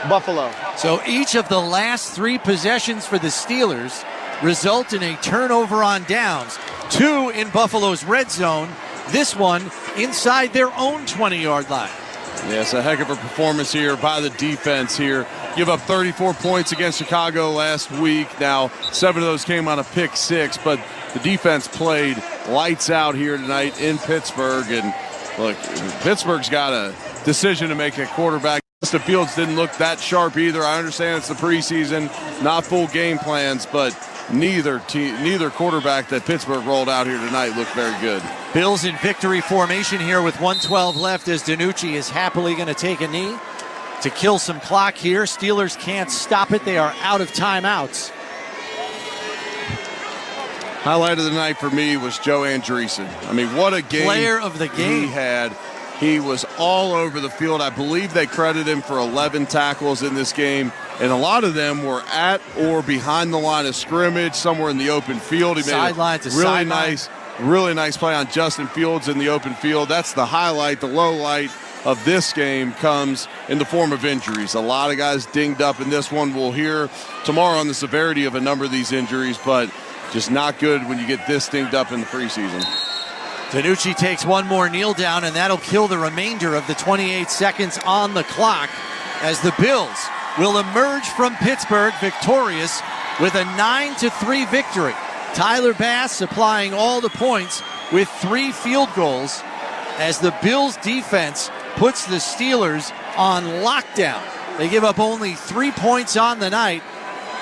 Buffalo. So each of the last 3 possessions for the Steelers result in a turnover on downs. 2 in Buffalo's red zone. This one inside their own 20-yard line. Yeah, it's a heck of a performance here by the defense here. Give up 34 points against Chicago last week. Now, 7 of those came on a pick 6, but the defense played lights out here tonight in Pittsburgh. And look, Pittsburgh's got a decision to make at quarterback. The Fields didn't look that sharp either. I understand it's the preseason, not full game plans, but neither quarterback that Pittsburgh rolled out here tonight looked very good. Bills in victory formation here with 1:12 left, as DiNucci is happily going to take a knee to kill some clock here. Steelers can't stop it. They are out of timeouts. Highlight of the night for me was Joe Andreessen. I mean, what a game. Player of the game. He had. He was all over the field. I believe they credit him for 11 tackles in this game, and a lot of them were at or behind the line of scrimmage, somewhere in the open field. He sideline made a really nice play on Justin Fields in the open field. That's the highlight. The low light of this game comes in the form of injuries. A lot of guys dinged up in this one. We'll hear tomorrow on the severity of a number of these injuries, but just not good when you get this dinged up in the preseason. DiNucci takes one more kneel down, and that'll kill the remainder of the 28 seconds on the clock as the Bills will emerge from Pittsburgh victorious with a 9-3 victory. Tyler Bass supplying all the points with 3 field goals as the Bills defense puts the Steelers on lockdown. They give up only 3 points on the night,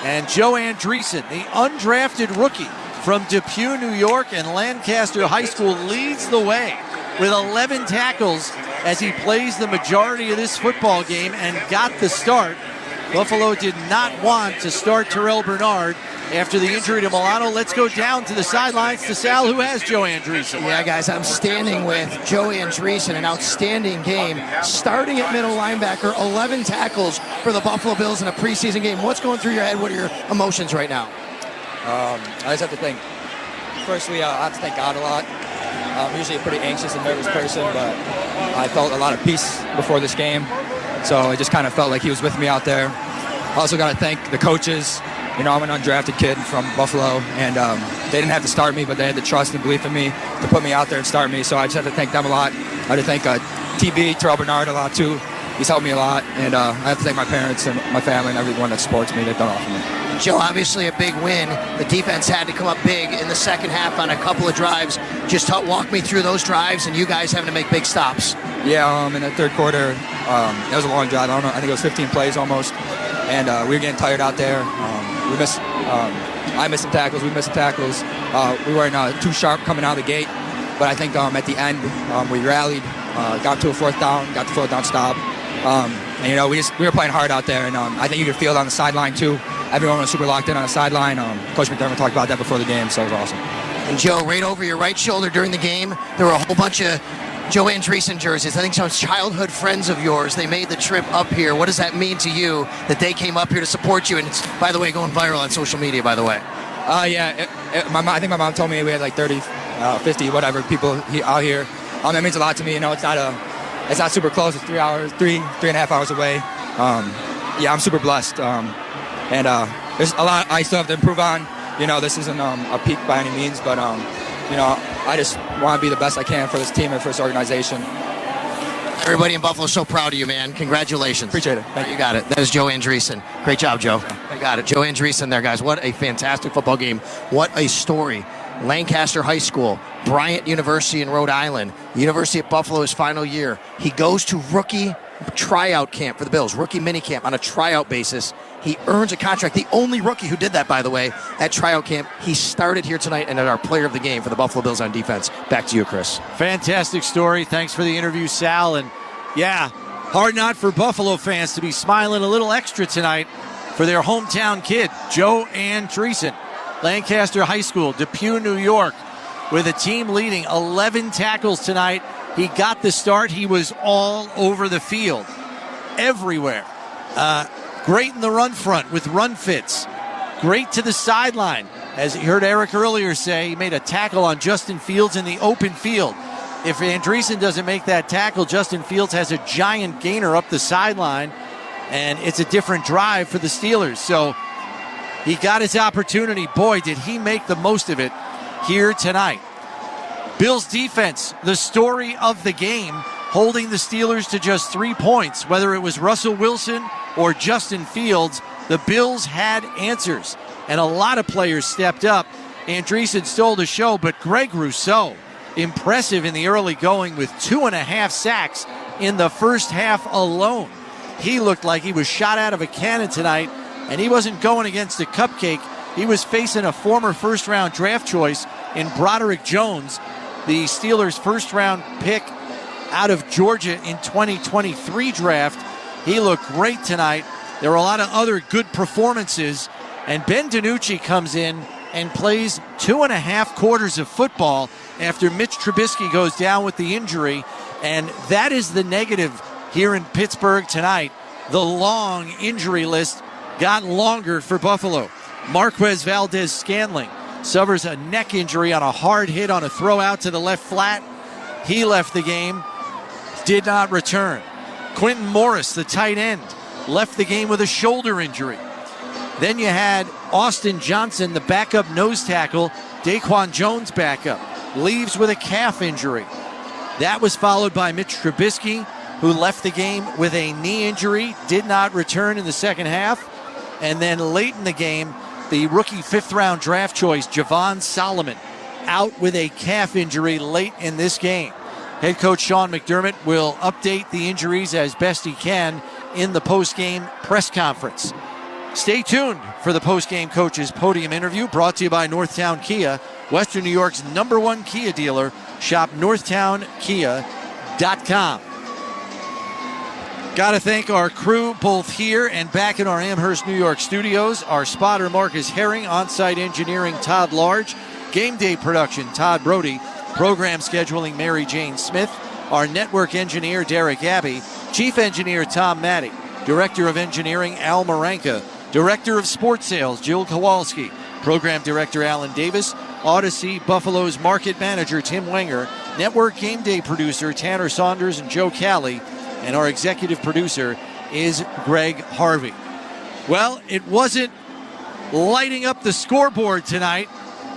and Joe Andreessen, the undrafted rookie from Depew, New York, and Lancaster High School, leads the way with 11 tackles as he plays the majority of this football game and got the start. Buffalo did not want to start Terrell Bernard after the injury to Milano. Let's go down to the sidelines to Sal, who has Joe Andreessen. Yeah, guys, I'm standing with Joe Andreessen, an outstanding game. Starting at middle linebacker, 11 tackles for the Buffalo Bills in a preseason game. What's going through your head? What are your emotions right now? I just have to think. Firstly, I have to thank God a lot. I'm usually a pretty anxious and nervous person, but I felt a lot of peace before this game. So it just kind of felt like he was with me out there. I also got to thank the coaches. You know, I'm an undrafted kid from Buffalo, and they didn't have to start me, but they had the trust and belief in me to put me out there and start me. So I just have to thank them a lot. I have to thank TB, Terrell Bernard, a lot too. He's helped me a lot, and I have to thank my parents and my family and everyone that supports me. They've done all for me. Joe, obviously a big win. The defense had to come up big in the second half on a couple of drives. Just walk me through those drives and you guys having to make big stops. Yeah, in the third quarter, it was a long drive. I don't know, I think it was 15 plays almost, and we were getting tired out there. We missed. I missed some tackles. We missed some tackles. We weren't too sharp coming out of the gate, but I think at the end we rallied, got to a fourth down, got the fourth down stop. And you know, we were playing hard out there, and I think you could feel it on the sideline too. Everyone was super locked in on the sideline. Coach McDermott talked about that before the game, so it was awesome. And Joe, right over your right shoulder during the game, there were a whole bunch of Joe Andreessen jerseys. I think some childhood friends of yours, they made the trip up here. What does that mean to you that they came up here to support you? And it's, by the way, going viral on social media, by the way. Yeah, I think my mom told me we had like 30, 50, whatever people out here. That means a lot to me. You know, it's not super close. It's 3 hours, three and a half hours away. Yeah, I'm super blessed. And there's a lot I still have to improve on. You know, this isn't a peak by any means, but you know, I just want to be the best I can for this team and for this organization. Everybody in Buffalo is so proud of you, man. Congratulations. Appreciate it. Thank you. Got it. That is Joe Andreessen. Great job, Joe. I got it. Joe Andreessen there, guys. What a fantastic football game. What a story. Lancaster High School, Bryant University in Rhode Island, University of Buffalo's final year. He goes to rookie tryout camp for the Bills, rookie mini camp on a tryout basis. He earns a contract. The only rookie who did that, by the way, at tryout camp. He started here tonight and at our player of the game for the Buffalo Bills on defense. Back to you, Chris. Fantastic story. Thanks for the interview, Sal. And yeah, hard not for Buffalo fans to be smiling a little extra tonight for their hometown kid, Joe Andreessen. Lancaster High School, Depew, New York, with a team leading 11 tackles tonight. He got the start. He was all over the field, everywhere. Great in the run front with run fits. Great to the sideline. As you heard Eric earlier say, he made a tackle on Justin Fields in the open field. If Andreessen doesn't make that tackle, Justin Fields has a giant gainer up the sideline, and it's a different drive for the Steelers. So he got his opportunity. Boy, did he make the most of it here tonight. Bills defense, the story of the game, holding the Steelers to just 3 points. Whether it was Russell Wilson or Justin Fields, the Bills had answers, and a lot of players stepped up. Andreessen stole the show, but Greg Rousseau, impressive in the early going with 2.5 sacks in the first half alone. He looked like he was shot out of a cannon tonight, and he wasn't going against a cupcake. He was facing a former first-round draft choice in Broderick Jones, the Steelers' first-round pick out of Georgia in 2023 draft. He looked great tonight. There were a lot of other good performances, and Ben DiNucci comes in and plays 2.5 quarters of football after Mitch Trubisky goes down with the injury, and that is the negative here in Pittsburgh tonight. The long injury list got longer for Buffalo. Marquez Valdez-Scantling suffers a neck injury on a hard hit on a throw out to the left flat. He left the game, did not return. Quentin Morris, the tight end, left the game with a shoulder injury. Then you had Austin Johnson, the backup nose tackle, Daquan Jones backup, leaves with a calf injury. That was followed by Mitch Trubisky, who left the game with a knee injury, did not return in the second half. And then late in the game, the rookie fifth-round draft choice, Javon Solomon, out with a calf injury late in this game. Head coach Sean McDermott will update the injuries as best he can in the post-game press conference. Stay tuned for the post-game coach's podium interview, brought to you by Northtown Kia, Western New York's #1 Kia dealer. Shop northtownkia.com. Got to thank our crew both here and back in our Amherst, New York studios. Our spotter, Marcus Herring, on-site engineering, Todd Large, game day production, Todd Brody, program scheduling, Mary Jane Smith, our network engineer, Derek Abbey, chief engineer, Tom Matty, director of engineering, Al Maranka, director of sports sales, Jill Kowalski, program director, Alan Davis, Odyssey Buffalo's market manager, Tim Wenger, network game day producer, Tanner Saunders and Joe Calley, and our executive producer is Greg Harvey. Well, it wasn't lighting up the scoreboard tonight,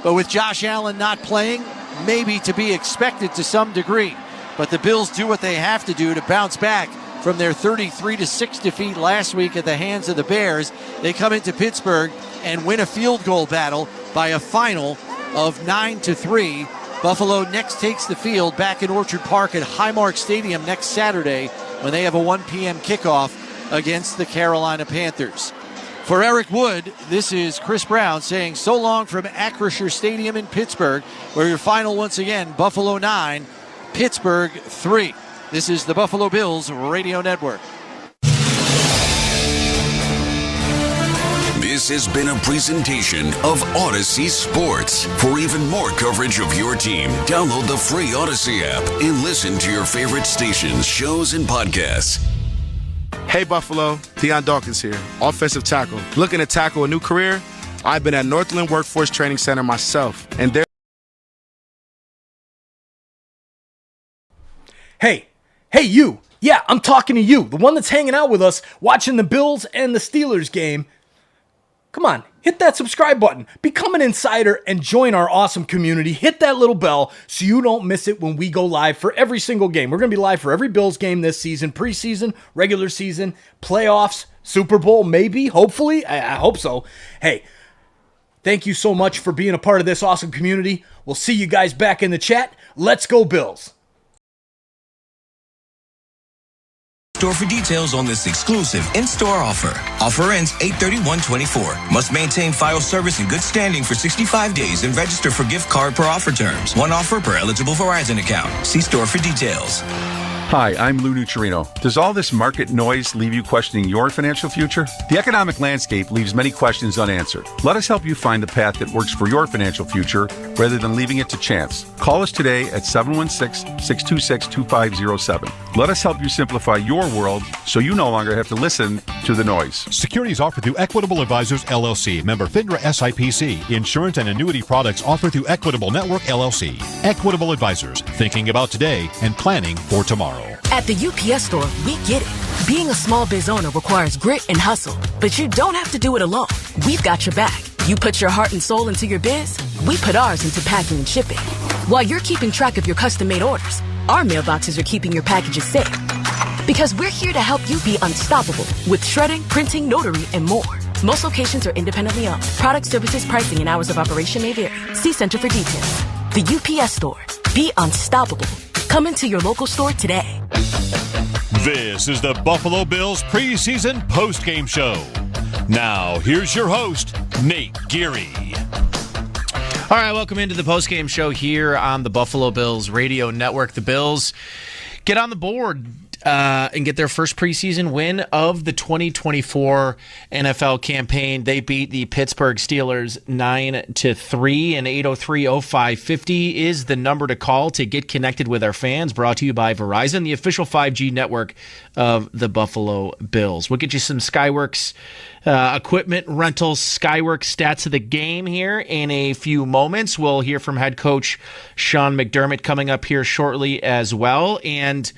but with Josh Allen not playing, maybe to be expected to some degree. But the Bills do what they have to do to bounce back from their 33-6 defeat last week at the hands of the Bears. They come into Pittsburgh and win a field goal battle by a final of 9-3. Buffalo next takes the field back in Orchard Park at Highmark Stadium next Saturday when they have a 1 p.m. kickoff against the Carolina Panthers. For Eric Wood, this is Chris Brown saying so long from Acrisure Stadium in Pittsburgh, where your final once again, Buffalo 9, Pittsburgh 3. This is the Buffalo Bills Radio Network. This has been a presentation of Odyssey Sports. For even more coverage of your team, download the free Odyssey app and listen to your favorite stations, shows, and podcasts. Hey Buffalo, Deion Dawkins here, offensive tackle. Looking to tackle a new career? I've been at Northland Workforce Training Center myself, and there. Hey you! Yeah, I'm talking to you, the one that's hanging out with us, watching the Bills and the Steelers game. Come on, hit that subscribe button, become an insider, and join our awesome community. Hit that little bell so you don't miss it when we go live for every single game. We're going to be live for every Bills game this season, preseason, regular season, playoffs, Super Bowl, maybe, hopefully. I hope so. Hey, thank you so much for being a part of this awesome community. We'll see you guys back in the chat. Let's go Bills. Store for details on this exclusive in-store offer. Offer ends 8/31/24. Must maintain file service in good standing for 65 days and register for gift card per offer terms. One offer per eligible Verizon account. See store for details. Hi, I'm Lou Nucerino. Does all this market noise leave you questioning your financial future? The economic landscape leaves many questions unanswered. Let us help you find the path that works for your financial future rather than leaving it to chance. Call us today at 716-626-2507. Let us help you simplify your world so you no longer have to listen to the noise. Securities offered through Equitable Advisors, LLC. Member FINRA SIPC. Insurance and annuity products offered through Equitable Network, LLC. Equitable Advisors. Thinking about today and planning for tomorrow. At the UPS store, we get it. Being a small biz owner requires grit and hustle, but you don't have to do it alone. We've got your back. You put your heart and soul into your biz, we put ours into packing and shipping. While you're keeping track of your custom-made orders, our mailboxes are keeping your packages safe. Because we're here to help you be unstoppable with shredding, printing, notary, and more. Most locations are independently owned. Product, services, pricing, and hours of operation may vary. See Center for details. The UPS store. Be unstoppable. Come into your local store today. This is the Buffalo Bills preseason postgame show. Now, here's your host, Nate Geary. All right, welcome into the postgame show here on the Buffalo Bills Radio Network. The Bills get on the board and get their first preseason win of the 2024 NFL campaign. They beat the Pittsburgh Steelers 9-3, and 803-0550 is the number to call to get connected with our fans. Brought to you by Verizon, the official 5G network of the Buffalo Bills. We'll get you some Skyworks equipment rentals, Skyworks stats of the game here in a few moments. We'll hear from head coach Sean McDermott coming up here shortly as well. And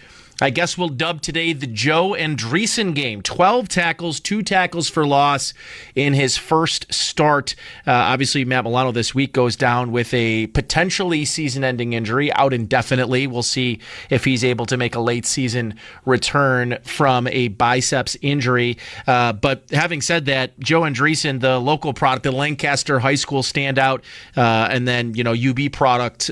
I guess we'll dub today the Joe Andreessen game. 12 tackles, 2 tackles for loss in his first start. Obviously, Matt Milano this week goes down with a potentially season-ending injury, out indefinitely. We'll see if he's able to make a late-season return from a biceps injury. But having said that, Joe Andreessen, the local product, the Lancaster High School standout, and then UB product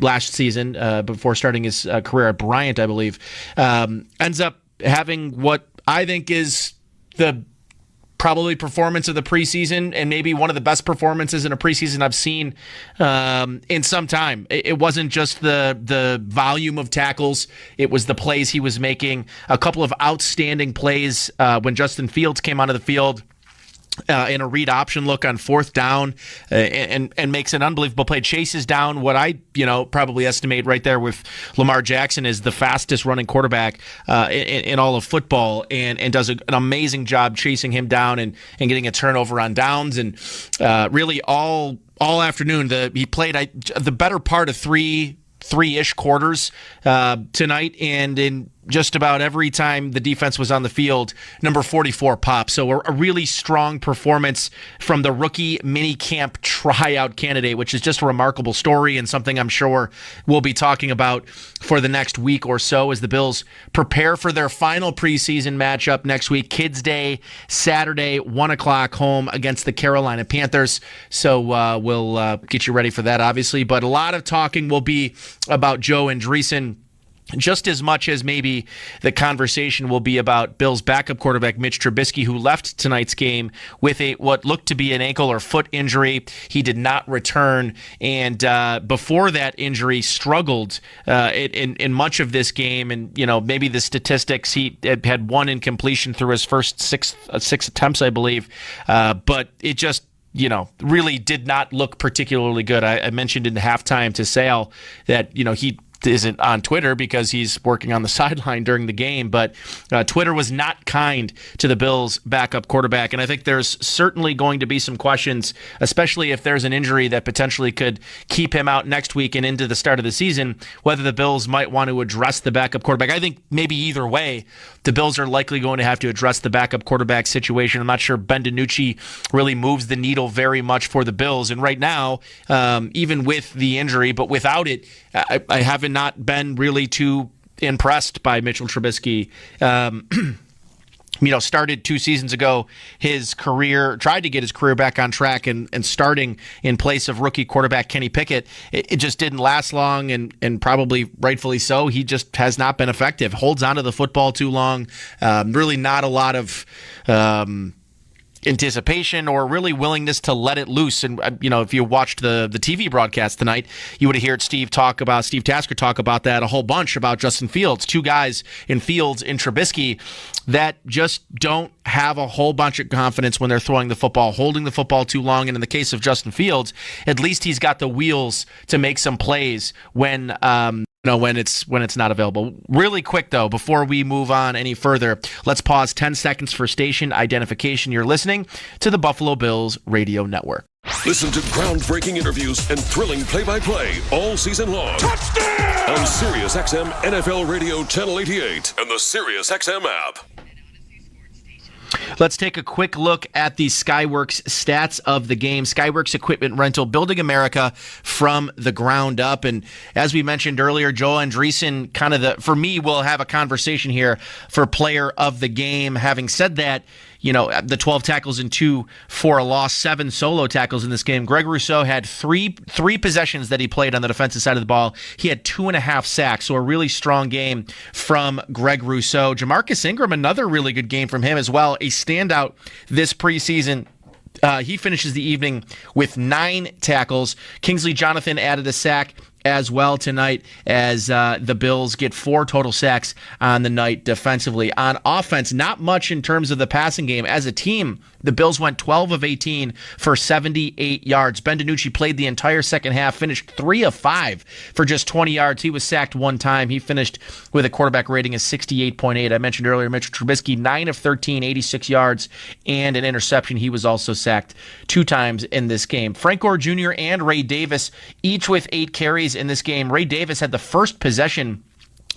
last season before starting his career at Bryant, I believe. Ends up having what I think is the probably performance of the preseason, and maybe one of the best performances in a preseason I've seen in some time. It wasn't just the volume of tackles, it was the plays he was making. A couple of outstanding plays when Justin Fields came onto the field in a read option look on 4th down, and makes an unbelievable play. Chases down what I probably estimate right there with Lamar Jackson is the fastest running quarterback in all of football, and does an amazing job chasing him down and getting a turnover on downs. And really all afternoon he played the better part of three-ish quarters tonight, and in just about every time the defense was on the field, number 44 popped. So a really strong performance from the rookie mini camp tryout candidate, which is just a remarkable story and something I'm sure we'll be talking about for the next week or so as the Bills prepare for their final preseason matchup next week, Kids Day, Saturday, 1 o'clock home against the Carolina Panthers. So we'll get you ready for that, obviously. But a lot of talking will be about Joe Andreessen, just as much as maybe the conversation will be about Bills' backup quarterback, Mitch Trubisky, who left tonight's game with what looked to be an ankle or foot injury. He did not return, and before that injury struggled in much of this game. And, maybe the statistics, he had 1 incompletion through his first six attempts, I believe. But it just really did not look particularly good. I mentioned in the halftime to Sale that, he isn't on Twitter because he's working on the sideline during the game, but Twitter was not kind to the Bills' backup quarterback, and I think there's certainly going to be some questions, especially if there's an injury that potentially could keep him out next week and into the start of the season, whether the Bills might want to address the backup quarterback. I think maybe either way, the Bills are likely going to have to address the backup quarterback situation. I'm not sure Ben DiNucci really moves the needle very much for the Bills, and right now, even with the injury, but without it, I haven't not been really too impressed by Mitchell Trubisky. Started 2 seasons ago his career, tried to get his career back on track and starting in place of rookie quarterback Kenny Pickett. It just didn't last long, and probably rightfully so. He just has not been effective. Holds onto the football too long. Really not a lot of anticipation or really willingness to let it loose. And if you watched the TV broadcast tonight, you would have heard Steve Tasker talk about that a whole bunch, about Justin Fields. 2 guys in Fields and Trubisky that just don't have a whole bunch of confidence when they're throwing the football, holding the football too long. And in the case of Justin Fields, at least he's got the wheels to make some plays when it's not available. Really quick, though, before we move on any further, let's pause 10 seconds for station identification. You're listening to the Buffalo Bills Radio Network. Listen to groundbreaking interviews and thrilling play-by-play all season long. Touchdown! On SiriusXM NFL Radio Channel 88 and the SiriusXM app. Let's take a quick look at the Skyworks stats of the game. Skyworks Equipment Rental, building America from the ground up. And as we mentioned earlier, Joe Andreessen, for me, we'll have a conversation here for player of the game. Having said that, the 12 tackles and 2 for a loss, 7 solo tackles in this game. Greg Rousseau had three possessions that he played on the defensive side of the ball. He had 2.5 sacks, so a really strong game from Greg Rousseau. Jamarcus Ingram, another really good game from him as well. A standout this preseason. He finishes the evening with 9 tackles. Kingsley Jonathan added a sack as well tonight as the Bills get 4 total sacks on the night defensively. On offense, not much in terms of the passing game. As a team, the Bills went 12 of 18 for 78 yards. Ben DiNucci played the entire second half, finished 3 of 5 for just 20 yards. He was sacked 1 time. He finished with a quarterback rating of 68.8. I mentioned earlier, Mitchell Trubisky, 9 of 13, 86 yards, and an interception. He was also sacked 2 times in this game. Frank Gore Jr. and Ray Davis, each with 8 carries in this game. Ray Davis had the first possession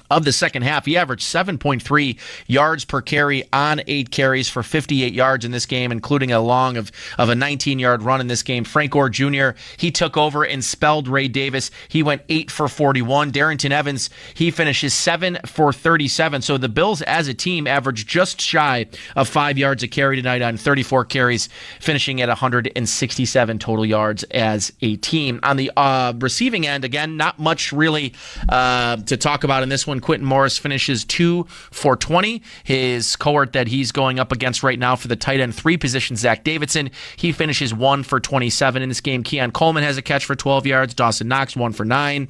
of the second half. He averaged 7.3 yards per carry on 8 carries for 58 yards in this game, including a long of a 19-yard run in this game. Frank Gore Jr., he took over and spelled Ray Davis. He went 8 for 41. Darrington Evans, he finishes 7 for 37. So the Bills as a team averaged just shy of 5 yards a carry tonight on 34 carries, finishing at 167 total yards as a team. On the receiving end, again, not much really to talk about in this one. Quentin Morris finishes 2 for 20. His cohort that he's going up against right now for the tight end 3 position, Zach Davidson, he finishes 1 for 27 in this game. Keon Coleman has a catch for 12 yards. Dawson Knox 1 for 9.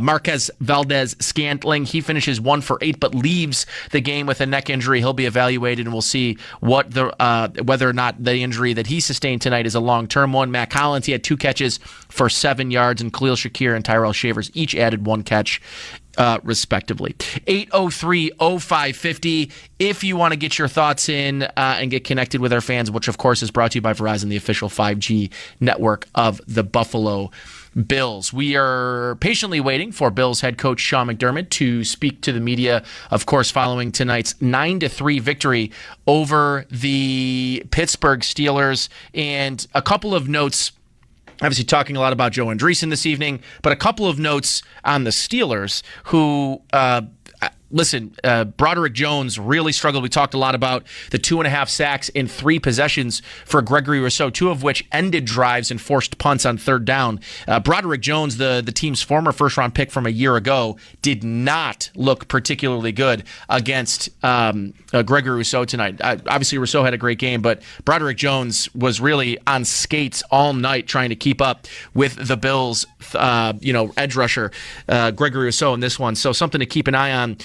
Marquez Valdez-Scantling, he finishes 1 for 8, but leaves the game with a neck injury. He'll be evaluated, and we'll see what whether or not the injury that he sustained tonight is a long-term one. Matt Collins, he had 2 catches for 7 yards, and Khalil Shakir and Tyrell Shavers each added 1 catch respectively. 803-0550 if you want to get your thoughts in and get connected with our fans, which of course is brought to you by Verizon, the official 5G network of the Buffalo Bills. We are patiently waiting for Bills head coach Sean McDermott to speak to the media, of course, following tonight's 9-3 victory over the Pittsburgh Steelers. And a couple of notes, obviously talking a lot about Joe Andreessen this evening, but a couple of notes on the Steelers who, listen, Broderick Jones really struggled. We talked a lot about the 2.5 sacks in 3 possessions for Gregory Rousseau, 2 of which ended drives and forced punts on 3rd down. Broderick Jones, the team's former first-round pick from a year ago, did not look particularly good against Gregory Rousseau tonight. Obviously, Rousseau had a great game, but Broderick Jones was really on skates all night trying to keep up with the Bills' edge rusher, Gregory Rousseau in this one. So something to keep an eye on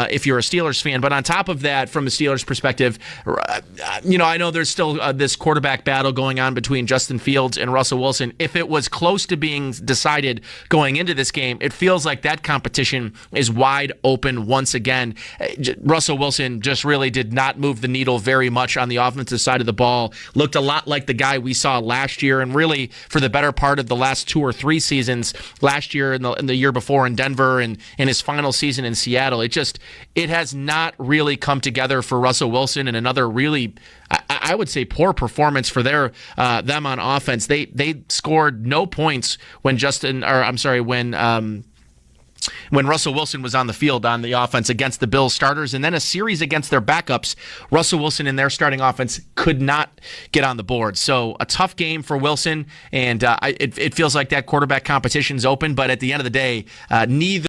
if you're a Steelers fan. But on top of that, from the Steelers' perspective, I know there's still this quarterback battle going on between Justin Fields and Russell Wilson. If it was close to being decided going into this game, it feels like that competition is wide open once again. Russell Wilson just really did not move the needle very much on the offensive side of the ball. Looked a lot like the guy we saw last year, and really for the better part of the last 2 or 3 seasons, last year and the year before in Denver and his final season in Seattle. It has not really come together for Russell Wilson, and another really, I would say, poor performance for them on offense. They scored no points when Russell Wilson was on the field on the offense against the Bills starters, and then a series against their backups. Russell Wilson and their starting offense could not get on the board. So a tough game for Wilson, and it feels like that quarterback competition's open, but at the end of the day, neither